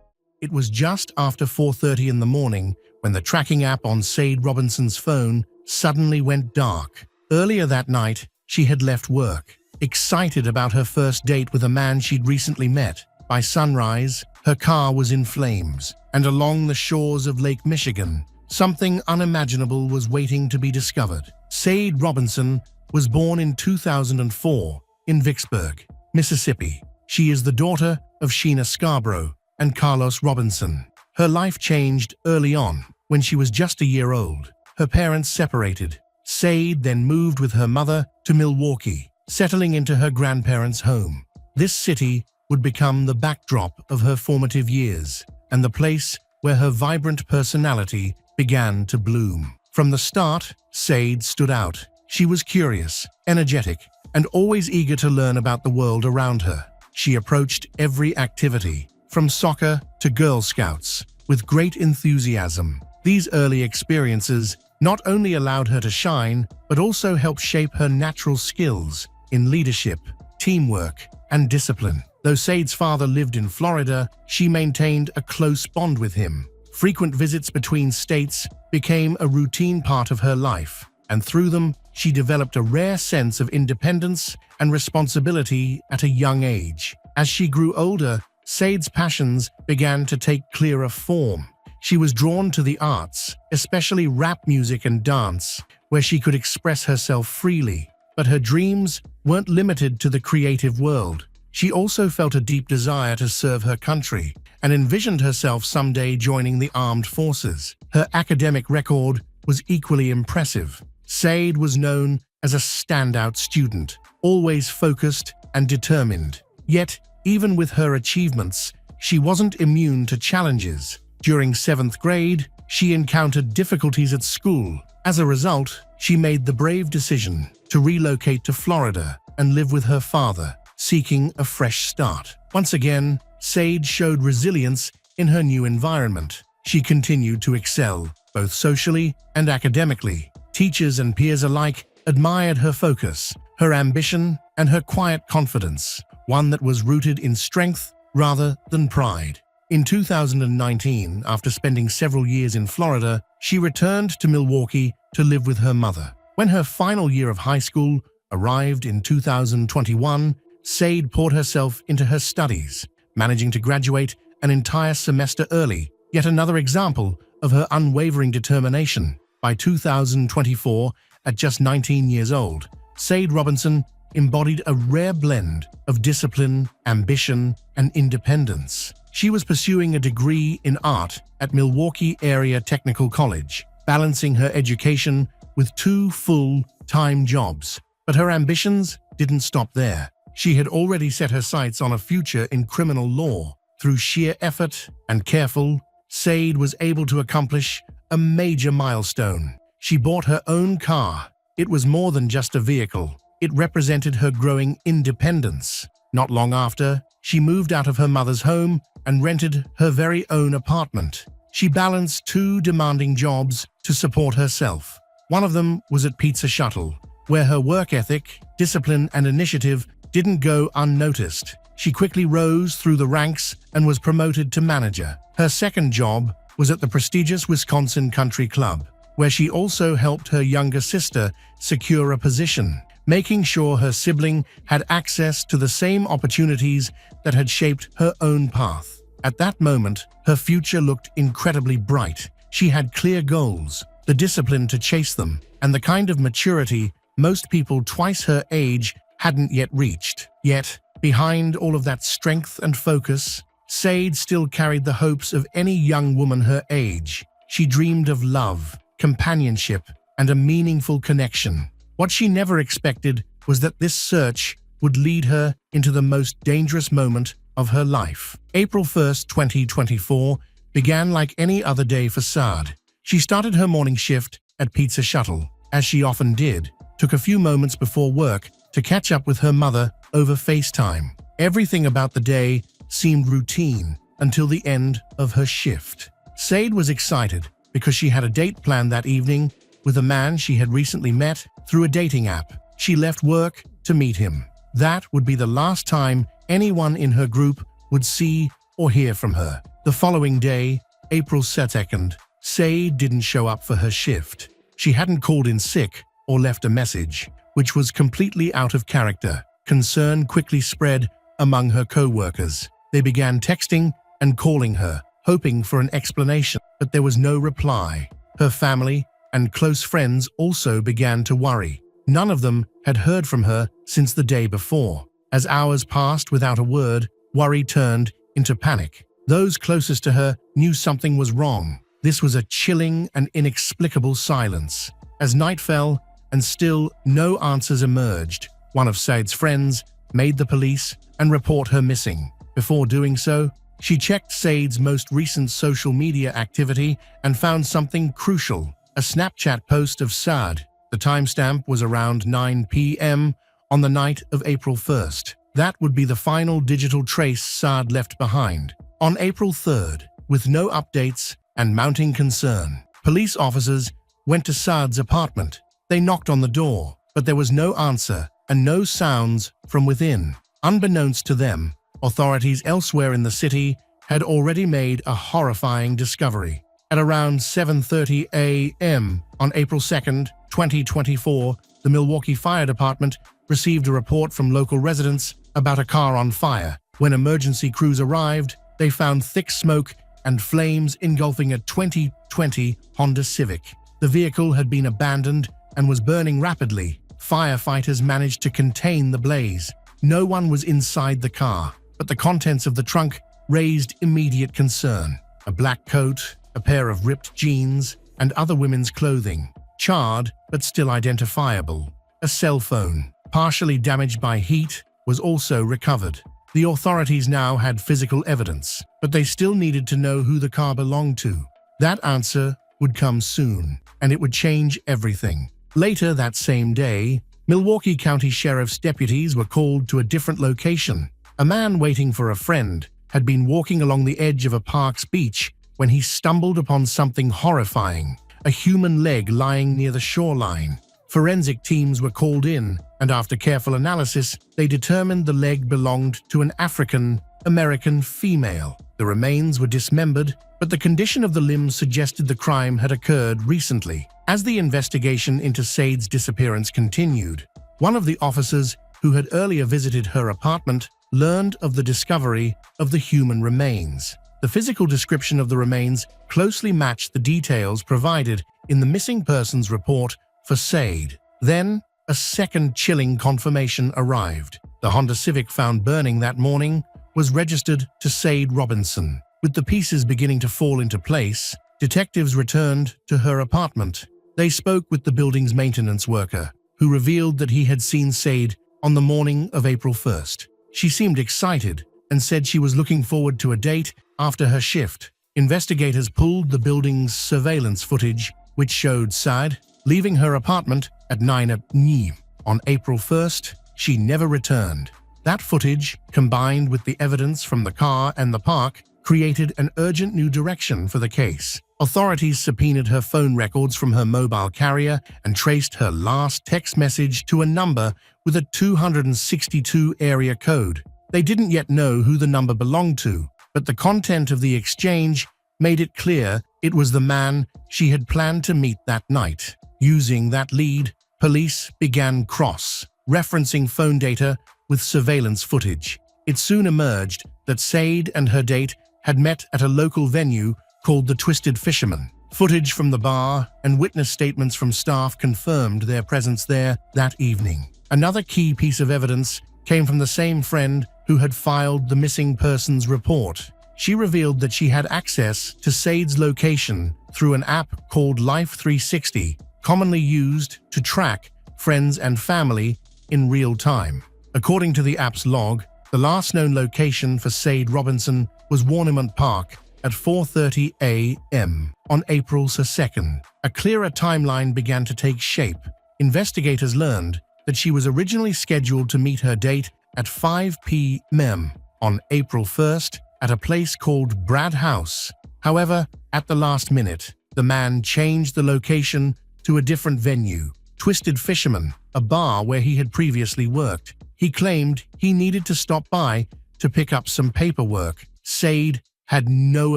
It was just after 4:30 in the morning when the tracking app on Sade Robinson's phone suddenly went dark. Earlier that night, she had left work, excited about her first date with a man she'd recently met. By sunrise, her car was in flames, and along the shores of Lake Michigan, something unimaginable was waiting to be discovered. Sade Robinson was born in 2004 in Vicksburg, Mississippi. She is the daughter of Sheena Scarborough, and Carlos Robinson. Her life changed early on. When she was just a year old, her parents separated. Sade then moved with her mother to Milwaukee, settling into her grandparents' home. This city would become the backdrop of her formative years and the place where her vibrant personality began to bloom. From the start, Sade stood out. She was curious, energetic, and always eager to learn about the world around her. She approached every activity, from soccer to Girl Scouts, with great enthusiasm. These early experiences not only allowed her to shine, but also helped shape her natural skills in leadership, teamwork, and discipline. Though Sade's father lived in Florida, she maintained a close bond with him. Frequent visits between states became a routine part of her life, and through them, she developed a rare sense of independence and responsibility at a young age. As she grew older, Sade's passions began to take clearer form. She was drawn to the arts, especially rap music and dance, where she could express herself freely. But her dreams weren't limited to the creative world. She also felt a deep desire to serve her country and envisioned herself someday joining the armed forces. Her academic record was equally impressive. Sade was known as a standout student, always focused and determined. Yet, even with her achievements, she wasn't immune to challenges. During 7th grade, she encountered difficulties at school. As a result, she made the brave decision to relocate to Florida and live with her father, seeking a fresh start. Once again, Sade showed resilience in her new environment. She continued to excel, both socially and academically. Teachers and peers alike admired her focus, her ambition, and her quiet confidence, one that was rooted in strength rather than pride. In 2019, after spending several years in Florida, she returned to Milwaukee to live with her mother. When her final year of high school arrived in 2021, Sade poured herself into her studies, managing to graduate an entire semester early, yet another example of her unwavering determination. By 2024, at just 19 years old, Sade Robinson embodied a rare blend of discipline, ambition, and independence. She was pursuing a degree in art at Milwaukee Area Technical College, balancing her education with 2 full-time jobs. But her ambitions didn't stop there. She had already set her sights on a future in criminal law. Through sheer effort and careful, Sade was able to accomplish a major milestone. She bought her own car. It was more than just a vehicle. It represented her growing independence. Not long after, she moved out of her mother's home and rented her very own apartment. She balanced 2 demanding jobs to support herself. One of them was at Pizza Shuttle, where her work ethic, discipline, and initiative didn't go unnoticed. She quickly rose through the ranks and was promoted to manager. Her second job was at the prestigious Wisconsin Country Club, where she also helped her younger sister secure a position, making sure her sibling had access to the same opportunities that had shaped her own path. At that moment, her future looked incredibly bright. She had clear goals, the discipline to chase them, and the kind of maturity most people twice her age hadn't yet reached. Yet, behind all of that strength and focus, Sade still carried the hopes of any young woman her age. She dreamed of love, companionship, and a meaningful connection. What she never expected was that this search would lead her into the most dangerous moment of her life. April 1st, 2024 began like any other day for Sade. She started her morning shift at Pizza Shuttle, as she often did, took a few moments before work to catch up with her mother over FaceTime. Everything about the day seemed routine until the end of her shift. Sade was excited because she had a date planned that evening with a man she had recently met through a dating app. She left work to meet him. That would be the last time anyone in her group would see or hear from her. The following day, April 2nd, Sade didn't show up for her shift. She hadn't called in sick or left a message, which was completely out of character. Concern quickly spread among her co-workers. They began texting and calling her, hoping for an explanation, but there was no reply. Her family and close friends also began to worry. None of them had heard from her since the day before. As hours passed without a word, worry turned into panic. Those closest to her knew something was wrong. This was a chilling and inexplicable silence. As night fell and still no answers emerged, one of Said's friends made the police and report her missing. Before doing so, she checked Said's most recent social media activity and found something crucial: a Snapchat post of Saad. The timestamp was around 9 p.m. on the night of April 1st. That would be the final digital trace Saad left behind. On April 3rd, with no updates and mounting concern, police officers went to Saad's apartment. They knocked on the door, but there was no answer and no sounds from within. Unbeknownst to them, authorities elsewhere in the city had already made a horrifying discovery. At around 7:30 a.m. on April 2nd, 2024, the Milwaukee Fire Department received a report from local residents about a car on fire. When emergency crews arrived, they found thick smoke and flames engulfing a 2020 Honda Civic. The vehicle had been abandoned and was burning rapidly. Firefighters managed to contain the blaze. No one was inside the car, but the contents of the trunk raised immediate concern. A black coat, a pair of ripped jeans, and other women's clothing, charred but still identifiable. A cell phone, partially damaged by heat, was also recovered. The authorities now had physical evidence, but they still needed to know who the car belonged to. That answer would come soon, and it would change everything. Later that same day, Milwaukee County Sheriff's deputies were called to a different location. A man waiting for a friend had been walking along the edge of a park's beach when he stumbled upon something horrifying: a human leg lying near the shoreline. Forensic teams were called in, and after careful analysis, they determined the leg belonged to an African-American female. The remains were dismembered, but the condition of the limbs suggested the crime had occurred recently. As the investigation into Said's disappearance continued, one of the officers who had earlier visited her apartment learned of the discovery of the human remains. The physical description of the remains closely matched the details provided in the missing persons report for Said. Then, a second chilling confirmation arrived. The Honda Civic found burning that morning was registered to Said Robinson. With the pieces beginning to fall into place, detectives returned to her apartment. They spoke with the building's maintenance worker, who revealed that he had seen Said on the morning of April 1st. She seemed excited and said she was looking forward to a date after her shift. Investigators pulled the building's surveillance footage, which showed Said leaving her apartment at 9 p.m. On April 1st, she never returned. That footage, combined with the evidence from the car and the park, created an urgent new direction for the case. Authorities subpoenaed her phone records from her mobile carrier and traced her last text message to a number with a 262 area code. They didn't yet know who the number belonged to, but the content of the exchange made it clear it was the man she had planned to meet that night. Using that lead, police began cross-referencing phone data with surveillance footage. It soon emerged that Said and her date had met at a local venue called the Twisted Fisherman. Footage from the bar and witness statements from staff confirmed their presence there that evening. Another key piece of evidence came from the same friend who had filed the missing persons report. She revealed that she had access to Said's location through an app called Life 360, commonly used to track friends and family in real time. According to the app's log, the last known location for Said Robinson was Warnimont Park at 4:30 a.m. on April 2nd. A clearer timeline began to take shape. Investigators learned that she was originally scheduled to meet her date at 5 p.m. on April 1st at a place called Brad House. However, at the last minute, the man changed the location to a different venue, Twisted Fisherman, a bar where he had previously worked. He claimed he needed to stop by to pick up some paperwork. Said had no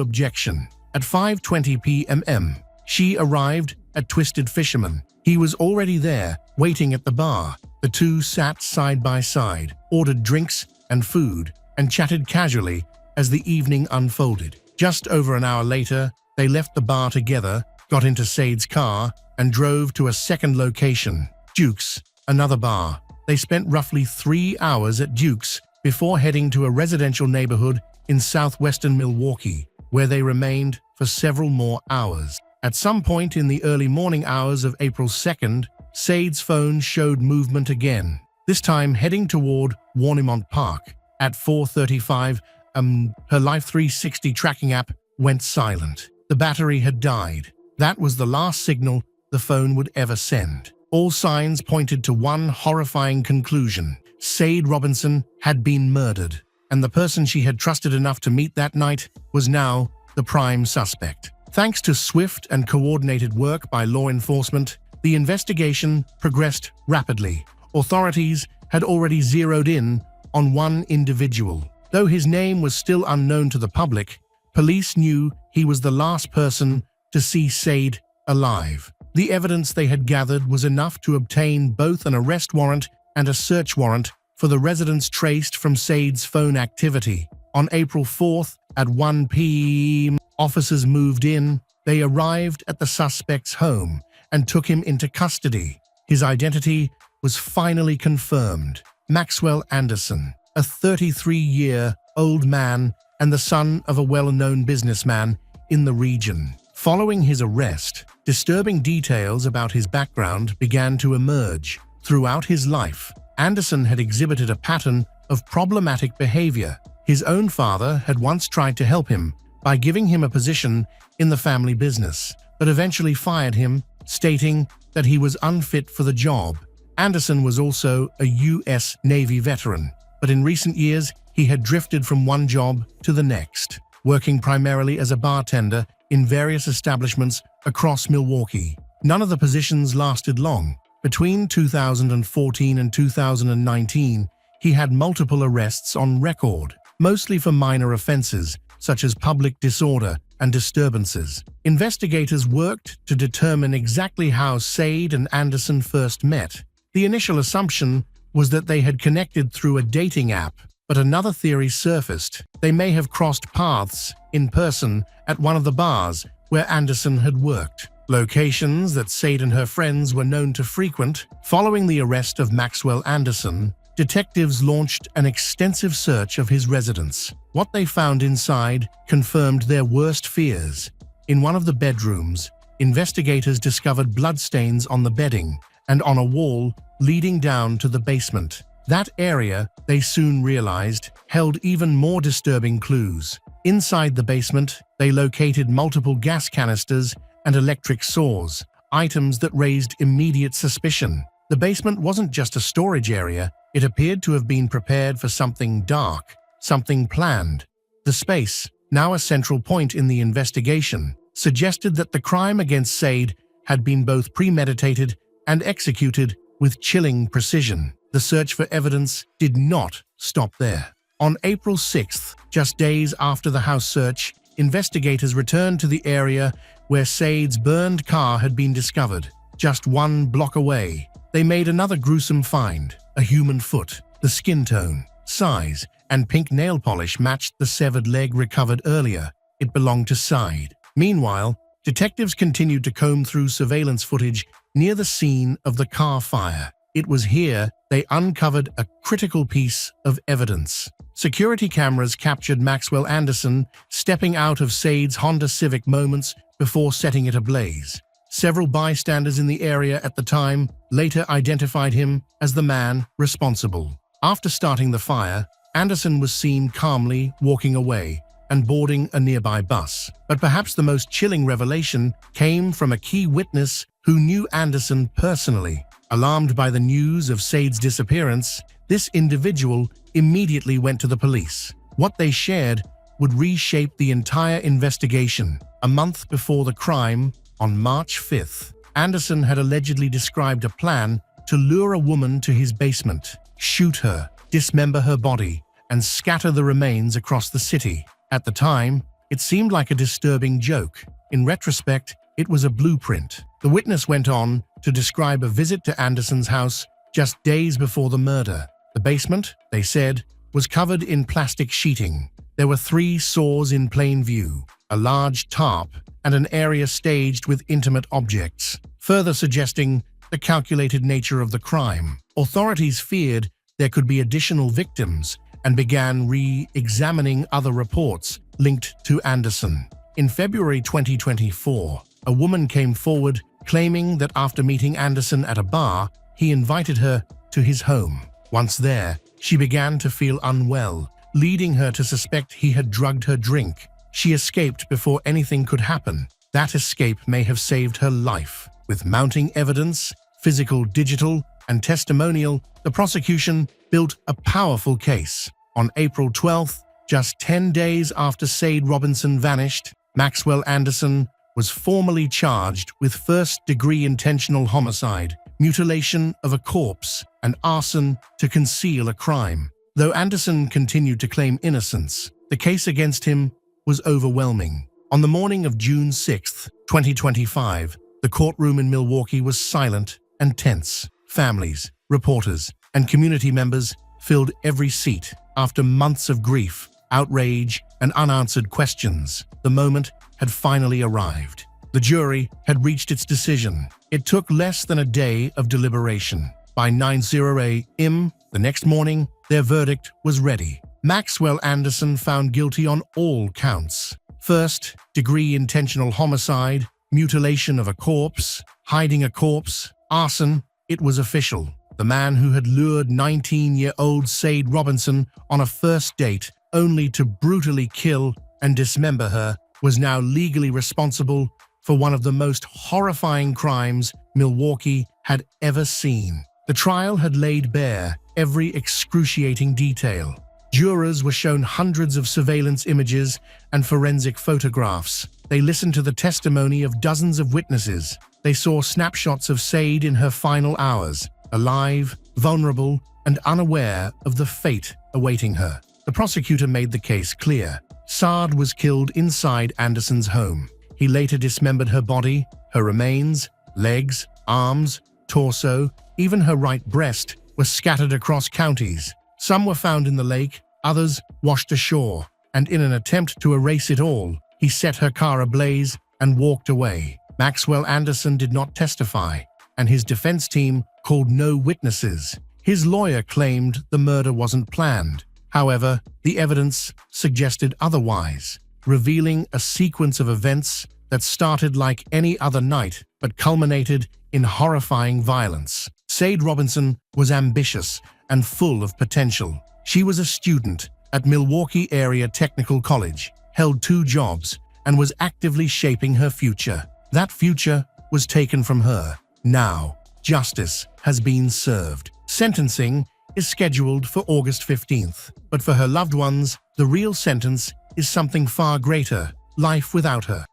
objection. At 5:20 p.m., she arrived at Twisted Fisherman. He was already there, waiting at the bar. The two sat side by side, ordered drinks and food, and chatted casually as the evening unfolded. Just over an hour later, they left the bar together, got into Said's car, and drove to a second location, Duke's, another bar. They spent roughly 3 hours at Duke's before heading to a residential neighborhood in southwestern Milwaukee, where they remained for several more hours. At some point in the early morning hours of April 2nd, Said's phone showed movement again, this time heading toward Warnemont Park. At 4:35, her Life 360 tracking app went silent. The battery had died. That was the last signal the phone would ever send. All signs pointed to one horrifying conclusion. Said Robinson had been murdered, and the person she had trusted enough to meet that night was now the prime suspect. Thanks to swift and coordinated work by law enforcement, the investigation progressed rapidly. Authorities had already zeroed in on one individual. Though his name was still unknown to the public, police knew he was the last person to see Said alive. The evidence they had gathered was enough to obtain both an arrest warrant and a search warrant for the residence traced from Said's phone activity. On April 4th at 1 p.m., officers moved in. They arrived at the suspect's home and took him into custody. His identity was finally confirmed. Maxwell Anderson, a 33-year-old man and the son of a well-known businessman in the region. Following his arrest, disturbing details about his background began to emerge. Throughout his life, Anderson had exhibited a pattern of problematic behavior. His own father had once tried to help him by giving him a position in the family business, but eventually fired him, stating that he was unfit for the job. Anderson was also a U.S. Navy veteran, but in recent years he had drifted from one job to the next, working primarily as a bartender in various establishments across Milwaukee. None of the positions lasted long. Between 2014 and 2019, he had multiple arrests on record, mostly for minor offenses such as public disorder and disturbances. Investigators worked to determine exactly how Said and Anderson first met. The initial assumption was that they had connected through a dating app, but another theory surfaced. They may have crossed paths in person at one of the bars where Anderson had worked, locations that Said and her friends were known to frequent. Following the arrest of Maxwell Anderson, detectives launched an extensive search of his residence. What they found inside confirmed their worst fears. In one of the bedrooms, investigators discovered bloodstains on the bedding and on a wall leading down to the basement. That area, they soon realized, held even more disturbing clues. Inside the basement, they located multiple gas canisters and electric saws, items that raised immediate suspicion. The basement wasn't just a storage area, it appeared to have been prepared for something dark, something planned. The space, now a central point in the investigation, suggested that the crime against Said had been both premeditated and executed with chilling precision. The search for evidence did not stop there. On April 6th, just days after the house search, investigators returned to the area where Said's burned car had been discovered. Just 1 block away, they made another gruesome find: a human foot. The skin tone, size, and pink nail polish matched the severed leg recovered earlier. It belonged to Said. Meanwhile, detectives continued to comb through surveillance footage near the scene of the car fire. It was here they uncovered a critical piece of evidence. Security cameras captured Maxwell Anderson stepping out of Said's Honda Civic moments before setting it ablaze. Several bystanders in the area at the time later identified him as the man responsible. After starting the fire, Anderson was seen calmly walking away and boarding a nearby bus. But perhaps the most chilling revelation came from a key witness who knew Anderson personally. Alarmed by the news of Said's disappearance, this individual immediately went to the police. What they shared would reshape the entire investigation. A month before the crime, on March 5th, Anderson had allegedly described a plan to lure a woman to his basement, shoot her, dismember her body, and scatter the remains across the city. At the time, it seemed like a disturbing joke. In retrospect, it was a blueprint. The witness went on to describe a visit to Anderson's house just days before the murder. The basement, they said, was covered in plastic sheeting. There were 3 saws in plain view, a large tarp, and an area staged with intimate objects, further suggesting the calculated nature of the crime. Authorities feared there could be additional victims, and began re-examining other reports linked to Anderson. In February 2024, a woman came forward claiming that after meeting Anderson at a bar, he invited her to his home. Once there, she began to feel unwell, leading her to suspect he had drugged her drink. She escaped before anything could happen. That escape may have saved her life. With mounting evidence, physical, digital, and testimonial, the prosecution built a powerful case. On April 12th, just 10 days after Sade Robinson vanished, Maxwell Anderson was formally charged with first-degree intentional homicide, mutilation of a corpse, and arson to conceal a crime. Though Anderson continued to claim innocence, the case against him was overwhelming. On the morning of June 6, 2025, the courtroom in Milwaukee was silent and tense. Families, reporters, and community members filled every seat. After months of grief, outrage, and unanswered questions, the moment had finally arrived. The jury had reached its decision. It took less than a day of deliberation. By 9:00 a.m. the next morning, their verdict was ready. Maxwell Anderson found guilty on all counts. First-degree intentional homicide, mutilation of a corpse, hiding a corpse, arson. It was official. The man who had lured 19-year-old Sade Robinson on a first date only to brutally kill and dismember her was now legally responsible for one of the most horrifying crimes Milwaukee had ever seen. The trial had laid bare every excruciating detail. Jurors were shown hundreds of surveillance images and forensic photographs. They listened to the testimony of dozens of witnesses. They saw snapshots of Sade in her final hours, alive, vulnerable, and unaware of the fate awaiting her. The prosecutor made the case clear. Sade was killed inside Anderson's home. He later dismembered her body, her remains, legs, arms, torso, even her right breast were scattered across counties. Some were found in the lake, others washed ashore, and in an attempt to erase it all, he set her car ablaze and walked away. Maxwell Anderson did not testify, and his defense team called no witnesses. His lawyer claimed the murder wasn't planned. However, the evidence suggested otherwise, revealing a sequence of events that started like any other night but culminated in horrifying violence. Sade Robinson was ambitious and full of potential. She was a student at Milwaukee Area Technical College, held 2 jobs, and was actively shaping her future. That future was taken from her. Now, justice has been served. Sentencing is scheduled for August 15th, but for her loved ones, the real sentence is something far greater: life without her.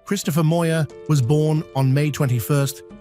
Christopher Moyer was born on May 21,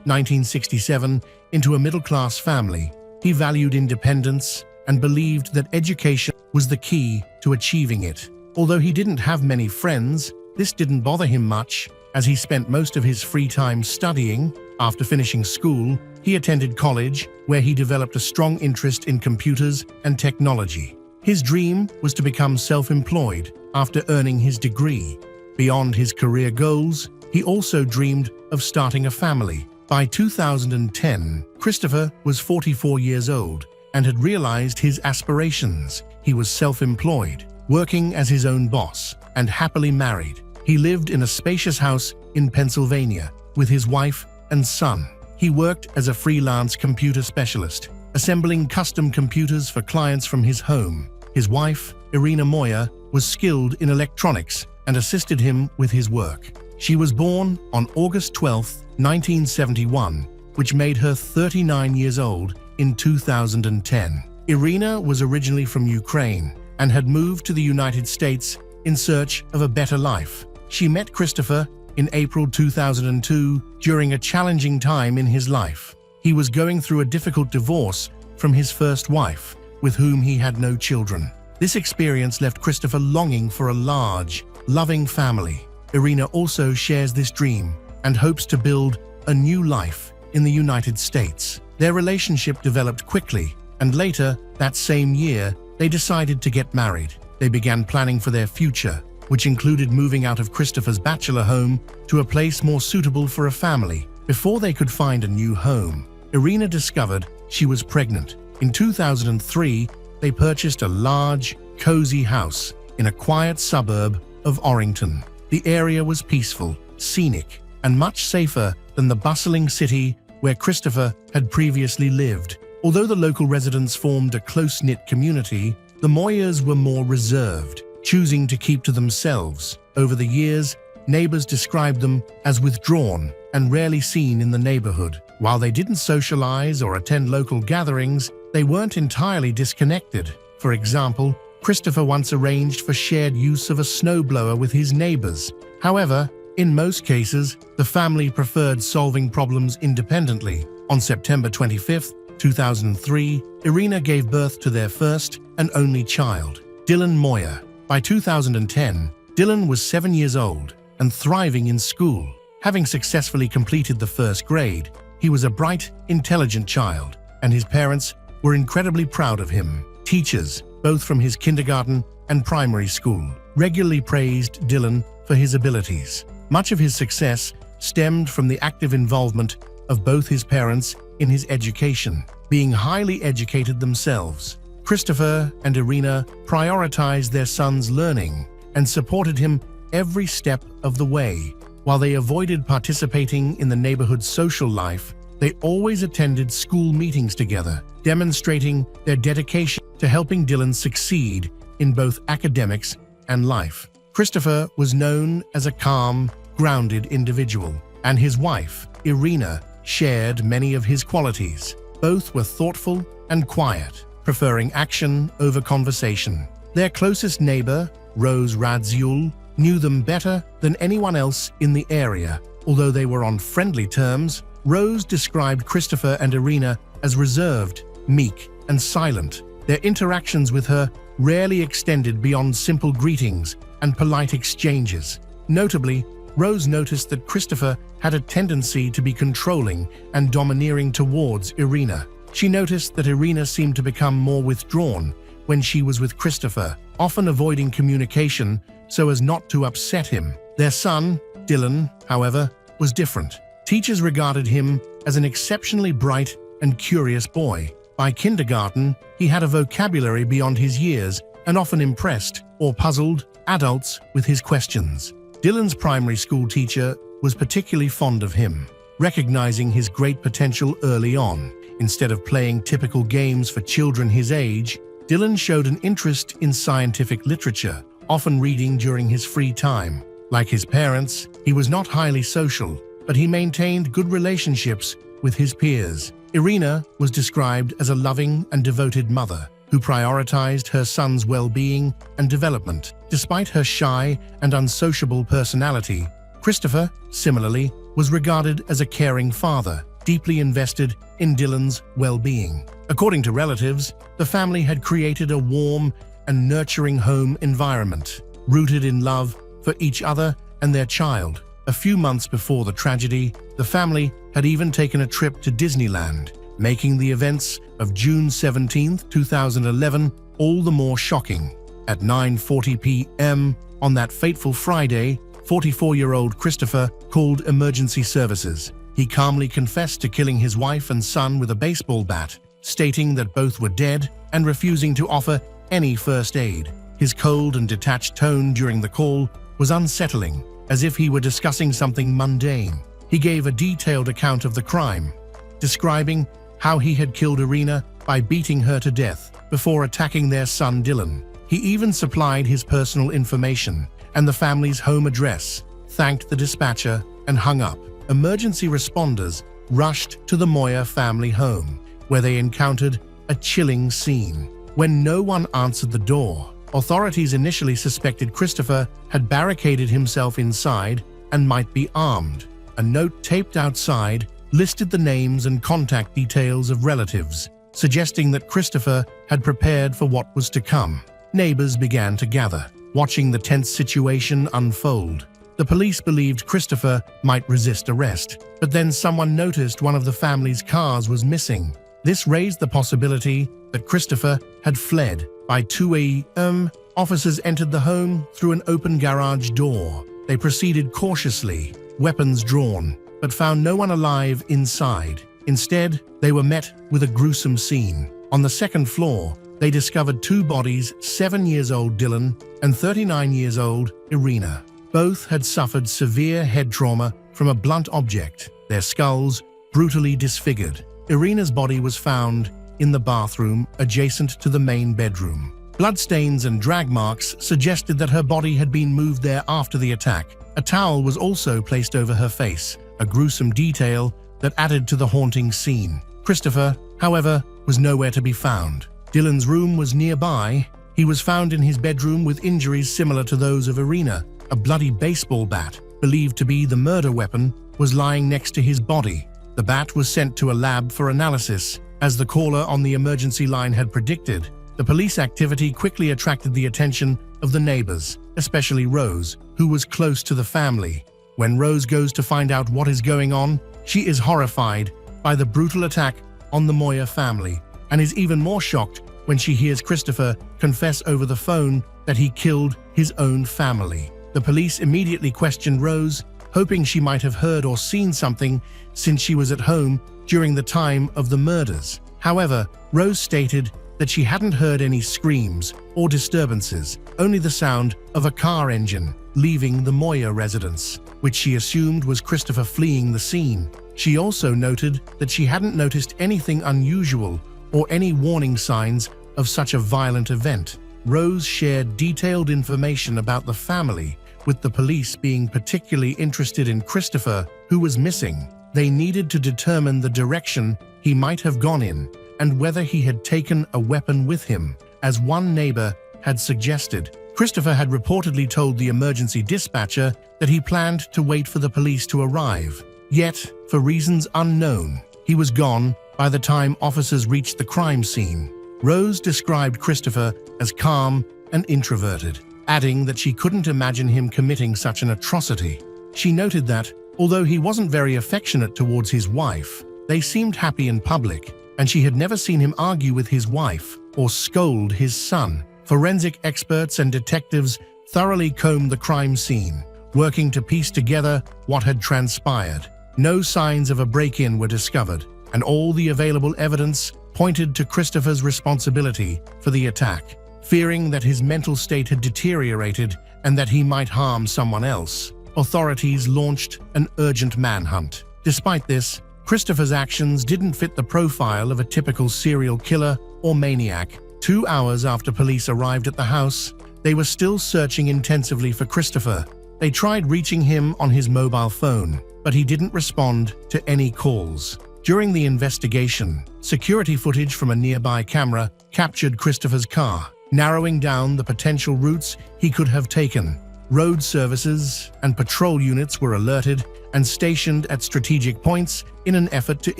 1967, into a middle-class family. He valued independence and believed that education was the key to achieving it. Although he didn't have many friends, this didn't bother him much, as he spent most of his free time studying. After finishing school, he attended college, where he developed a strong interest in computers and technology. His dream was to become self-employed after earning his degree. Beyond his career goals, he also dreamed of starting a family. By 2010, Christopher was 44 years old and had realized his aspirations. He was self-employed, working as his own boss, and happily married. He lived in a spacious house in Pennsylvania with his wife and son. He worked as a freelance computer specialist, assembling custom computers for clients from his home. His wife, Irina Moyer, was skilled in electronics and assisted him with his work. She was born on August 12, 1971, which made her 39 years old in 2010. Irina was originally from Ukraine and had moved to the United States in search of a better life. She met Christopher in April 2002 during a challenging time in his life. He was going through a difficult divorce from his first wife, with whom he had no children. This experience left Christopher longing for a large, loving family. Irina also shares this dream and hopes to build a new life in the United States. Their relationship developed quickly, and later, that same year, they decided to get married. They began planning for their future, which included moving out of Christopher's bachelor home to a place more suitable for a family. Before they could find a new home, Irina discovered she was pregnant. In 2003, they purchased a large, cozy house in a quiet suburb of Orrington. The area was peaceful, scenic, and much safer than the bustling city where Christopher had previously lived. Although the local residents formed a close-knit community, the Moyers were more reserved, choosing to keep to themselves. Over the years, neighbors described them as withdrawn and rarely seen in the neighborhood. While they didn't socialize or attend local gatherings, they weren't entirely disconnected. For example, Christopher once arranged for shared use of a snowblower with his neighbors. However, in most cases, the family preferred solving problems independently. On September 25, 2003, Irina gave birth to their first and only child, Dylan Moyer. By 2010, Dylan was 7 years old and thriving in school. Having successfully completed the first grade, he was a bright, intelligent child, and his parents were incredibly proud of him. Teachers, both from his kindergarten and primary school, regularly praised Dylan for his abilities. Much of his success stemmed from the active involvement of both his parents in his education. Being highly educated themselves, Christopher and Irina prioritized their son's learning and supported him every step of the way. While they avoided participating in the neighborhood's social life, they always attended school meetings together, demonstrating their dedication to helping Dylan succeed in both academics and life. Christopher was known as a calm, grounded individual, and his wife, Irina, shared many of his qualities. Both were thoughtful and quiet, preferring action over conversation. Their closest neighbor, Rose Radziul, knew them better than anyone else in the area. Although they were on friendly terms, Rose described Christopher and Irina as reserved, meek, and silent. Their interactions with her rarely extended beyond simple greetings and polite exchanges. Notably, Rose noticed that Christopher had a tendency to be controlling and domineering towards Irina. She noticed that Irina seemed to become more withdrawn when she was with Christopher, often avoiding communication so as not to upset him. Their son, Dylan, however, was different. Teachers regarded him as an exceptionally bright and curious boy. By kindergarten, he had a vocabulary beyond his years and often impressed or puzzled adults with his questions. Dylan's primary school teacher was particularly fond of him, recognizing his great potential early on. Instead of playing typical games for children his age, Dylan showed an interest in scientific literature, often reading during his free time. Like his parents, he was not highly social, but he maintained good relationships with his peers. Irina was described as a loving and devoted mother who prioritized her son's well-being and development. Despite her shy and unsociable personality, Christopher, similarly, was regarded as a caring father, deeply invested in Dylan's well-being. According to relatives, the family had created a warm and nurturing home environment, rooted in love for each other and their child. A few months before the tragedy, the family had even taken a trip to Disneyland, making the events of June 17, 2011 all the more shocking. At 9:40 p.m. on that fateful Friday, 44-year-old Christopher called emergency services. He calmly confessed to killing his wife and son with a baseball bat, stating that both were dead and refusing to offer any first aid. His cold and detached tone during the call was unsettling, as if he were discussing something mundane. He gave a detailed account of the crime, describing how he had killed Irina by beating her to death before attacking their son Dylan. He even supplied his personal information and the family's home address, thanked the dispatcher, and hung up. Emergency responders rushed to the Moyer family home, where they encountered a chilling scene. When no one answered the door, authorities initially suspected Christopher had barricaded himself inside and might be armed. A note taped outside listed the names and contact details of relatives, suggesting that Christopher had prepared for what was to come. Neighbors began to gather, watching the tense situation unfold. The police believed Christopher might resist arrest, but then someone noticed one of the family's cars was missing. This raised the possibility that Christopher had fled. By 2 a.m., officers entered the home through an open garage door. They proceeded cautiously, weapons drawn, but found no one alive inside. Instead, they were met with a gruesome scene. On the second floor, they discovered two bodies, 7-year-old Dylan and 39-year-old Irina. Both had suffered severe head trauma from a blunt object, their skulls brutally disfigured. Irina's body was found in the bathroom adjacent to the main bedroom. Bloodstains and drag marks suggested that her body had been moved there after the attack. A towel was also placed over her face, a gruesome detail that added to the haunting scene. Christopher, however, was nowhere to be found. Dylan's room was nearby. He was found in his bedroom with injuries similar to those of Irina. A bloody baseball bat, believed to be the murder weapon, was lying next to his body. The bat was sent to a lab for analysis, as the caller on the emergency line had predicted. The police activity quickly attracted the attention of the neighbors, especially Rose, who was close to the family. When Rose goes to find out what is going on, she is horrified by the brutal attack on the Moya family, and is even more shocked when she hears Christopher confess over the phone that he killed his own family. The police immediately questioned Rose, hoping she might have heard or seen something since she was at home during the time of the murders. However, Rose stated that she hadn't heard any screams or disturbances, only the sound of a car engine leaving the Moya residence, which she assumed was Christopher fleeing the scene. She also noted that she hadn't noticed anything unusual or any warning signs of such a violent event. Rose shared detailed information about the family, with the police being particularly interested in Christopher, who was missing. They needed to determine the direction he might have gone in and whether he had taken a weapon with him, as one neighbor had suggested. Christopher had reportedly told the emergency dispatcher that he planned to wait for the police to arrive. Yet, for reasons unknown, he was gone by the time officers reached the crime scene. Rose described Christopher as calm and introverted, adding that she couldn't imagine him committing such an atrocity. She noted that, although he wasn't very affectionate towards his wife, they seemed happy in public, and she had never seen him argue with his wife or scold his son. Forensic experts and detectives thoroughly combed the crime scene, working to piece together what had transpired. No signs of a break-in were discovered, and all the available evidence pointed to Christopher's responsibility for the attack. Fearing that his mental state had deteriorated and that he might harm someone else, authorities launched an urgent manhunt. Despite this, Christopher's actions didn't fit the profile of a typical serial killer or maniac. 2 hours after police arrived at the house, they were still searching intensively for Christopher. They tried reaching him on his mobile phone, but he didn't respond to any calls. During the investigation, security footage from a nearby camera captured Christopher's car, narrowing down the potential routes he could have taken. Road services and patrol units were alerted and stationed at strategic points in an effort to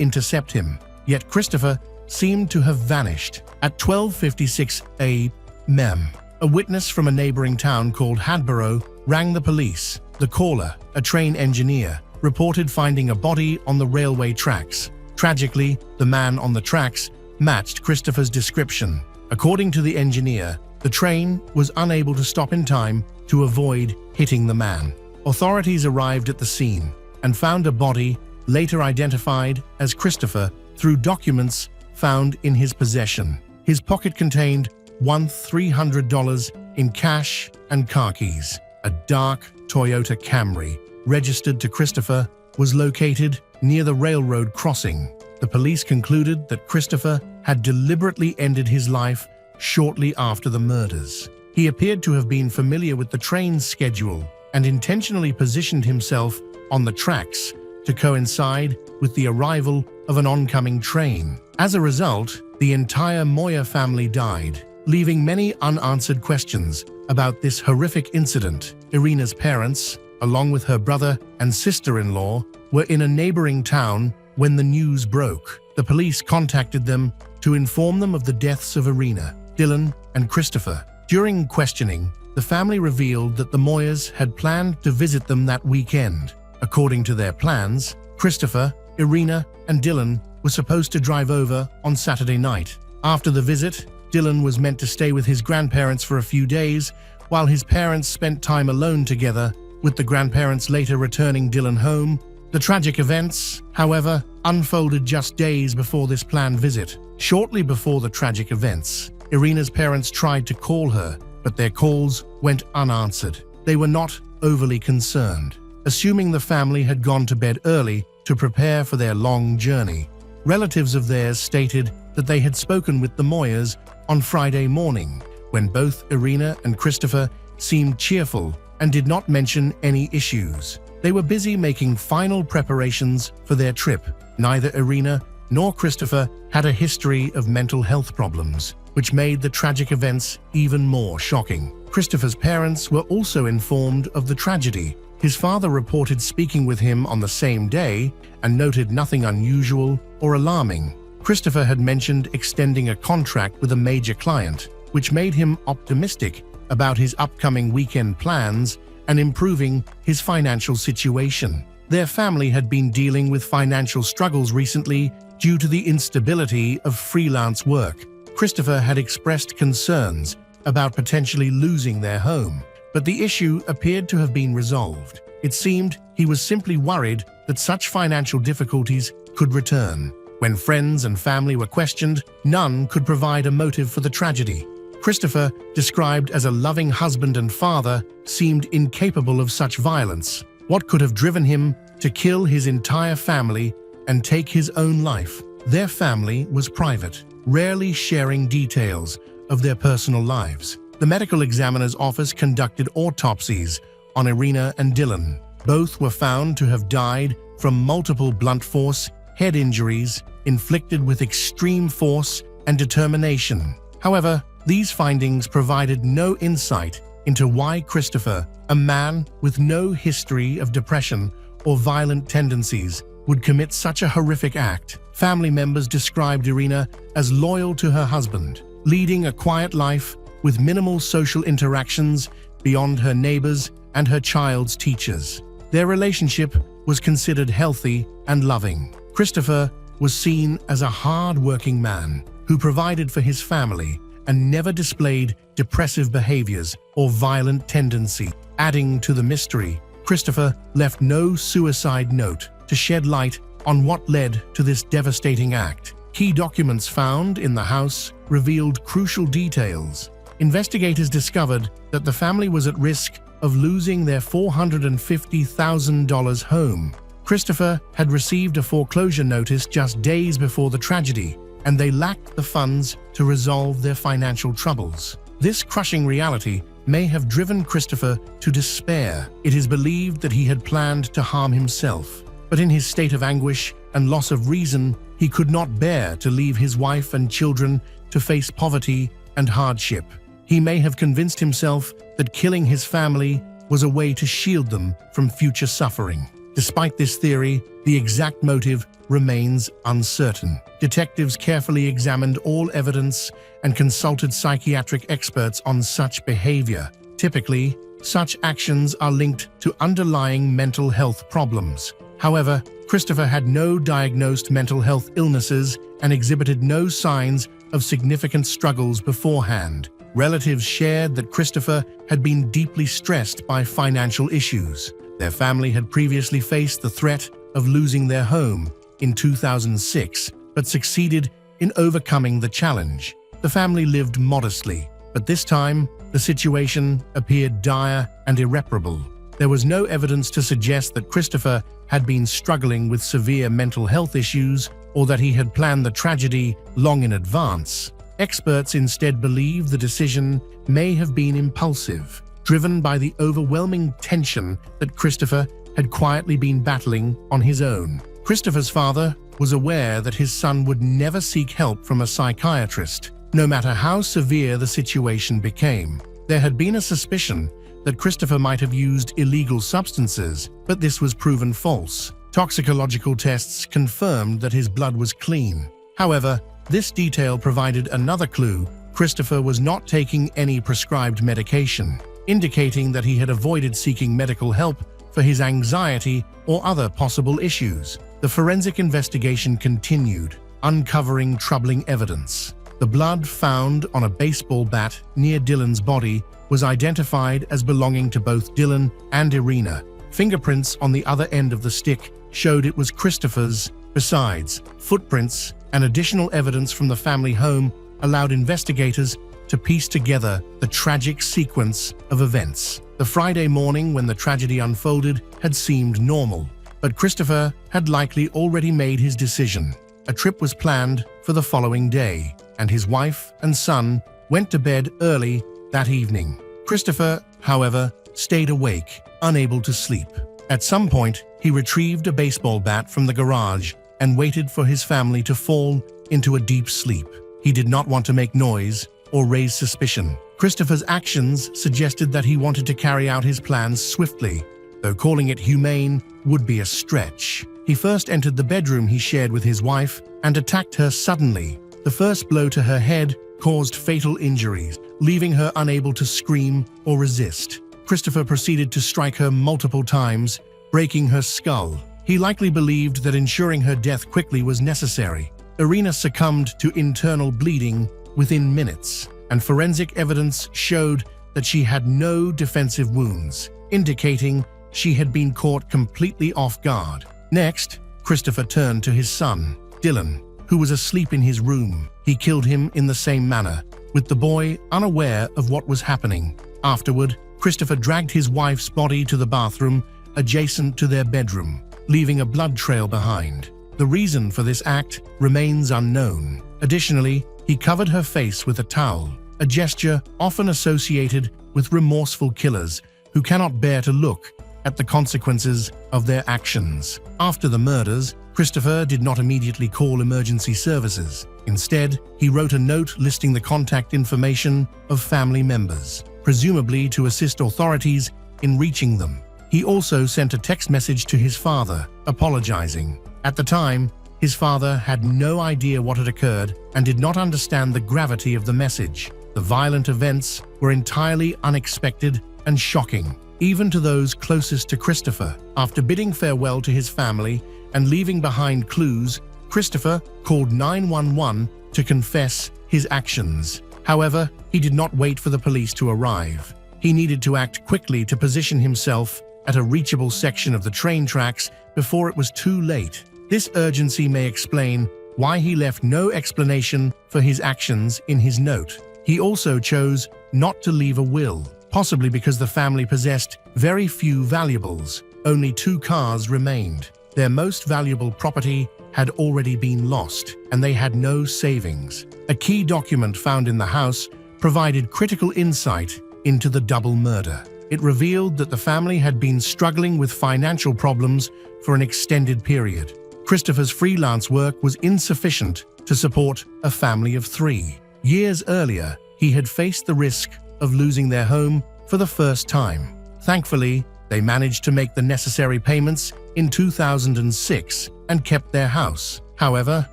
intercept him. Yet Christopher seemed to have vanished. At 12:56 a.m., a witness from a neighboring town called Hadborough rang the police. The caller, a train engineer, reported finding a body on the railway tracks. Tragically, the man on the tracks matched Christopher's description. According to the engineer, the train was unable to stop in time to avoid hitting the man. Authorities arrived at the scene and found a body later identified as Christopher through documents found in his possession. His pocket contained $300 in cash and car keys. A dark Toyota Camry, registered to Christopher, was located near the railroad crossing. The police concluded that Christopher had deliberately ended his life shortly after the murders. He appeared to have been familiar with the train's schedule and intentionally positioned himself on the tracks to coincide with the arrival of an oncoming train. As a result, the entire Moya family died, leaving many unanswered questions about this horrific incident. Irina's parents, along with her brother and sister-in-law, were in a neighboring town when the news broke. The police contacted them to inform them of the deaths of Irina, Dylan, and Christopher. During questioning, the family revealed that the Moyas had planned to visit them that weekend. According to their plans, Christopher, Irina, and Dylan were supposed to drive over on Saturday night. After the visit, Dylan was meant to stay with his grandparents for a few days, while his parents spent time alone together, with the grandparents later returning Dylan home. The tragic events, however, unfolded just days before this planned visit. Shortly before the tragic events, Irina's parents tried to call her, but their calls went unanswered. They were not overly concerned, assuming the family had gone to bed early to prepare for their long journey. Relatives of theirs stated that they had spoken with the Moyers on Friday morning, when both Irina and Christopher seemed cheerful and did not mention any issues. They were busy making final preparations for their trip. Neither Irina nor Christopher had a history of mental health problems, which made the tragic events even more shocking. Christopher's parents were also informed of the tragedy. His father reported speaking with him on the same day and noted nothing unusual or alarming. Christopher had mentioned extending a contract with a major client, which made him optimistic about his upcoming weekend plans and improving his financial situation. Their family had been dealing with financial struggles recently due to the instability of freelance work. Christopher had expressed concerns about potentially losing their home, but the issue appeared to have been resolved. It seemed he was simply worried that such financial difficulties could return. When friends and family were questioned, none could provide a motive for the tragedy. Christopher, described as a loving husband and father, seemed incapable of such violence. What could have driven him to kill his entire family and take his own life? Their family was private, rarely sharing details of their personal lives. The medical examiner's office conducted autopsies on Irina and Dylan. Both were found to have died from multiple blunt force head injuries inflicted with extreme force and determination. However, these findings provided no insight into why Christopher, a man with no history of depression or violent tendencies, would commit such a horrific act. Family members described Irina as loyal to her husband, leading a quiet life with minimal social interactions beyond her neighbors and her child's teachers. Their relationship was considered healthy and loving. Christopher was seen as a hard-working man who provided for his family and never displayed depressive behaviors or violent tendencies. Adding to the mystery, Christopher left no suicide note to shed light on what led to this devastating act. Key documents found in the house revealed crucial details. Investigators discovered that the family was at risk of losing their $450,000 home. Christopher had received a foreclosure notice just days before the tragedy, and they lacked the funds to resolve their financial troubles. This crushing reality may have driven Christopher to despair. It is believed that he had planned to harm himself, but in his state of anguish and loss of reason, he could not bear to leave his wife and children to face poverty and hardship. He may have convinced himself that killing his family was a way to shield them from future suffering. Despite this theory, the exact motive remains uncertain. Detectives carefully examined all evidence and consulted psychiatric experts on such behavior. Typically, such actions are linked to underlying mental health problems. However, Christopher had no diagnosed mental health illnesses and exhibited no signs of significant struggles beforehand. Relatives shared that Christopher had been deeply stressed by financial issues. Their family had previously faced the threat of losing their home in 2006, but succeeded in overcoming the challenge. The family lived modestly, but this time, the situation appeared dire and irreparable. There was no evidence to suggest that Christopher had been struggling with severe mental health issues or that he had planned the tragedy long in advance. Experts instead believe the decision may have been impulsive, driven by the overwhelming tension that Christopher had quietly been battling on his own. Christopher's father was aware that his son would never seek help from a psychiatrist, no matter how severe the situation became. There had been a suspicion that Christopher might have used illegal substances, but this was proven false. Toxicological tests confirmed that his blood was clean. However, this detail provided another clue. Christopher was not taking any prescribed medication, indicating that he had avoided seeking medical help for his anxiety or other possible issues. The forensic investigation continued, uncovering troubling evidence. The blood found on a baseball bat near Dylan's body was identified as belonging to both Dylan and Irina. Fingerprints on the other end of the stick showed it was Christopher's. Besides, footprints and additional evidence from the family home allowed investigators to piece together the tragic sequence of events. The Friday morning when the tragedy unfolded had seemed normal, but Christopher had likely already made his decision. A trip was planned for the following day, and his wife and son went to bed early that evening. Christopher, however, stayed awake, unable to sleep. At some point, he retrieved a baseball bat from the garage and waited for his family to fall into a deep sleep. He did not want to make noise or raise suspicion. Christopher's actions suggested that he wanted to carry out his plans swiftly, though calling it humane would be a stretch. He first entered the bedroom he shared with his wife and attacked her suddenly. The first blow to her head caused fatal injuries, leaving her unable to scream or resist. Christopher proceeded to strike her multiple times, breaking her skull. He likely believed that ensuring her death quickly was necessary. Irina succumbed to internal bleeding within minutes, and forensic evidence showed that she had no defensive wounds, indicating she had been caught completely off guard. Next, Christopher turned to his son, Dylan, who was asleep in his room. He killed him in the same manner, with the boy unaware of what was happening. Afterward, Christopher dragged his wife's body to the bathroom adjacent to their bedroom, leaving a blood trail behind. The reason for this act remains unknown. Additionally, he covered her face with a towel, a gesture often associated with remorseful killers who cannot bear to look at the consequences of their actions. After the murders, Christopher did not immediately call emergency services. Instead, he wrote a note listing the contact information of family members, presumably to assist authorities in reaching them. He also sent a text message to his father, apologizing. At the time, his father had no idea what had occurred and did not understand the gravity of the message. The violent events were entirely unexpected and shocking, even to those closest to Christopher. After bidding farewell to his family and leaving behind clues, Christopher called 911 to confess his actions. However, he did not wait for the police to arrive. He needed to act quickly to position himself at a reachable section of the train tracks before it was too late. This urgency may explain why he left no explanation for his actions in his note. He also chose not to leave a will, possibly because the family possessed very few valuables. Only 2 cars remained. Their most valuable property had already been lost, and they had no savings. A key document found in the house provided critical insight into the double murder. It revealed that the family had been struggling with financial problems for an extended period. Christopher's freelance work was insufficient to support a family of 3. Years earlier, he had faced the risk of losing their home for the first time. Thankfully, they managed to make the necessary payments in 2006 and kept their house. However,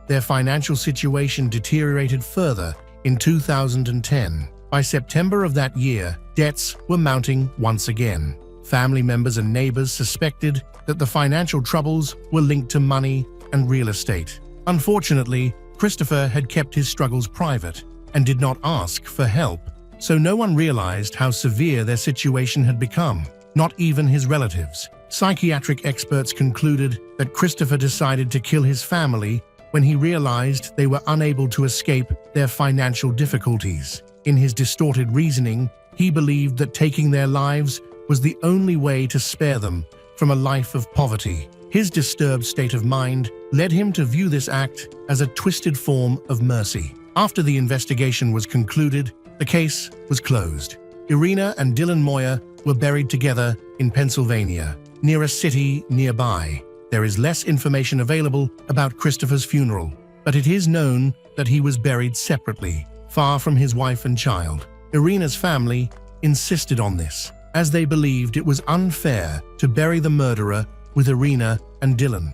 their financial situation deteriorated further in 2010. By September of that year, debts were mounting once again. Family members and neighbors suspected that the financial troubles were linked to money and real estate. Unfortunately, Christopher had kept his struggles private and did not ask for help, so no one realized how severe their situation had become, not even his relatives. Psychiatric experts concluded that Christopher decided to kill his family when he realized they were unable to escape their financial difficulties. In his distorted reasoning, he believed that taking their lives was the only way to spare them from a life of poverty. His disturbed state of mind led him to view this act as a twisted form of mercy. After the investigation was concluded, the case was closed. Irina and Dylan Moyer were buried together in Pennsylvania, near a city nearby. There is less information available about Christopher's funeral, but it is known that he was buried separately, far from his wife and child. Irina's family insisted on this, as they believed it was unfair to bury the murderer with Irina and Dylan.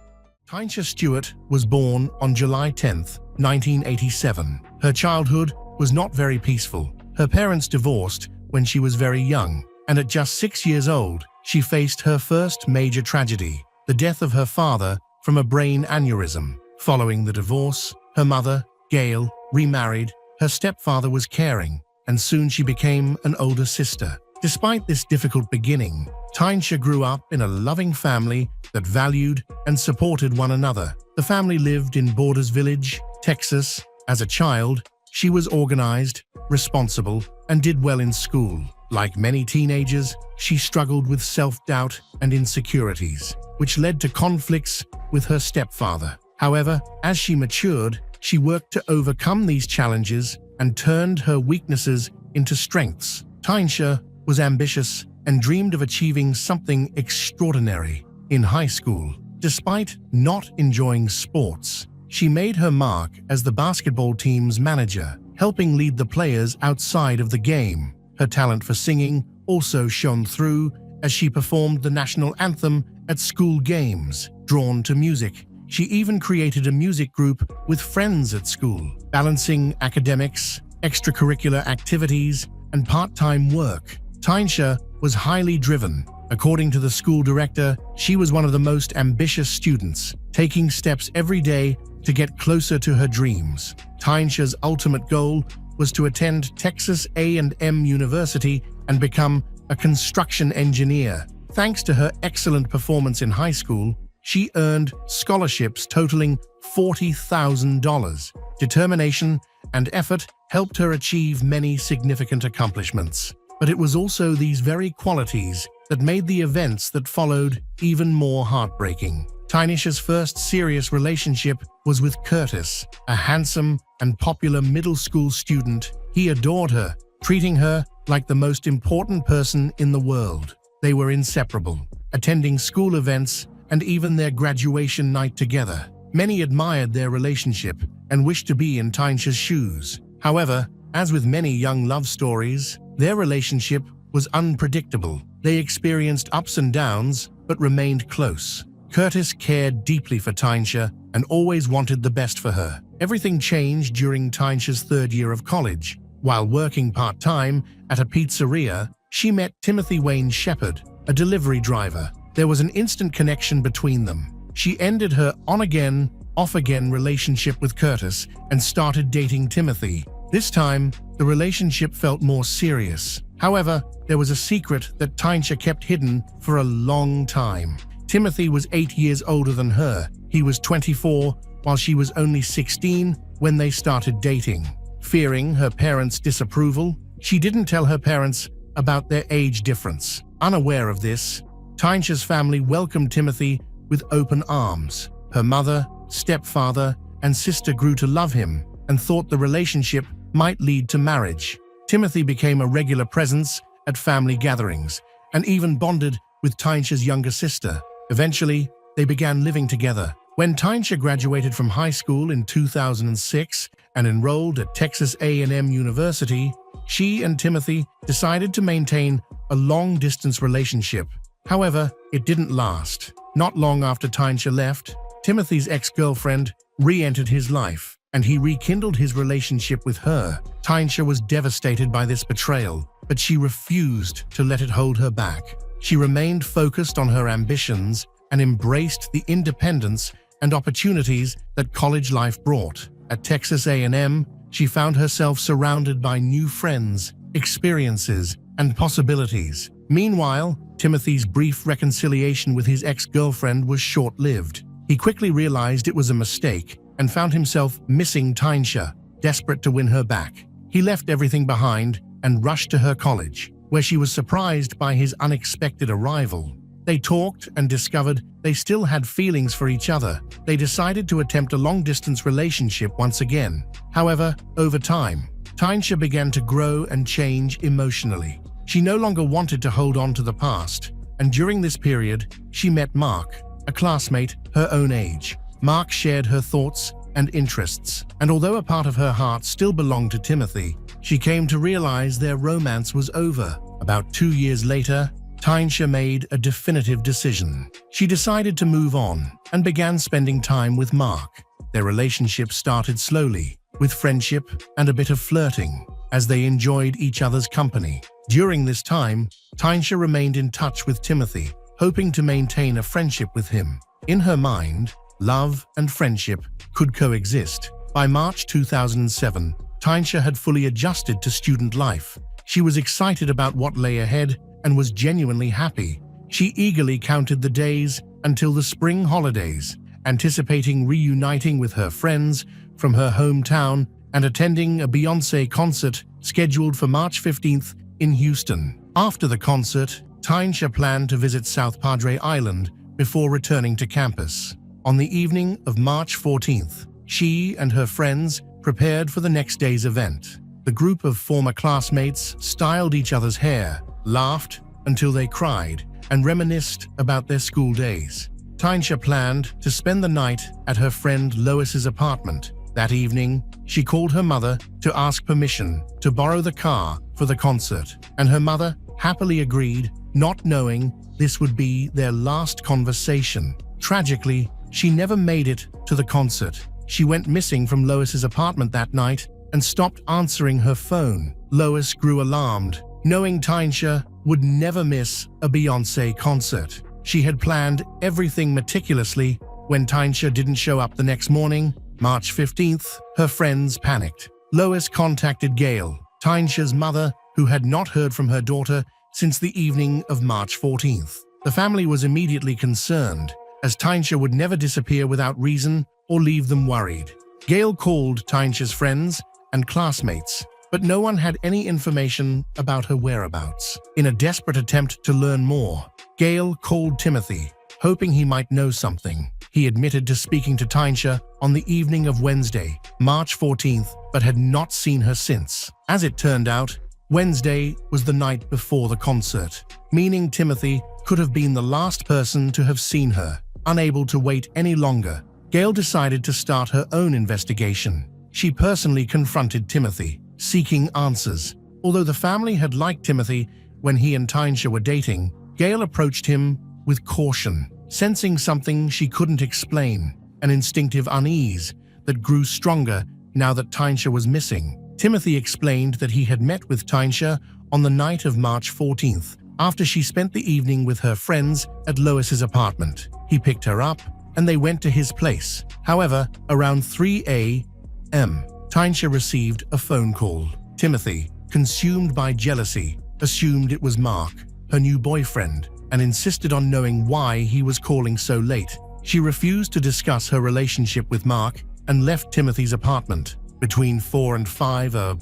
Tynesha Stewart was born on July 10, 1987. Her childhood was not very peaceful. Her parents divorced when she was very young, and at just 6 years old, she faced her first major tragedy, the death of her father from a brain aneurysm. Following the divorce, her mother, Gail, remarried. Her stepfather was caring, and soon she became an older sister. Despite this difficult beginning, Tynesha grew up in a loving family that valued and supported one another. The family lived in Borders Village, Texas. As a child, She was organized, responsible, and did well in school. Like many teenagers, she struggled with self-doubt and insecurities, which led to conflicts with her stepfather. However, as she matured, she worked to overcome these challenges and turned her weaknesses into strengths. Tynesha was ambitious and dreamed of achieving something extraordinary. In high school, despite not enjoying sports, she made her mark as the basketball team's manager, helping lead the players outside of the game. Her talent for singing also shone through as she performed the national anthem at school games. Drawn to music, she even created a music group with friends at school. Balancing academics, extracurricular activities, and part-time work, Tynesha was highly driven. According to the school director, she was one of the most ambitious students, taking steps every day to get closer to her dreams. Tynesha's ultimate goal was to attend Texas A&M University and become a construction engineer. Thanks to her excellent performance in high school, she earned scholarships totaling $40,000. Determination and effort helped her achieve many significant accomplishments. But it was also these very qualities that made the events that followed even more heartbreaking. Tynesha's first serious relationship was with Curtis, a handsome and popular middle school student. He adored her, treating her like the most important person in the world. They were inseparable, attending school events and even their graduation night together. Many admired their relationship and wished to be in Tynesha's shoes. However, as with many young love stories, their relationship was unpredictable. They experienced ups and downs, but remained close. Curtis cared deeply for Tynesha and always wanted the best for her. Everything changed during Tynesha's third year of college. While working part-time at a pizzeria, she met Timothy Wayne Shepard, a delivery driver. There was an instant connection between them. She ended her on-again, off-again relationship with Curtis and started dating Timothy. This time, the relationship felt more serious. However, there was a secret that Tynesha kept hidden for a long time. Timothy was 8 years older than her. He was 24, while she was only 16 when they started dating. Fearing her parents' disapproval, she didn't tell her parents about their age difference. Unaware of this, Tynesha's family welcomed Timothy with open arms. Her mother, stepfather, and sister grew to love him and thought the relationship might lead to marriage. Timothy became a regular presence at family gatherings and even bonded with Tynesha's younger sister. Eventually, they began living together. When Tynesha graduated from high school in 2006 and enrolled at Texas A&M University, she and Timothy decided to maintain a long-distance relationship. However, it didn't last. Not long after Tynesha left, Timothy's ex-girlfriend re-entered his life, and he rekindled his relationship with her. Tynesha was devastated by this betrayal, but she refused to let it hold her back. She remained focused on her ambitions and embraced the independence and opportunities that college life brought. At Texas A&M, she found herself surrounded by new friends, experiences, and possibilities. Meanwhile, Timothy's brief reconciliation with his ex-girlfriend was short-lived. He quickly realized it was a mistake and found himself missing Tynesha, desperate to win her back. He left everything behind and rushed to her college, where she was surprised by his unexpected arrival. They talked and discovered they still had feelings for each other. They decided to attempt a long-distance relationship once again. However, over time, Tynesha began to grow and change emotionally. She no longer wanted to hold on to the past, and during this period, she met Mark, a classmate her own age. Mark shared her thoughts and interests, and although a part of her heart still belonged to Timothy, she came to realize their romance was over. About 2 years later, Tynesha made a definitive decision. She decided to move on and began spending time with Mark. Their relationship started slowly, with friendship and a bit of flirting, as they enjoyed each other's company. During this time, Tynesha remained in touch with Timothy, hoping to maintain a friendship with him. In her mind, love and friendship could coexist. By March 2007, Tynesha had fully adjusted to student life. She was excited about what lay ahead and was genuinely happy. She eagerly counted the days until the spring holidays, anticipating reuniting with her friends from her hometown and attending a Beyoncé concert scheduled for March 15th in Houston. After the concert, Tynesha planned to visit South Padre Island before returning to campus. On the evening of March 14th, she and her friends prepared for the next day's event. The group of former classmates styled each other's hair, laughed until they cried, and reminisced about their school days. Tynesha planned to spend the night at her friend Lois's apartment. That evening, she called her mother to ask permission to borrow the car for the concert, and her mother happily agreed, not knowing this would be their last conversation. Tragically, she never made it to the concert. She went missing from Lois's apartment that night and stopped answering her phone. Lois grew alarmed, knowing Tynesha would never miss a Beyoncé concert. She had planned everything meticulously. When Tynesha didn't show up the next morning, March 15th, her friends panicked. Lois contacted Gail, Tynesha's mother, who had not heard from her daughter since the evening of March 14th. The family was immediately concerned, as Tynesha would never disappear without reason or leave them worried. Gail called Tynesha's friends and classmates, but no one had any information about her whereabouts. In a desperate attempt to learn more, Gail called Timothy, hoping he might know something. He admitted to speaking to Tynesha on the evening of Wednesday, March 14th, but had not seen her since. As it turned out, Wednesday was the night before the concert, meaning Timothy could have been the last person to have seen her. Unable to wait any longer, Gail decided to start her own investigation. She personally confronted Timothy, seeking answers. Although the family had liked Timothy when he and Tynesha were dating, Gail approached him with caution, sensing something she couldn't explain, an instinctive unease that grew stronger now that Tynesha was missing. Timothy explained that he had met with Tynesha on the night of March 14th, after she spent the evening with her friends at Lois's apartment. He picked her up, and they went to his place. However, around 3 a.m., Tynesha received a phone call. Timothy, consumed by jealousy, assumed it was Mark, her new boyfriend, and insisted on knowing why he was calling so late. She refused to discuss her relationship with Mark and left Timothy's apartment. Between 4 and 5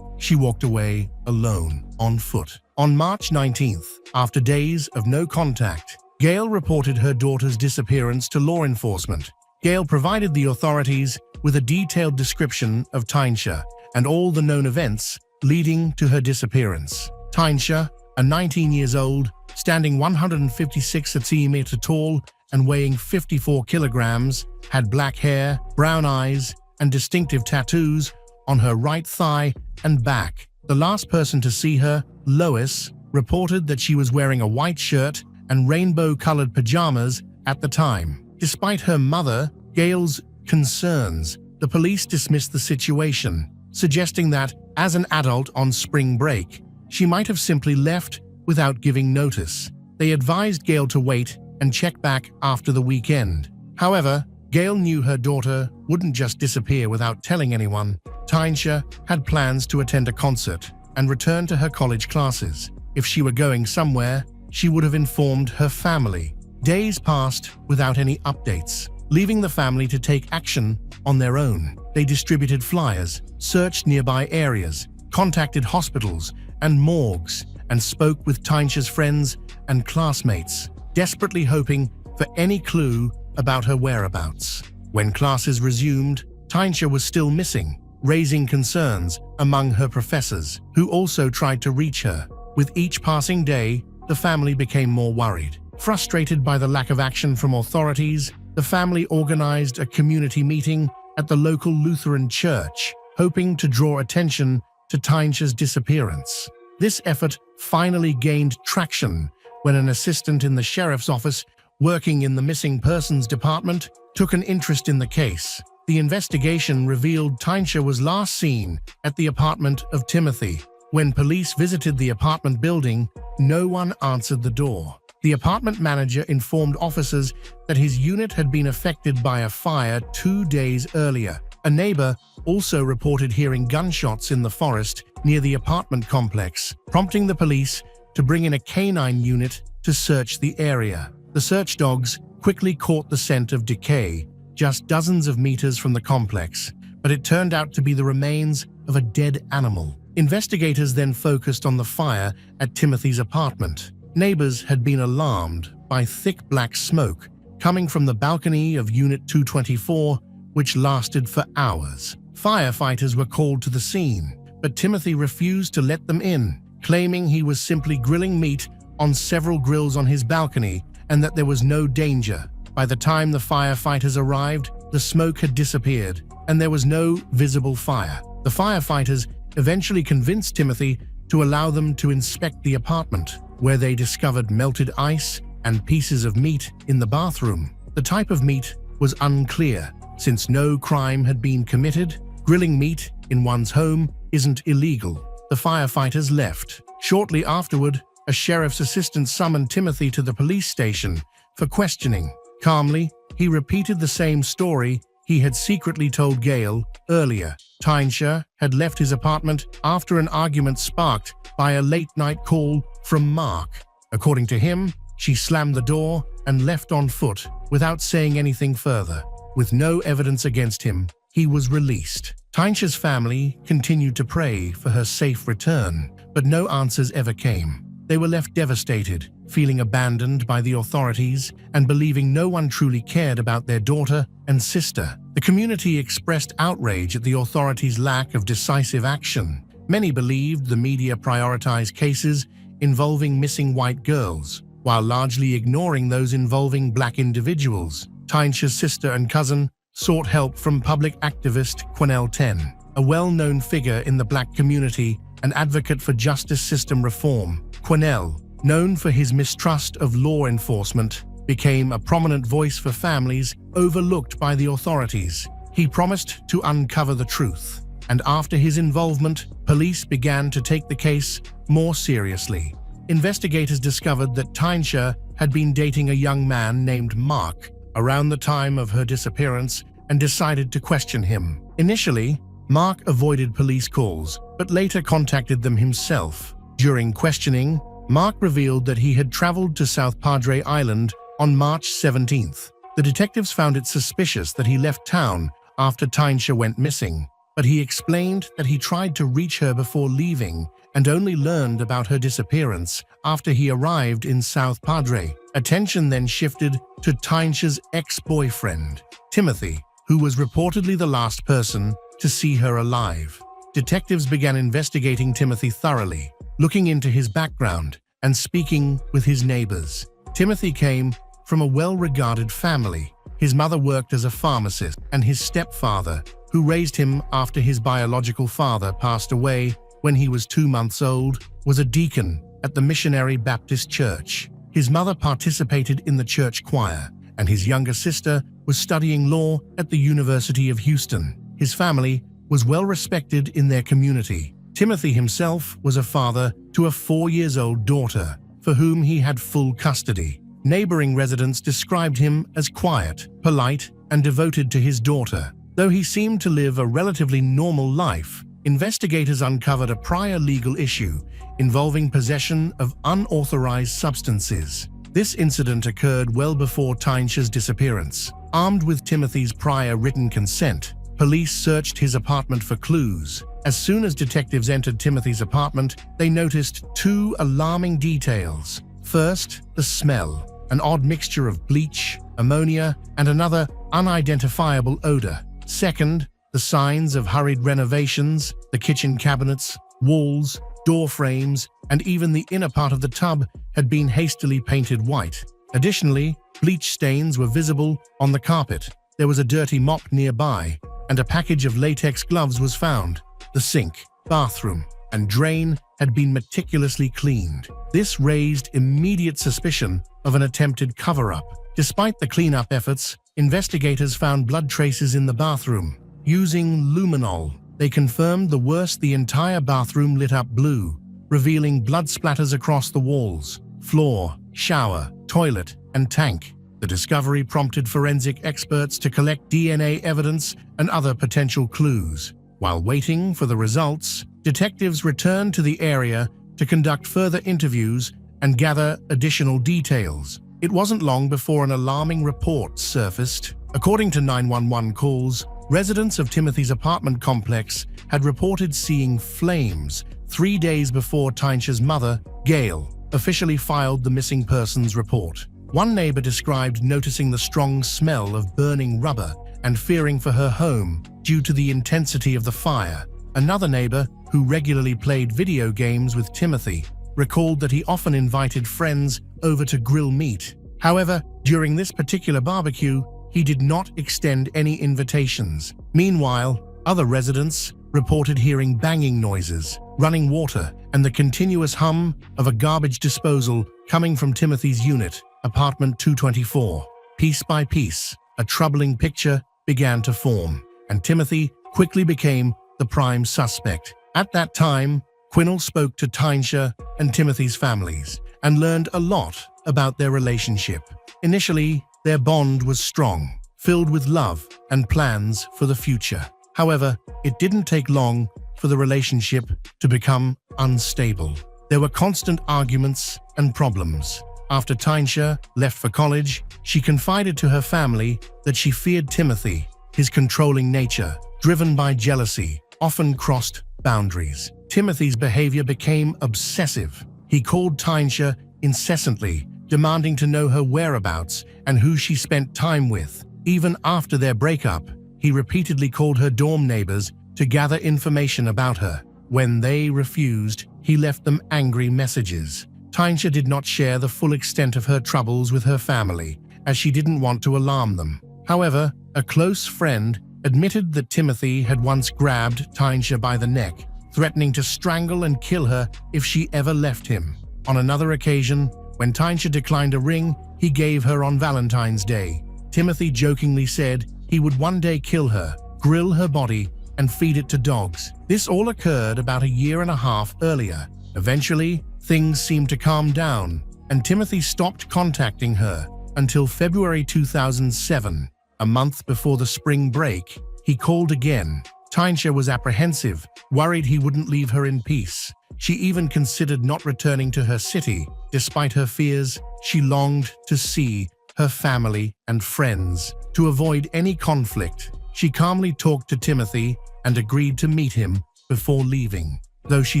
she walked away alone, on foot. On March 19th, after days of no contact, Gail reported her daughter's disappearance to law enforcement. Gail provided the authorities with a detailed description of Tynesha and all the known events leading to her disappearance. Tynesha, a 19 years old, standing 156 centimeters tall and weighing 54 kilograms, had black hair, brown eyes, and distinctive tattoos on her right thigh and back. The last person to see her, Lois, reported that she was wearing a white shirt and rainbow-colored pajamas at the time. Despite her mother, Gail's concerns, the police dismissed the situation, suggesting that, as an adult on spring break, she might have simply left without giving notice. They advised Gail to wait and check back after the weekend. However, Gail knew her daughter wouldn't just disappear without telling anyone. Tynesha had plans to attend a concert and return to her college classes. If she were going somewhere, she would have informed her family. Days passed without any updates, leaving the family to take action on their own. They distributed flyers, searched nearby areas, contacted hospitals and morgues, and spoke with Tynesha's friends and classmates, desperately hoping for any clue about her whereabouts. When classes resumed, Tynesha was still missing, raising concerns among her professors, who also tried to reach her. With each passing day, the family became more worried. Frustrated by the lack of action from authorities, the family organized a community meeting at the local Lutheran church, hoping to draw attention to Tynesha's disappearance. This effort finally gained traction when an assistant in the sheriff's office working in the missing persons department took an interest in the case. The investigation revealed Tynesha was last seen at the apartment of Timothy. When police visited the apartment building, no one answered the door. The apartment manager informed officers that his unit had been affected by a fire 2 days earlier. A neighbor also reported hearing gunshots in the forest near the apartment complex, prompting the police to bring in a canine unit to search the area. The search dogs quickly caught the scent of decay just dozens of meters from the complex, but it turned out to be the remains of a dead animal. Investigators then focused on the fire at Timothy's apartment. Neighbors had been alarmed by thick black smoke coming from the balcony of Unit 224, which lasted for hours. Firefighters were called to the scene, but Timothy refused to let them in, claiming he was simply grilling meat on several grills on his balcony and that there was no danger. By the time the firefighters arrived, the smoke had disappeared and there was no visible fire. The firefighters eventually convinced Timothy to allow them to inspect the apartment, where they discovered melted ice and pieces of meat in the bathroom. The type of meat was unclear. Since no crime had been committed, grilling meat in one's home isn't illegal. The firefighters left. Shortly afterward, a sheriff's assistant summoned Timothy to the police station for questioning. Calmly, he repeated the same story he had secretly told Gail earlier. Tynesha had left his apartment after an argument sparked by a late-night call from Mark. According to him, she slammed the door and left on foot without saying anything further. With no evidence against him, he was released. Tynesha's family continued to pray for her safe return, but no answers ever came. They were left devastated, feeling abandoned by the authorities and believing no one truly cared about their daughter and sister. The community expressed outrage at the authorities' lack of decisive action. Many believed the media prioritized cases involving missing white girls, while largely ignoring those involving black individuals. Tynesha's sister and cousin sought help from public activist Quennell Ten, a well-known figure in the black community and advocate for justice system reform. Quennell, known for his mistrust of law enforcement, became a prominent voice for families overlooked by the authorities. He promised to uncover the truth, and after his involvement, police began to take the case more seriously. Investigators discovered that Tynesha had been dating a young man named Mark around the time of her disappearance and decided to question him. Initially, Mark avoided police calls, but later contacted them himself. During questioning, Mark revealed that he had traveled to South Padre Island on March 17th. The detectives found it suspicious that he left town after Tynesha went missing, but he explained that he tried to reach her before leaving and only learned about her disappearance after he arrived in South Padre. Attention then shifted to Tynesha's ex-boyfriend, Timothy, who was reportedly the last person to see her alive. Detectives began investigating Timothy thoroughly, looking into his background and speaking with his neighbors. Timothy came from a well-regarded family. His mother worked as a pharmacist, and his stepfather, who raised him after his biological father passed away when he was 2 months old, was a deacon at the Missionary Baptist Church. His mother participated in the church choir, and his younger sister was studying law at the University of Houston. His family was well respected in their community. Timothy himself was a father to a 4-year-old daughter, for whom he had full custody. Neighboring residents described him as quiet, polite, and devoted to his daughter. Though he seemed to live a relatively normal life, investigators uncovered a prior legal issue involving possession of unauthorized substances. This incident occurred well before Tynesha's disappearance. Armed with Timothy's prior written consent, police searched his apartment for clues. As soon as detectives entered Timothy's apartment, they noticed 2 alarming details. First, the smell, an odd mixture of bleach, ammonia, and another unidentifiable odor. Second, the signs of hurried renovations. The kitchen cabinets, walls, door frames, and even the inner part of the tub had been hastily painted white. Additionally, bleach stains were visible on the carpet. There was a dirty mop nearby, and a package of latex gloves was found. The sink, bathroom, and drain had been meticulously cleaned. This raised immediate suspicion of an attempted cover-up. Despite the cleanup efforts, investigators found blood traces in the bathroom. Using luminol, they confirmed the worst. The entire bathroom lit up blue, revealing blood splatters across the walls, floor, shower, toilet, and tank. The discovery prompted forensic experts to collect DNA evidence and other potential clues. While waiting for the results, detectives returned to the area to conduct further interviews and gather additional details. It wasn't long before an alarming report surfaced. According to 911 calls, Residents of Timothy's apartment complex had reported seeing flames 3 days before Tynesia's mother, Gail, officially filed the missing persons report. One neighbor described noticing the strong smell of burning rubber and fearing for her home due to the intensity of the fire. Another neighbor, who regularly played video games with Timothy, recalled that he often invited friends over to grill meat. However, during this particular barbecue, he did not extend any invitations. Meanwhile, other residents reported hearing banging noises, running water, and the continuous hum of a garbage disposal coming from Timothy's unit, apartment 224. Piece by piece, a troubling picture began to form, and Timothy quickly became the prime suspect. At that time, Quinnell spoke to Tynesia and Timothy's families and learned a lot about their relationship. Initially, their bond was strong, filled with love and plans for the future. However, it didn't take long for the relationship to become unstable. There were constant arguments and problems. After Tynesia left for college, she confided to her family that she feared Timothy. His controlling nature, driven by jealousy, often crossed boundaries. Timothy's behavior became obsessive. He called Tynesia incessantly, demanding to know her whereabouts and who she spent time with. Even after their breakup, he repeatedly called her dorm neighbors to gather information about her. When they refused, he left them angry messages. Tynesia did not share the full extent of her troubles with her family, as she didn't want to alarm them. However, a close friend admitted that Timothy had once grabbed Tynesia by the neck, threatening to strangle and kill her if she ever left him. On another occasion, when Tynesia declined a ring he gave her on Valentine's Day, Timothy jokingly said he would one day kill her, grill her body, and feed it to dogs. This all occurred about a year and a half earlier. Eventually, things seemed to calm down, and Timothy stopped contacting her until February 2007. A month before the spring break, he called again. Tynesia was apprehensive, worried he wouldn't leave her in peace. She even considered not returning to her city. Despite her fears, she longed to see her family and friends. To avoid any conflict, she calmly talked to Timothy and agreed to meet him before leaving. Though she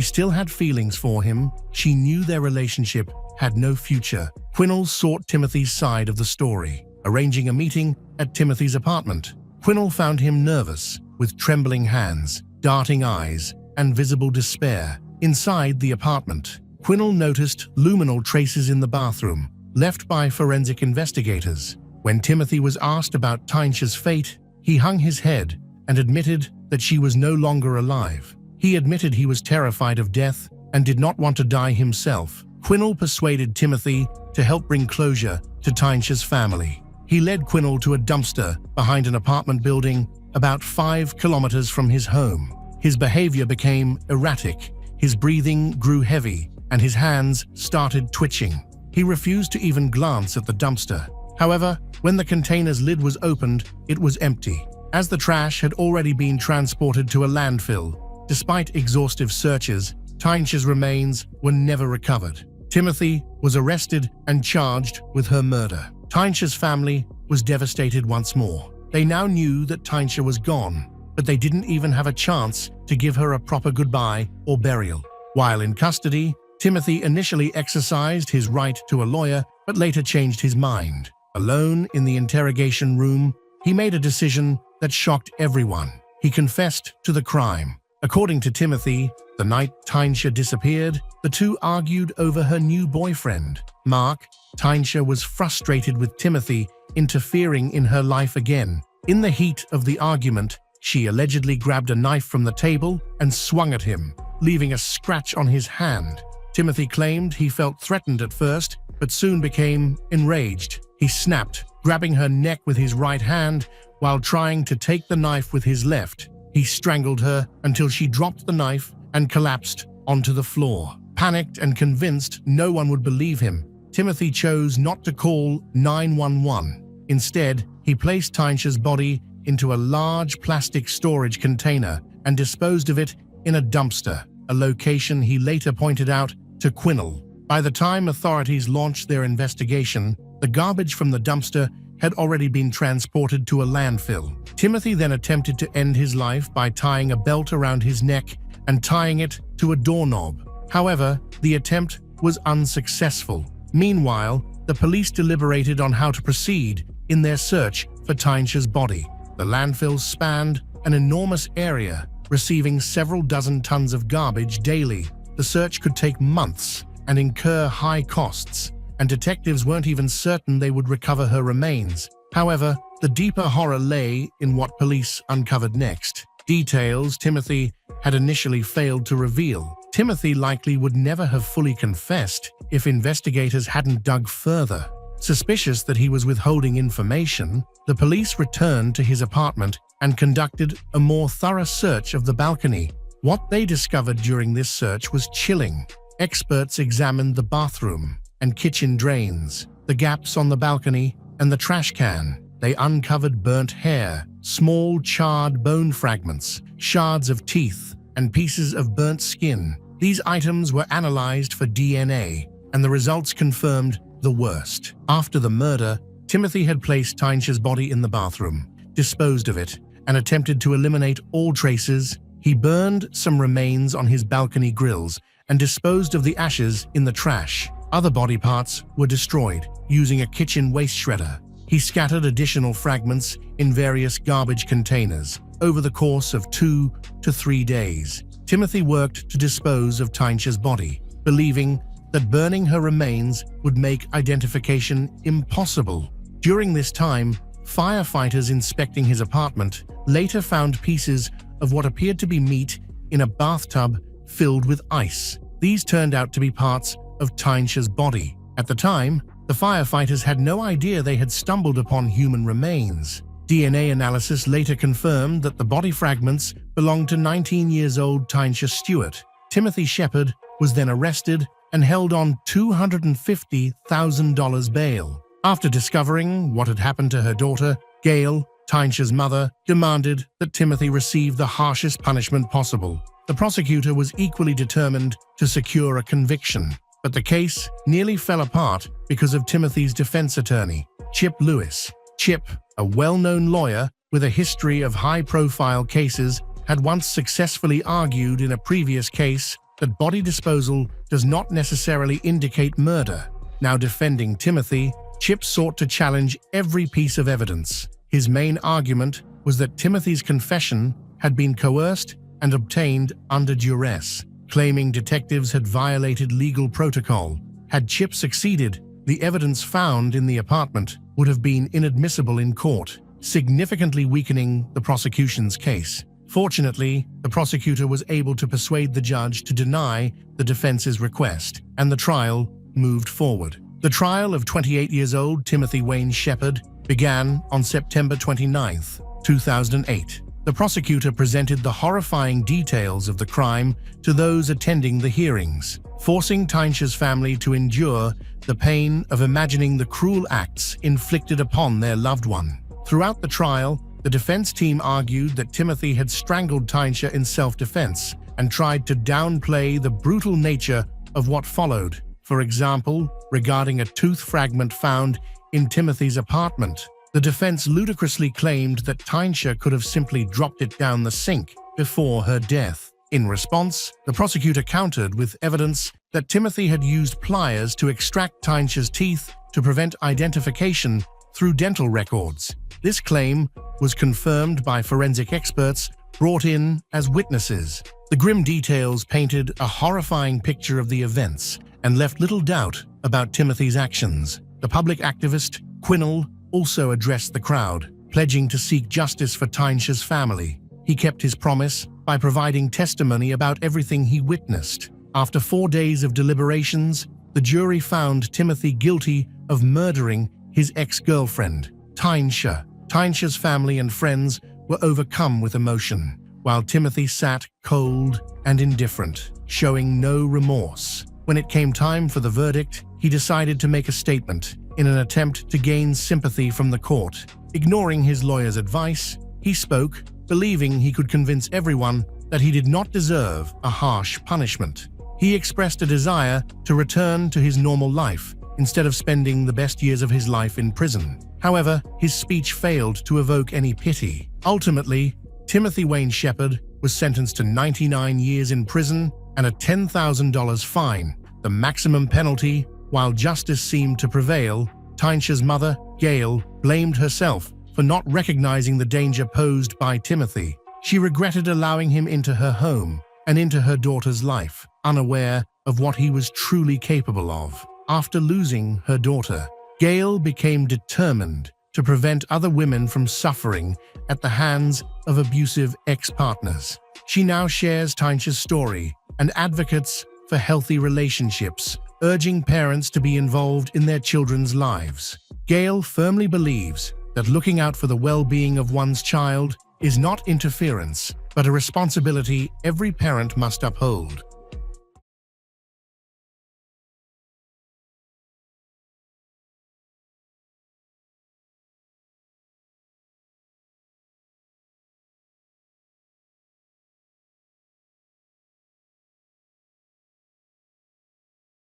still had feelings for him, she knew their relationship had no future. Quinnell sought Timothy's side of the story, arranging a meeting at Timothy's apartment. Quinnell found him nervous, with trembling hands, darting eyes, and visible despair. Inside the apartment, Quinnell noticed luminal traces in the bathroom, left by forensic investigators. When Timothy was asked about Tynesia's fate, he hung his head and admitted that she was no longer alive. He admitted he was terrified of death and did not want to die himself. Quinnell persuaded Timothy to help bring closure to Tynesia's family. He led Quinnell to a dumpster behind an apartment building about 5 kilometers from his home. His behavior became erratic, his breathing grew heavy, and his hands started twitching. He refused to even glance at the dumpster. However, when the container's lid was opened, it was empty, as the trash had already been transported to a landfill. Despite exhaustive searches, Tynesia's remains were never recovered. Timothy was arrested and charged with her murder. Tynesia's family was devastated once more. They now knew that Tynesia was gone, but they didn't even have a chance to give her a proper goodbye or burial. While in custody, Timothy initially exercised his right to a lawyer, but later changed his mind. Alone in the interrogation room, he made a decision that shocked everyone. He confessed to the crime. According to Timothy, the night Tynesia disappeared, the two argued over her new boyfriend, Mark. Tynesia was frustrated with Timothy interfering in her life again. In the heat of the argument, she allegedly grabbed a knife from the table and swung at him, leaving a scratch on his hand. Timothy claimed he felt threatened at first, but soon became enraged. He snapped, grabbing her neck with his right hand while trying to take the knife with his left. He strangled her until she dropped the knife and collapsed onto the floor. Panicked and convinced no one would believe him, Timothy chose not to call 911. Instead, he placed Tynesia's body into a large plastic storage container and disposed of it in a dumpster, a location he later pointed out to Quinnell. By the time authorities launched their investigation, the garbage from the dumpster had already been transported to a landfill. Timothy then attempted to end his life by tying a belt around his neck and tying it to a doorknob. However, the attempt was unsuccessful. Meanwhile, the police deliberated on how to proceed in their search for Tyncha's body. The landfill spanned an enormous area, receiving several dozen tons of garbage daily. The search could take months and incur high costs, and detectives weren't even certain they would recover her remains. However, the deeper horror lay in what police uncovered next. Details Timothy had initially failed to reveal. Timothy likely would never have fully confessed if investigators hadn't dug further. Suspicious that he was withholding information, the police returned to his apartment and conducted a more thorough search of the balcony. What they discovered during this search was chilling. Experts examined the bathroom and kitchen drains, the gaps on the balcony, and the trash can. They uncovered burnt hair, small charred bone fragments, shards of teeth, and pieces of burnt skin. These items were analyzed for DNA, and the results confirmed the worst. After the murder, Timothy had placed Tyncha's body in the bathroom, disposed of it, and attempted to eliminate all traces. He burned some remains on his balcony grills and disposed of the ashes in the trash. Other body parts were destroyed using a kitchen waste shredder. He scattered additional fragments in various garbage containers. Over the course of 2 to 3 days, Timothy worked to dispose of Tyncha's body, believing that burning her remains would make identification impossible. During this time, firefighters inspecting his apartment later found pieces of what appeared to be meat in a bathtub filled with ice. These turned out to be parts of Tyncha's body. At the time, the firefighters had no idea they had stumbled upon human remains. DNA analysis later confirmed that the body fragments belonged to 19-year-old Tyncha Stewart. Timothy Shepard was then arrested and held on $250,000 bail. After discovering what had happened to her daughter, Gail, Tyncha's mother, demanded that Timothy receive the harshest punishment possible. The prosecutor was equally determined to secure a conviction, but the case nearly fell apart because of Timothy's defense attorney, Chip Lewis. Chip, a well-known lawyer with a history of high-profile cases, had once successfully argued in a previous case that body disposal does not necessarily indicate murder. Now defending Timothy, Chip sought to challenge every piece of evidence. His main argument was that Timothy's confession had been coerced and obtained under duress, claiming detectives had violated legal protocol. Had Chip succeeded, the evidence found in the apartment would have been inadmissible in court, significantly weakening the prosecution's case. Fortunately, the prosecutor was able to persuade the judge to deny the defense's request, and the trial moved forward. The trial of 28-year-old Timothy Wayne Shepard began on September 29, 2008. The prosecutor presented the horrifying details of the crime to those attending the hearings, forcing Tyncha's family to endure the pain of imagining the cruel acts inflicted upon their loved one. Throughout the trial, the defense team argued that Timothy had strangled Tyncha in self-defense and tried to downplay the brutal nature of what followed. For example, regarding a tooth fragment found in Timothy's apartment, the defense ludicrously claimed that Tyncha could have simply dropped it down the sink before her death. In response, the prosecutor countered with evidence that Timothy had used pliers to extract Tyncha's teeth to prevent identification through dental records. This claim was confirmed by forensic experts brought in as witnesses. The grim details painted a horrifying picture of the events and left little doubt about Timothy's actions. The public activist, Quinnell, also addressed the crowd, pledging to seek justice for Tyncha's family. He kept his promise by providing testimony about everything he witnessed. After 4 days of deliberations, the jury found Timothy guilty of murdering his ex-girlfriend, Tyncha. Tyncha's family and friends were overcome with emotion, while Timothy sat cold and indifferent, showing no remorse. When it came time for the verdict, he decided to make a statement in an attempt to gain sympathy from the court. Ignoring his lawyer's advice, he spoke, believing he could convince everyone that he did not deserve a harsh punishment. He expressed a desire to return to his normal life instead of spending the best years of his life in prison. However, his speech failed to evoke any pity. Ultimately, Timothy Wayne Shepard was sentenced to 99 years in prison and a $10,000 fine, the maximum penalty. While justice seemed to prevail, Tynesh's mother, Gail, blamed herself for not recognizing the danger posed by Timothy. She regretted allowing him into her home and into her daughter's life, unaware of what he was truly capable of. After losing her daughter, Gail became determined to prevent other women from suffering at the hands of abusive ex-partners. She now shares Tynesh's story and advocates for healthy relationships, urging parents to be involved in their children's lives. Gail firmly believes that looking out for the well-being of one's child is not interference, but a responsibility every parent must uphold.